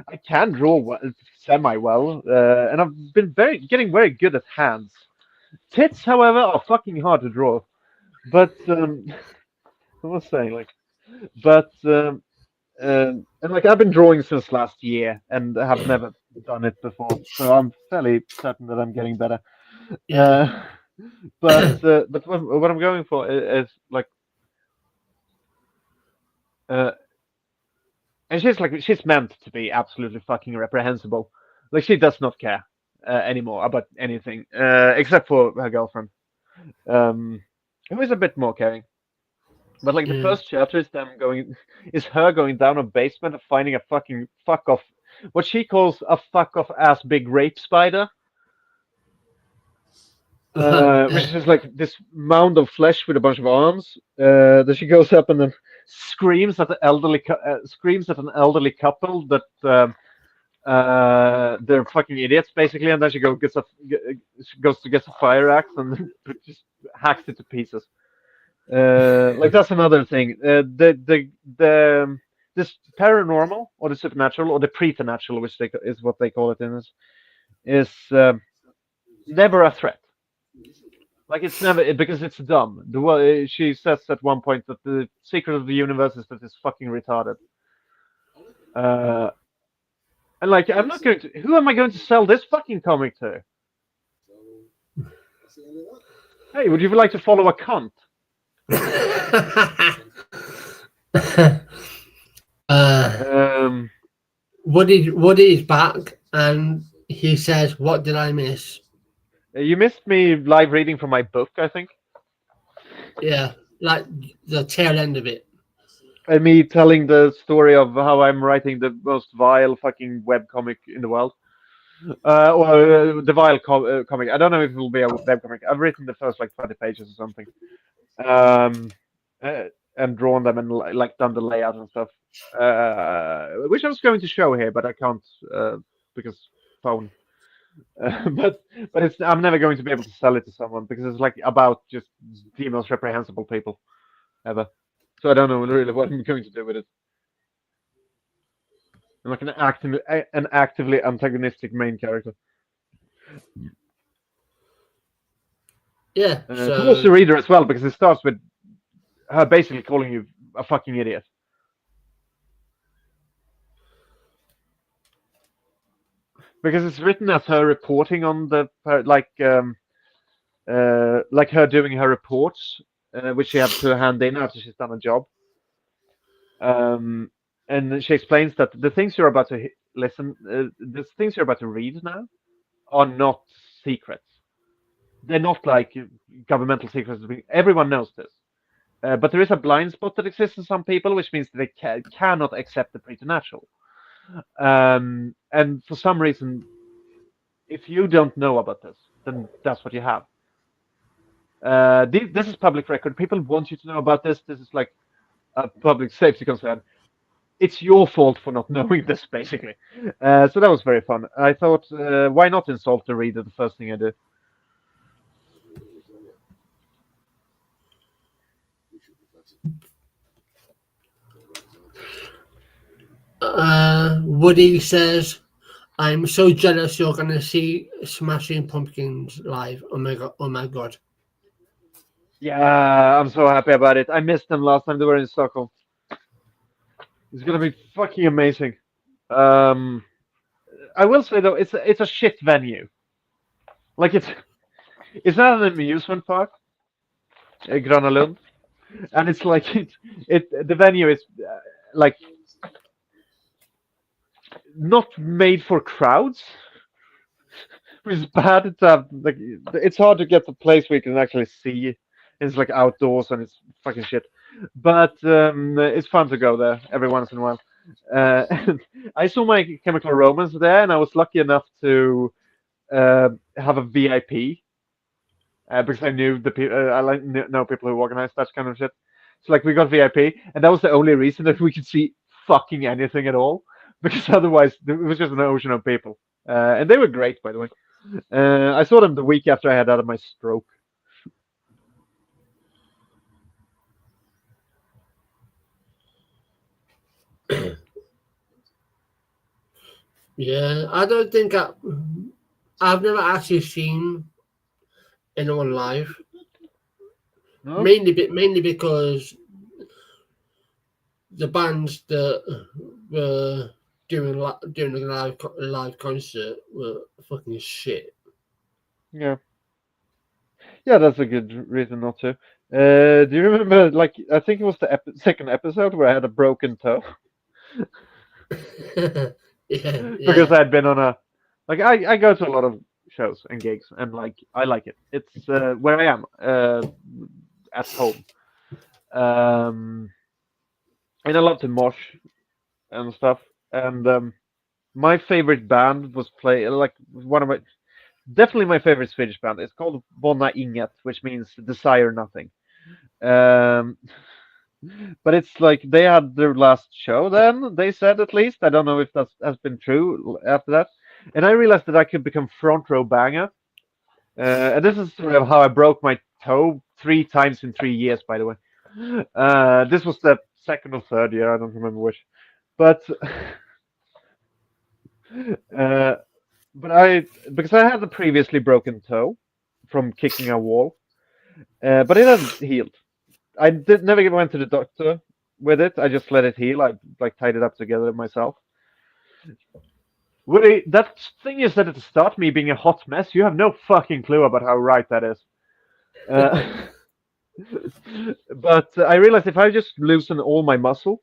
I can draw semi well, and I've been getting very good at hands. Tits, however, are fucking hard to draw. But I was saying like, but and like I've been drawing since last year and have never done it before, so I'm fairly certain that I'm getting better. Yeah. But what I'm going for is like, uh, and she's meant to be absolutely fucking reprehensible. Like she does not care anymore about anything except for her girlfriend, who is a bit more caring. But like the Yeah. first chapter is her going down a basement and finding a fucking fuck off, what she calls a fuck off ass big rape spider, which is just like this mound of flesh with a bunch of arms. That she goes up and then screams at screams at an elderly couple that they're fucking idiots basically, and then she goes to get a fire axe and just hacks it to pieces. Like that's another thing. This paranormal or the supernatural or the preternatural, which is what they call it in this, is never a threat. Like it's never because it's dumb. She says at one point that the secret of the universe is that it's fucking retarded. Uh, And like, I'm not going to. Who am I going to sell this fucking comic to? So that's the end of that. Hey, would you like to follow a cunt? uh, Um, Woody is back, and he says, "What did I miss?" you missed me live reading from my book, I think, Yeah, like the tail end of it. and me telling the story of how I'm writing the most vile fucking webcomic in the world. The vile comic. I don't know if it will be a webcomic. I've written the first like 20 pages or something. Um, and drawn them and like done the layout and stuff. Which I was going to show here, but I can't because phone. But I'm never going to be able to sell it to someone because it's like about just the most reprehensible people ever. So I don't know really what I'm going to do with it. I'm like an actively antagonistic main character. Yeah, Towards the so reader as well because it starts with her basically calling you a fucking idiot. Because it's written as her reporting on the like her doing her reports, which she had to hand in after she's done a job. And she explains that the things you're about to the things you're about to read now are not secrets. They're not like governmental secrets. Everyone knows this. But there is a blind spot that exists in some people, which means that they cannot accept the preternatural. And for some reason, if you don't know about this, then that's what you have. This is public record. People want you to know about this. This is like a public safety concern. It's your fault for not knowing this, basically. So that was very fun. I thought, why not insult the reader the first thing I do? We should be better. Woody says, "I'm so jealous you're gonna see Smashing Pumpkins live. Oh my god! Oh my god!" Yeah, I'm so happy about it. I missed them last time they were in Stockholm. It's gonna be fucking amazing. Um, I will say though, it's a shit venue. Like it's not an amusement park, Gröna Lund, and it's like the venue is like not made for crowds. Which is bad. It's like it's hard to get the place where you can actually see. It's like outdoors and it's fucking shit. But it's fun to go there every once in a while. And I saw My Chemical Romance there, and I was lucky enough to have a VIP because I knew the people. I like know people who organize that kind of shit. So like we got VIP, and that was the only reason that we could see fucking anything at all, because otherwise it was just an ocean of people. And they were great, by the way. I saw them the week after I had had my stroke. Yeah, I don't think I've never actually seen anyone live. No? Mainly because the bands that were doing a live concert were fucking shit. Yeah. Yeah, that's a good reason not to. Do you remember, like, I think it was the second episode where I had a broken toe? Because I had been on I go to a lot of shows and gigs, and like, I like it. It's where I am, at home. Um, and I love to mosh and stuff. And my favorite band was definitely my favorite Swedish band. It's called Vonna Inget, which means desire nothing. Um, but it's like they had their last show then, they said, at least. I don't know if that has been true after that. And I realized that I could become front row banger. And this is sort of how I broke my toe 3 times in 3 years, by the way. This was the second or third year, I don't remember which. But uh, because I had a previously broken toe from kicking a wall, but it hasn't healed. I never went to the doctor with it. I just let it heal. I like tied it up together myself. Woody, that thing you said at the start, me being a hot mess, you have no fucking clue about how right that is. But I realized if I just loosen all my muscle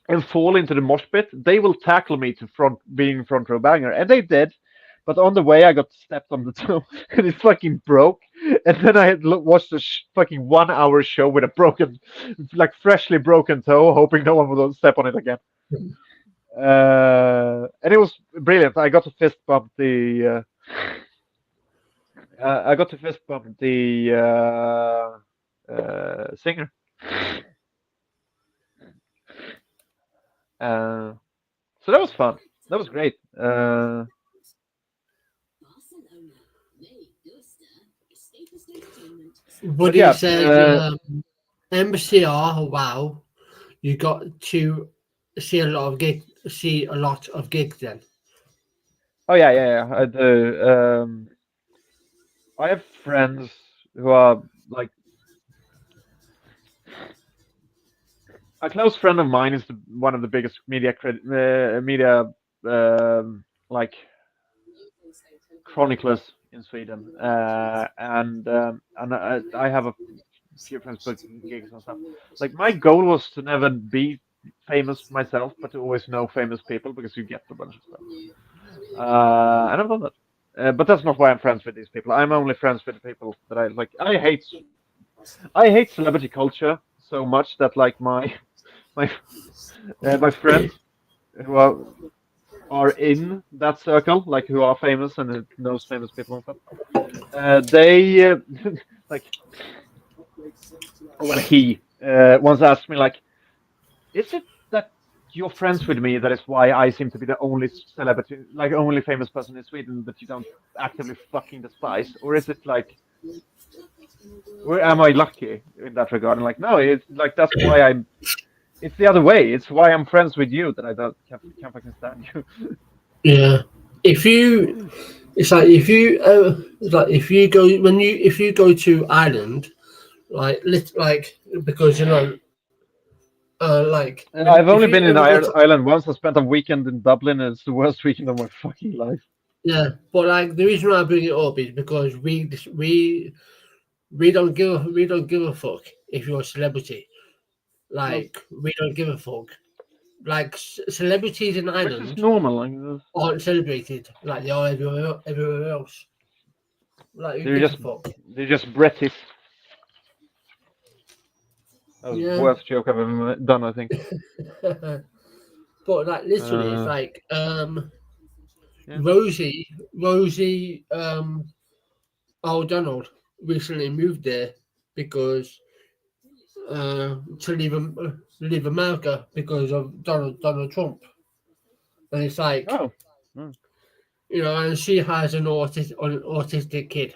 and fall into the mosh pit, they will tackle me to being front row banger, and they did. But on the way, I got stepped on the toe, and it fucking broke. And then I had watched a fucking 1 hour show with a broken, like freshly broken toe, hoping no one would step on it again. And it was brilliant. I got to fist bump the. I got to fist bump the singer. So that was fun. That was great. But yeah, he said MCR. Wow, you got to see a lot of gigs then. Oh yeah. I do. I have friends who are like a close friend of mine is one of the biggest media like chroniclers in Sweden, and I have a few friends booking gigs and stuff. Like my goal was to never be famous myself, but to always know famous people because you get a bunch of stuff. And I've done that. But that's not why I'm friends with these people. I'm only friends with the people that I like. I hate celebrity culture so much that like my friends who are in that circle, like who are famous and who knows famous people and stuff, they like. Well, he once asked me like, "Is it that you're friends with me? That is why I seem to be the only celebrity, like only famous person in Sweden that you don't actively fucking despise, or is it like, where am I lucky in that regard?" And like, no, it's like that's why I'm. It's the other way. It's why I'm friends with you that I can't fucking stand you. Yeah, it's like if you go if you go to Ireland, like because like I've if only you been in ever go to Ireland once. I spent a weekend in Dublin, and it's the worst weekend of my fucking life. yeah, but like the reason why I bring it up is because we don't give a fuck if you're a celebrity. Like we don't give a fuck. Like celebrities in Which is Ireland normal. Like, aren't celebrated like they are everywhere else. Like who they're gives a just fuck? they're just British. That was the Yeah. worst joke I've ever done, I think. But like literally, it's Uh, like yeah. Rosie O'Donnell recently moved there because to leave America because of Donald Trump, and it's like Oh. Hmm. and she has an autistic kid,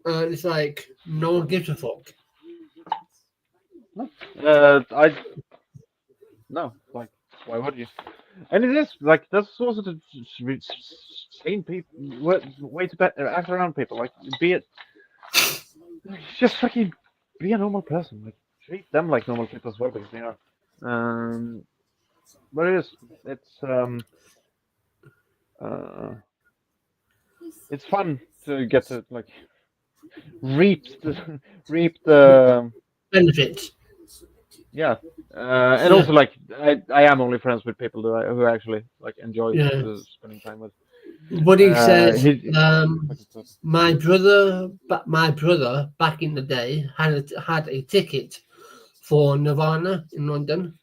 and it's like no one gives a fuck. I no, like, why would you? And it is like that's also the sane people way to act around people. Like, be it just fucking be a normal person. Like, treat them like normal people as well because they are. Um, but uh, it's fun to get to like reap the reap the Benefits. yeah, and Yeah, also like I am only friends with people who I actually like enjoy yeah. spending time with. What he says, He fucking good. my brother back in the day had a ticket for Nirvana in London,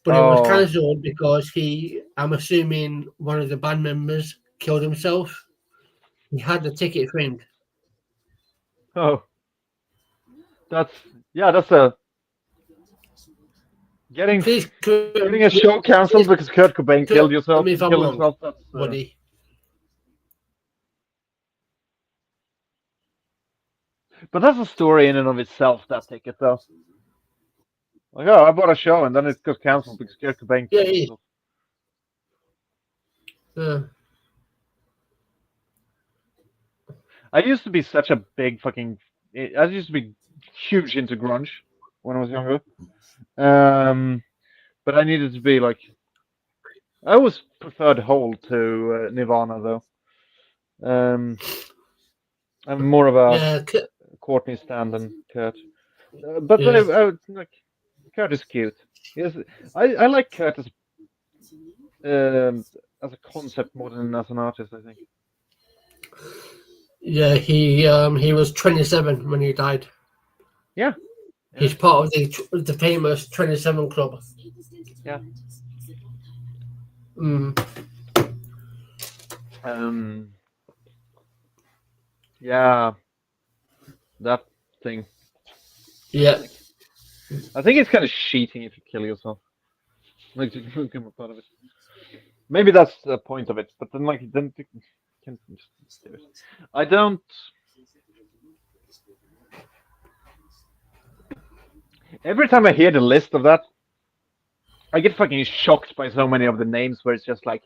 but it was Oh, cancelled because I'm assuming one of the band members killed himself. He had the ticket framed. oh, that's yeah, that's a getting Please correct, getting a show cancelled please because Kurt Cobain correct me if I'm killed wrong, himself. That's buddy. but that's a story in and of itself. That ticket though, like, oh, I bought a show and then it got cancelled because Kurt Cobain Yeah, killed yeah. himself. Uh, I used to be such a big fucking. I used to be huge into grunge when I was younger. But I needed to be like I always preferred Hole to Nirvana though. I'm more of a Yeah, Courtney stan than Kurt. But yeah, like Kurt is cute. Yes, I like Kurt as a concept more than as an artist. I think. yeah. He was 27 when he died. Yeah, He's part of the famous 27 Club. yeah. Mm. Yeah, that thing. Yeah, I think it's kind of cheating if you kill yourself. Like to become a part of it. Maybe that's the point of it. But then, like, then you can just do it. I don't. Every time I hear the list of that, I get fucking shocked by so many of the names where it's just like,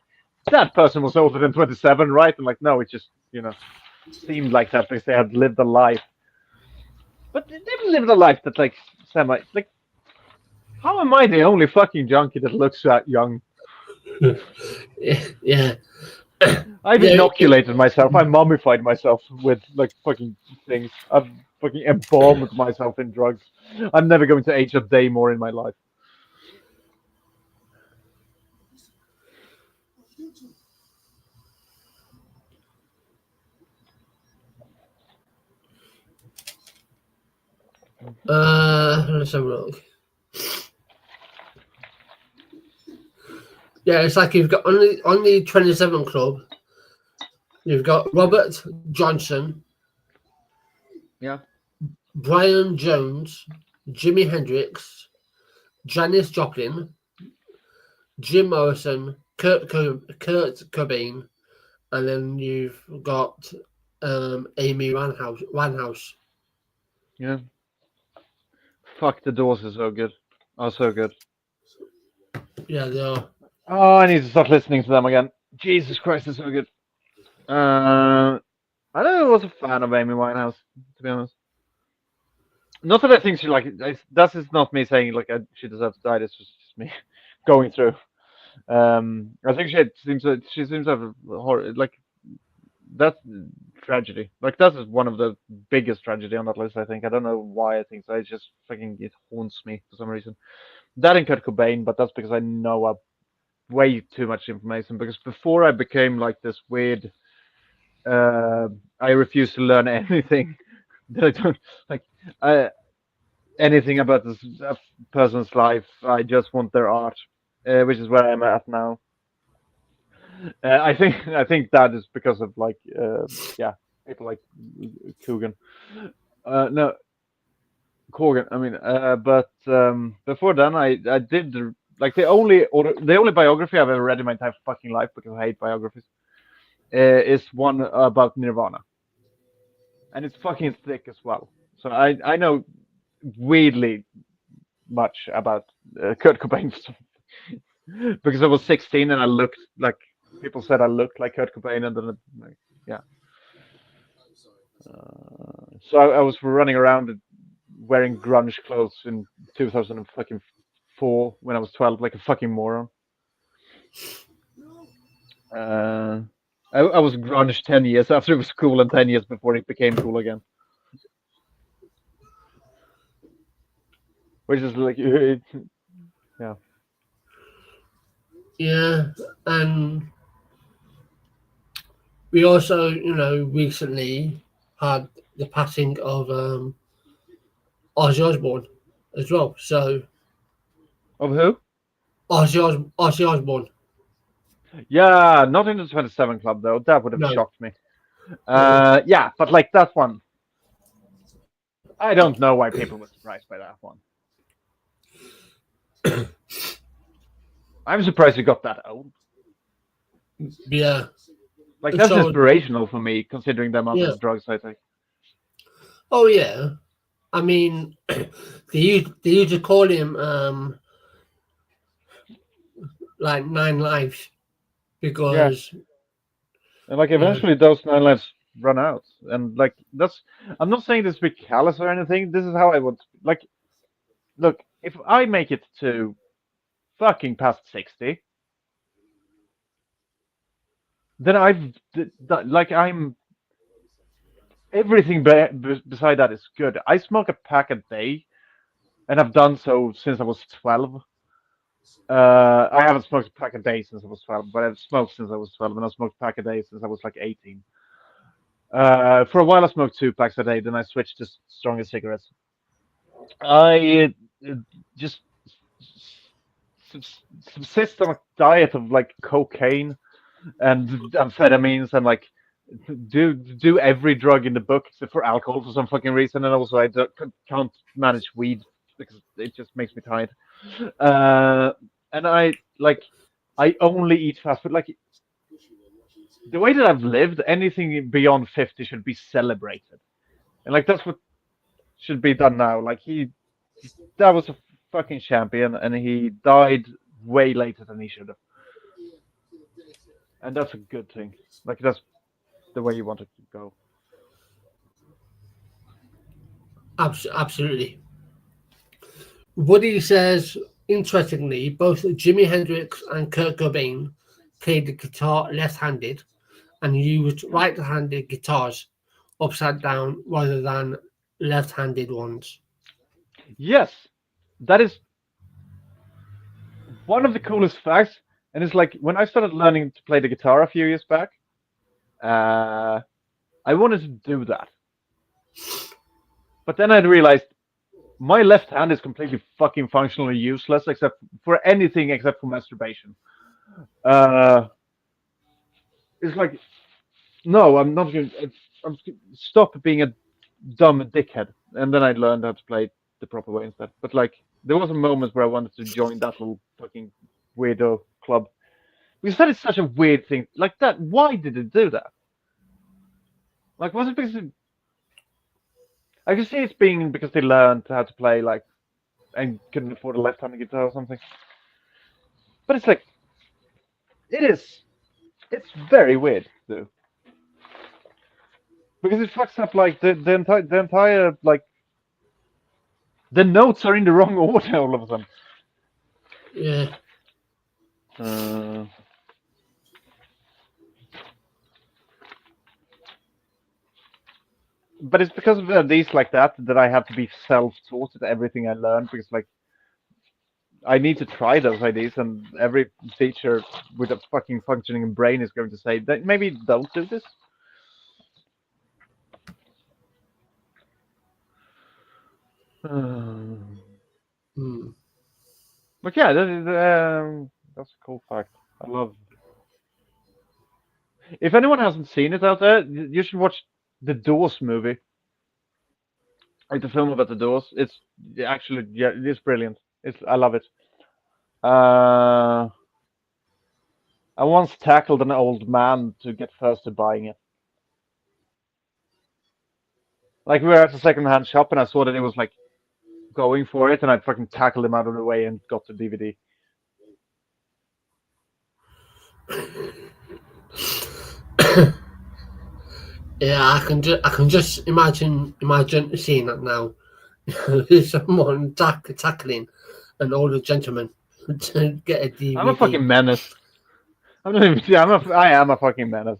that person was older than 27, right? And like, no, it just, seemed like that because they had lived a life. But they've lived a life that, like, like, how am I the only fucking junkie that looks that young? yeah. I've Yeah, inoculated myself. I mummified myself with, like, fucking things. I've fucking embalmed myself in drugs. I'm never going to age a day more in my life. Let's have a look. Yeah, it's like you've got on the 27 Club. You've got Robert Johnson, Yeah. Brian Jones, Jimi Hendrix, Janis Joplin, Jim Morrison, Kurt Cobain, and then you've got Amy Winehouse. Yeah. Fuck, the Doors is so good. Oh, so good. Yeah, they are. Oh, I need to start listening to them again. Jesus Christ, it's so good. I never was a fan of Amy Winehouse, to be honest. Not that I think she that is not me saying like she deserves to die. It's just me going through. I think she seems to have like that's tragedy. Like that is one of the biggest tragedy on that list. I think I don't know why I think so. It just fucking it haunts me for some reason. That and Kurt Cobain, but that's because I know way too much information. Because before I became like this weird, I refuse to learn anything that I don't like. Anything about this person's life. I just want their art, which is where I'm at now. I think that is because of like people like Coogan. No, Corgan. I mean, but before then, I did like the only biography I've ever read in my entire fucking life because I hate biographies is one about Nirvana, and it's fucking thick as well. So I know weirdly much about Kurt Cobain because I was 16 and I looked like people said I looked like Kurt Cobain, and then like, yeah. So I was running around wearing grunge clothes in 2004 when I was 12, like a fucking moron. I was grunge 10 years after it was cool and 10 years before it became cool again. Which is like, yeah. Yeah, and we also, recently had the passing of Ozzy Osbourne as well. So Of who? Ozzy Osbourne. Yeah, not in the 27 Club though. That would have No. shocked me. Yeah, but like that one, I don't know why people were surprised by that one. I'm surprised you got that old. Yeah. Like that's So- inspirational for me, considering the amount Yeah. of drugs I take. Oh yeah. I mean, they used to call him like 9 Lives because And like eventually those 9 lives run out. And like I'm not saying this to be callous or anything. This is how I would like look, if I make it to fucking past 60, then I'm everything beside that is good. I smoke a pack a day, and I've done so since I was 12. I haven't smoked a pack a day since I was 12, but I've smoked since I was 12, and I smoked a pack a day since I was like 18. For a while, I smoked 2 packs a day, then I switched to stronger cigarettes. I just subsist on a diet of like cocaine and amphetamines and like do every drug in the book except for alcohol for some fucking reason, and also can't manage weed because it just makes me tired. And I only eat fast food. Like the way that I've lived, anything beyond 50 should be celebrated, and like that's what should be done now. Like that was a fucking champion, and he died way later than he should have, and that's a good thing. Like that's the way you want it to go. Absolutely. Woody says, interestingly, both Jimi Hendrix and Kurt Cobain played the guitar left-handed and used right-handed guitars upside down rather than left-handed ones. Yes, that is one of the coolest facts. And it's like when I started learning to play the guitar a few years back, I wanted to do that. But then I realized my left hand is completely fucking functionally useless except for anything except for masturbation. It's like, no, I'm not going to stop being a dumb dickhead. And then I learned how to play the proper way instead. But like, there was a moment where I wanted to join that little fucking weirdo club. Because that is such a weird thing. Like that, why did it do that? Like, was it because I can see it's being because they learned how to play like and couldn't afford a left-handed guitar or something. But it's like it's very weird though. Because it fucks up like the entire like the notes are in the wrong order all of a sudden. Yeah. But it's because of these like that I have to be self-taught at everything I learn because like I need to try those ideas, and every teacher with a fucking functioning brain is going to say that maybe don't do this. But yeah, that's a cool fact. I love. If anyone hasn't seen it out there, you should watch the Doors movie. Like the film about the Doors. It's actually it's brilliant. I love it. I once tackled an old man to get first to buying it. Like we were at a second-hand shop, and I saw that it was like going for it, and I fucking tackled him out of the way and got the DVD. Yeah, I can just imagine seeing that now. Someone tackling an older gentleman to get a DVD. I'm a fucking menace. I am a fucking menace.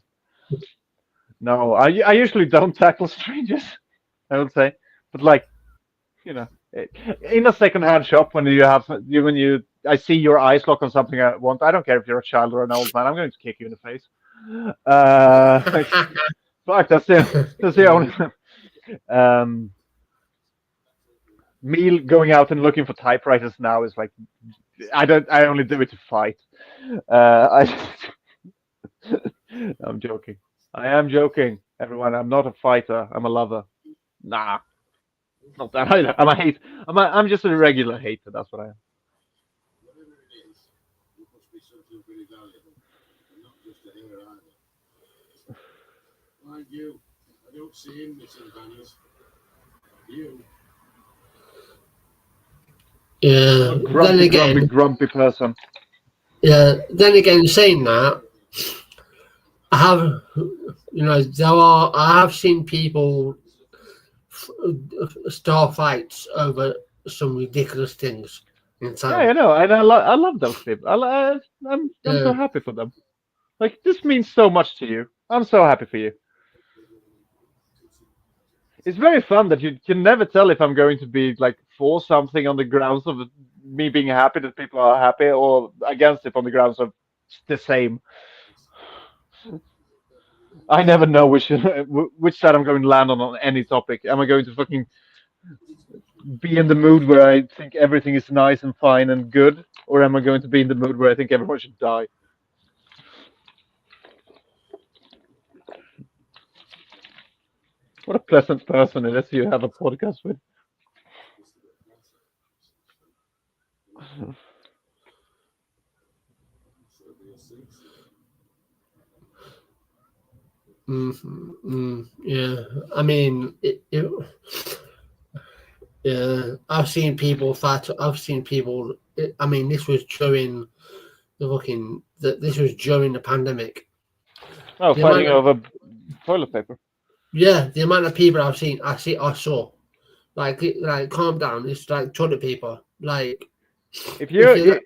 No, I usually don't tackle strangers. I would say, but like, you know, in a second-hand shop when I see your eyes lock on something I want. I don't care if you're a child or an old man. I'm going to kick you in the face. Fuck, that's the only. Me going out and looking for typewriters now is like, I only do it to fight. I'm joking. I am joking, everyone. I'm not a fighter. I'm a lover. Nah, not that either. I'm just a regular hater. That's what I am. Whatever it is, it must be something very valuable, and not just a hair either. Mind you, I don't see him missing banners. You. Yeah. Grumpy person. Yeah. Then again, saying that, I have, I have seen people start fights over some ridiculous things in town. Yeah, I know, and I love those people. I'm so happy for them. Like, this means so much to you. I'm so happy for you. It's very fun that you can never tell if I'm going to be like for something on the grounds of me being happy that people are happy, or against it on the grounds of the same. I never know which which side I'm going to land on any topic. Am I going to fucking be in the mood where I think everything is nice and fine and good, or am I going to be in the mood where I think everyone should die? What a pleasant person it is you have a podcast with. Yeah, I mean, yeah, I've seen people fight. I've seen people. I mean, this was during this was during the pandemic. Oh, The fighting amount over toilet paper. Yeah, the amount of people I've seen, I saw, like, calm down. It's like toilet paper. Like, If you're, you're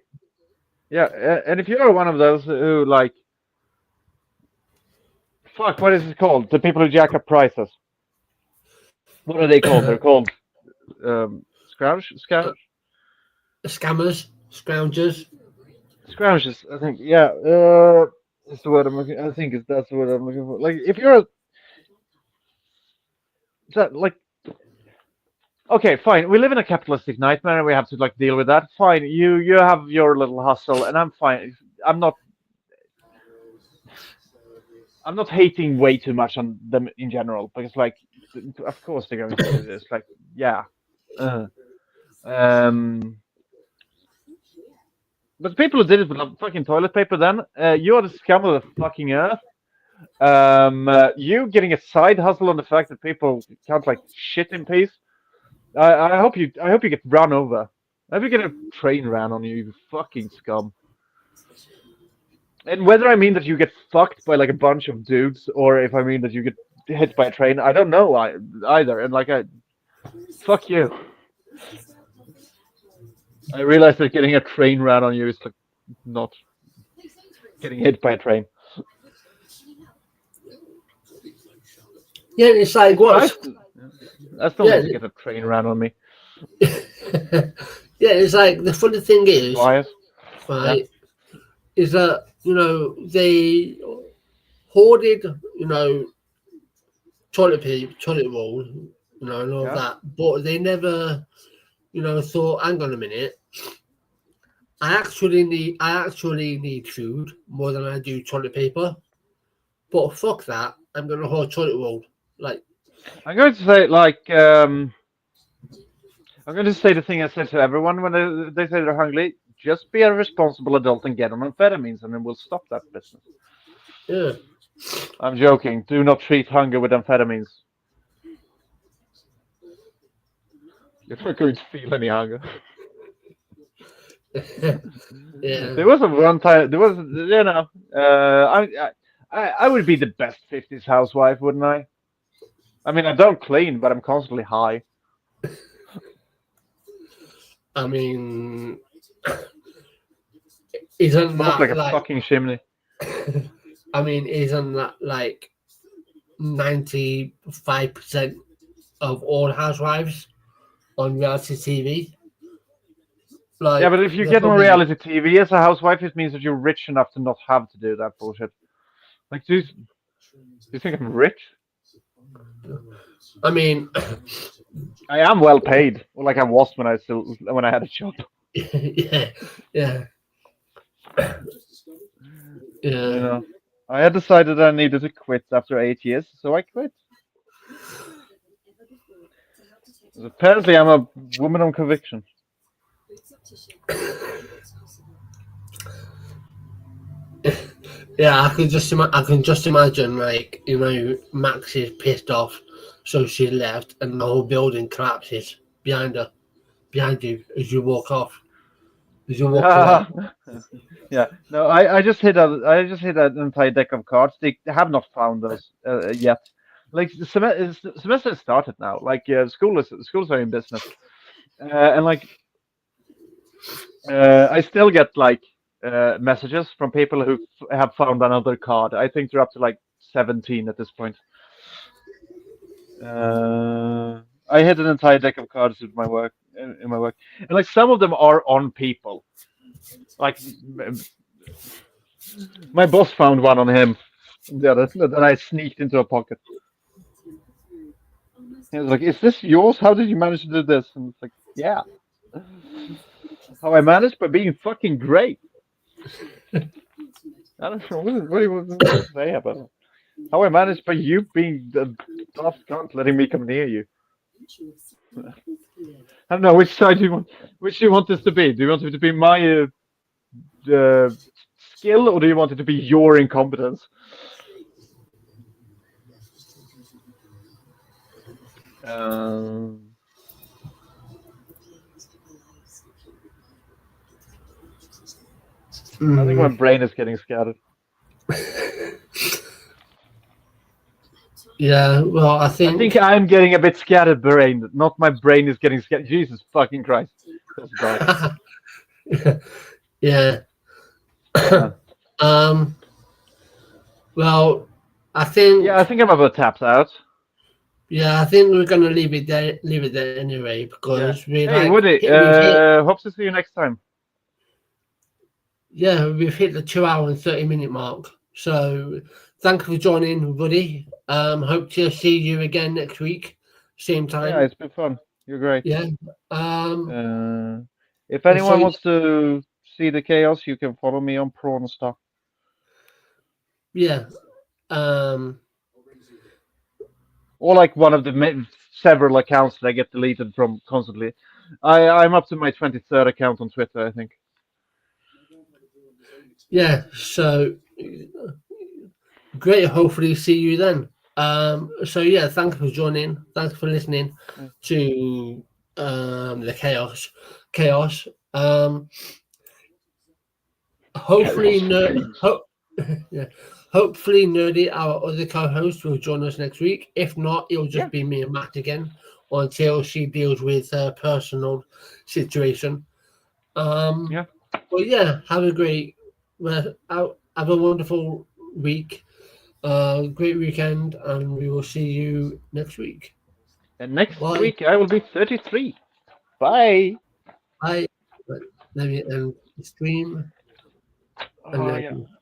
yeah, and if you're one of those who like, fuck, what is it called? The people who jack up prices. What are they called? They're called scrounges, scammers, scroungers. scrounges. I think, yeah. That's the word I'm looking. I think that's the word I'm looking for. Like, if you're like, okay, fine. We live in a capitalistic nightmare, and we have to like deal with that. Fine, you have your little hustle, and I'm fine. I'm not hating way too much on them in general, because like, of course they're going to do this. Like, yeah. But people who did it with fucking toilet paper, then you are the scum of the fucking earth. You getting a side hustle on the fact that people can't like shit in peace. I hope you get run over. I hope you get a train ran on you, you fucking scum. And whether I mean that you get fucked by like a bunch of dudes, or if I mean that you get hit by a train, I don't know either. And like, fuck you. I realize that getting a train ran on you is like not getting hit by a train. Yeah, it's like what? I still need to get a train ran on me. Yeah, it's like the funny thing is, Bias. right? Yeah. Is that they hoarded toilet roll, and all that, but they never thought, hang on a minute, I actually need food more than I do toilet paper, but fuck that, I'm gonna hoard toilet roll. Like, I'm going to say like I'm going to say the thing I said to everyone when they say they're hungry. Just be a responsible adult and get on amphetamines, and then we'll stop that business. Yeah. I'm joking. Do not treat hunger with amphetamines. You're not going to feel any hunger. Yeah. There was one time. There was, I would be the best 50s housewife, wouldn't I? I mean, I don't clean, but I'm constantly high. I mean, isn't that like a fucking chimney? I mean, isn't that like 95% of all housewives on reality TV? Like, yeah, but if you get on reality TV as a housewife, it means that you're rich enough to not have to do that bullshit. Like, do you think I'm rich? I mean, I am well paid, or like I was when I had a job. yeah. You know, I had decided I needed to quit after 8 years, so I quit. Apparently, I'm a woman on conviction. Yeah, I can just imagine, like, Max is pissed off, so she left, and the whole building collapses behind you as you walk off. As you walk away. Yeah, no, I just hit an entire deck of cards. They have not found us yet. Like, the semester started now. Like, schools are in business, and like, I still get like messages from people who have found another card. I think they're up to like 17 at this point. I hit an entire deck of cards with my work in my work, and like some of them are on people. Like my boss found one on him. The other that I sneaked into a pocket. He was like, "Is this yours? How did you manage to do this?" And it's like, "Yeah, how I managed by being fucking great." I don't know what do you want to say about it. How I managed by you being the daft cunt letting me come near you. I don't know which side do you want. Which do you want this to be? Do you want it to be my skill, or do you want it to be your incompetence? I think my brain is getting scattered. Yeah, well, I I think think I'm getting a bit scattered brain. Not my brain is getting scattered. Jesus fucking Christ. That's dark. yeah. Yeah. Well, I think Yeah, I think I'm about tapped out. I think we're gonna leave it there anyway because we Hey, like Woody, we've hit, hope to see you next time. we've hit the 2 hour and 30-minute mark. So thank you for joining, Woody. Hope to see you again next week, same time. Yeah, it's been fun. You're great. Yeah. If anyone so- wants to see the chaos, you can follow me on Prawnstar. Yeah. Or like one of the several accounts that I get deleted from constantly. I'm up to my 23rd account on Twitter, I think. Yeah. So great. Hopefully see you then. So yeah, thank you for joining. Thanks for listening to the chaos. Hopefully hopefully Nerdy, our other co-host, will join us next week. If not, it'll just be me and Matt again until she deals with her personal situation. But yeah, have a great have a wonderful week. Great weekend, and we will see you next week. And next Bye. week I will be 33. Bye. Bye. Let me end the stream. Oh, yeah.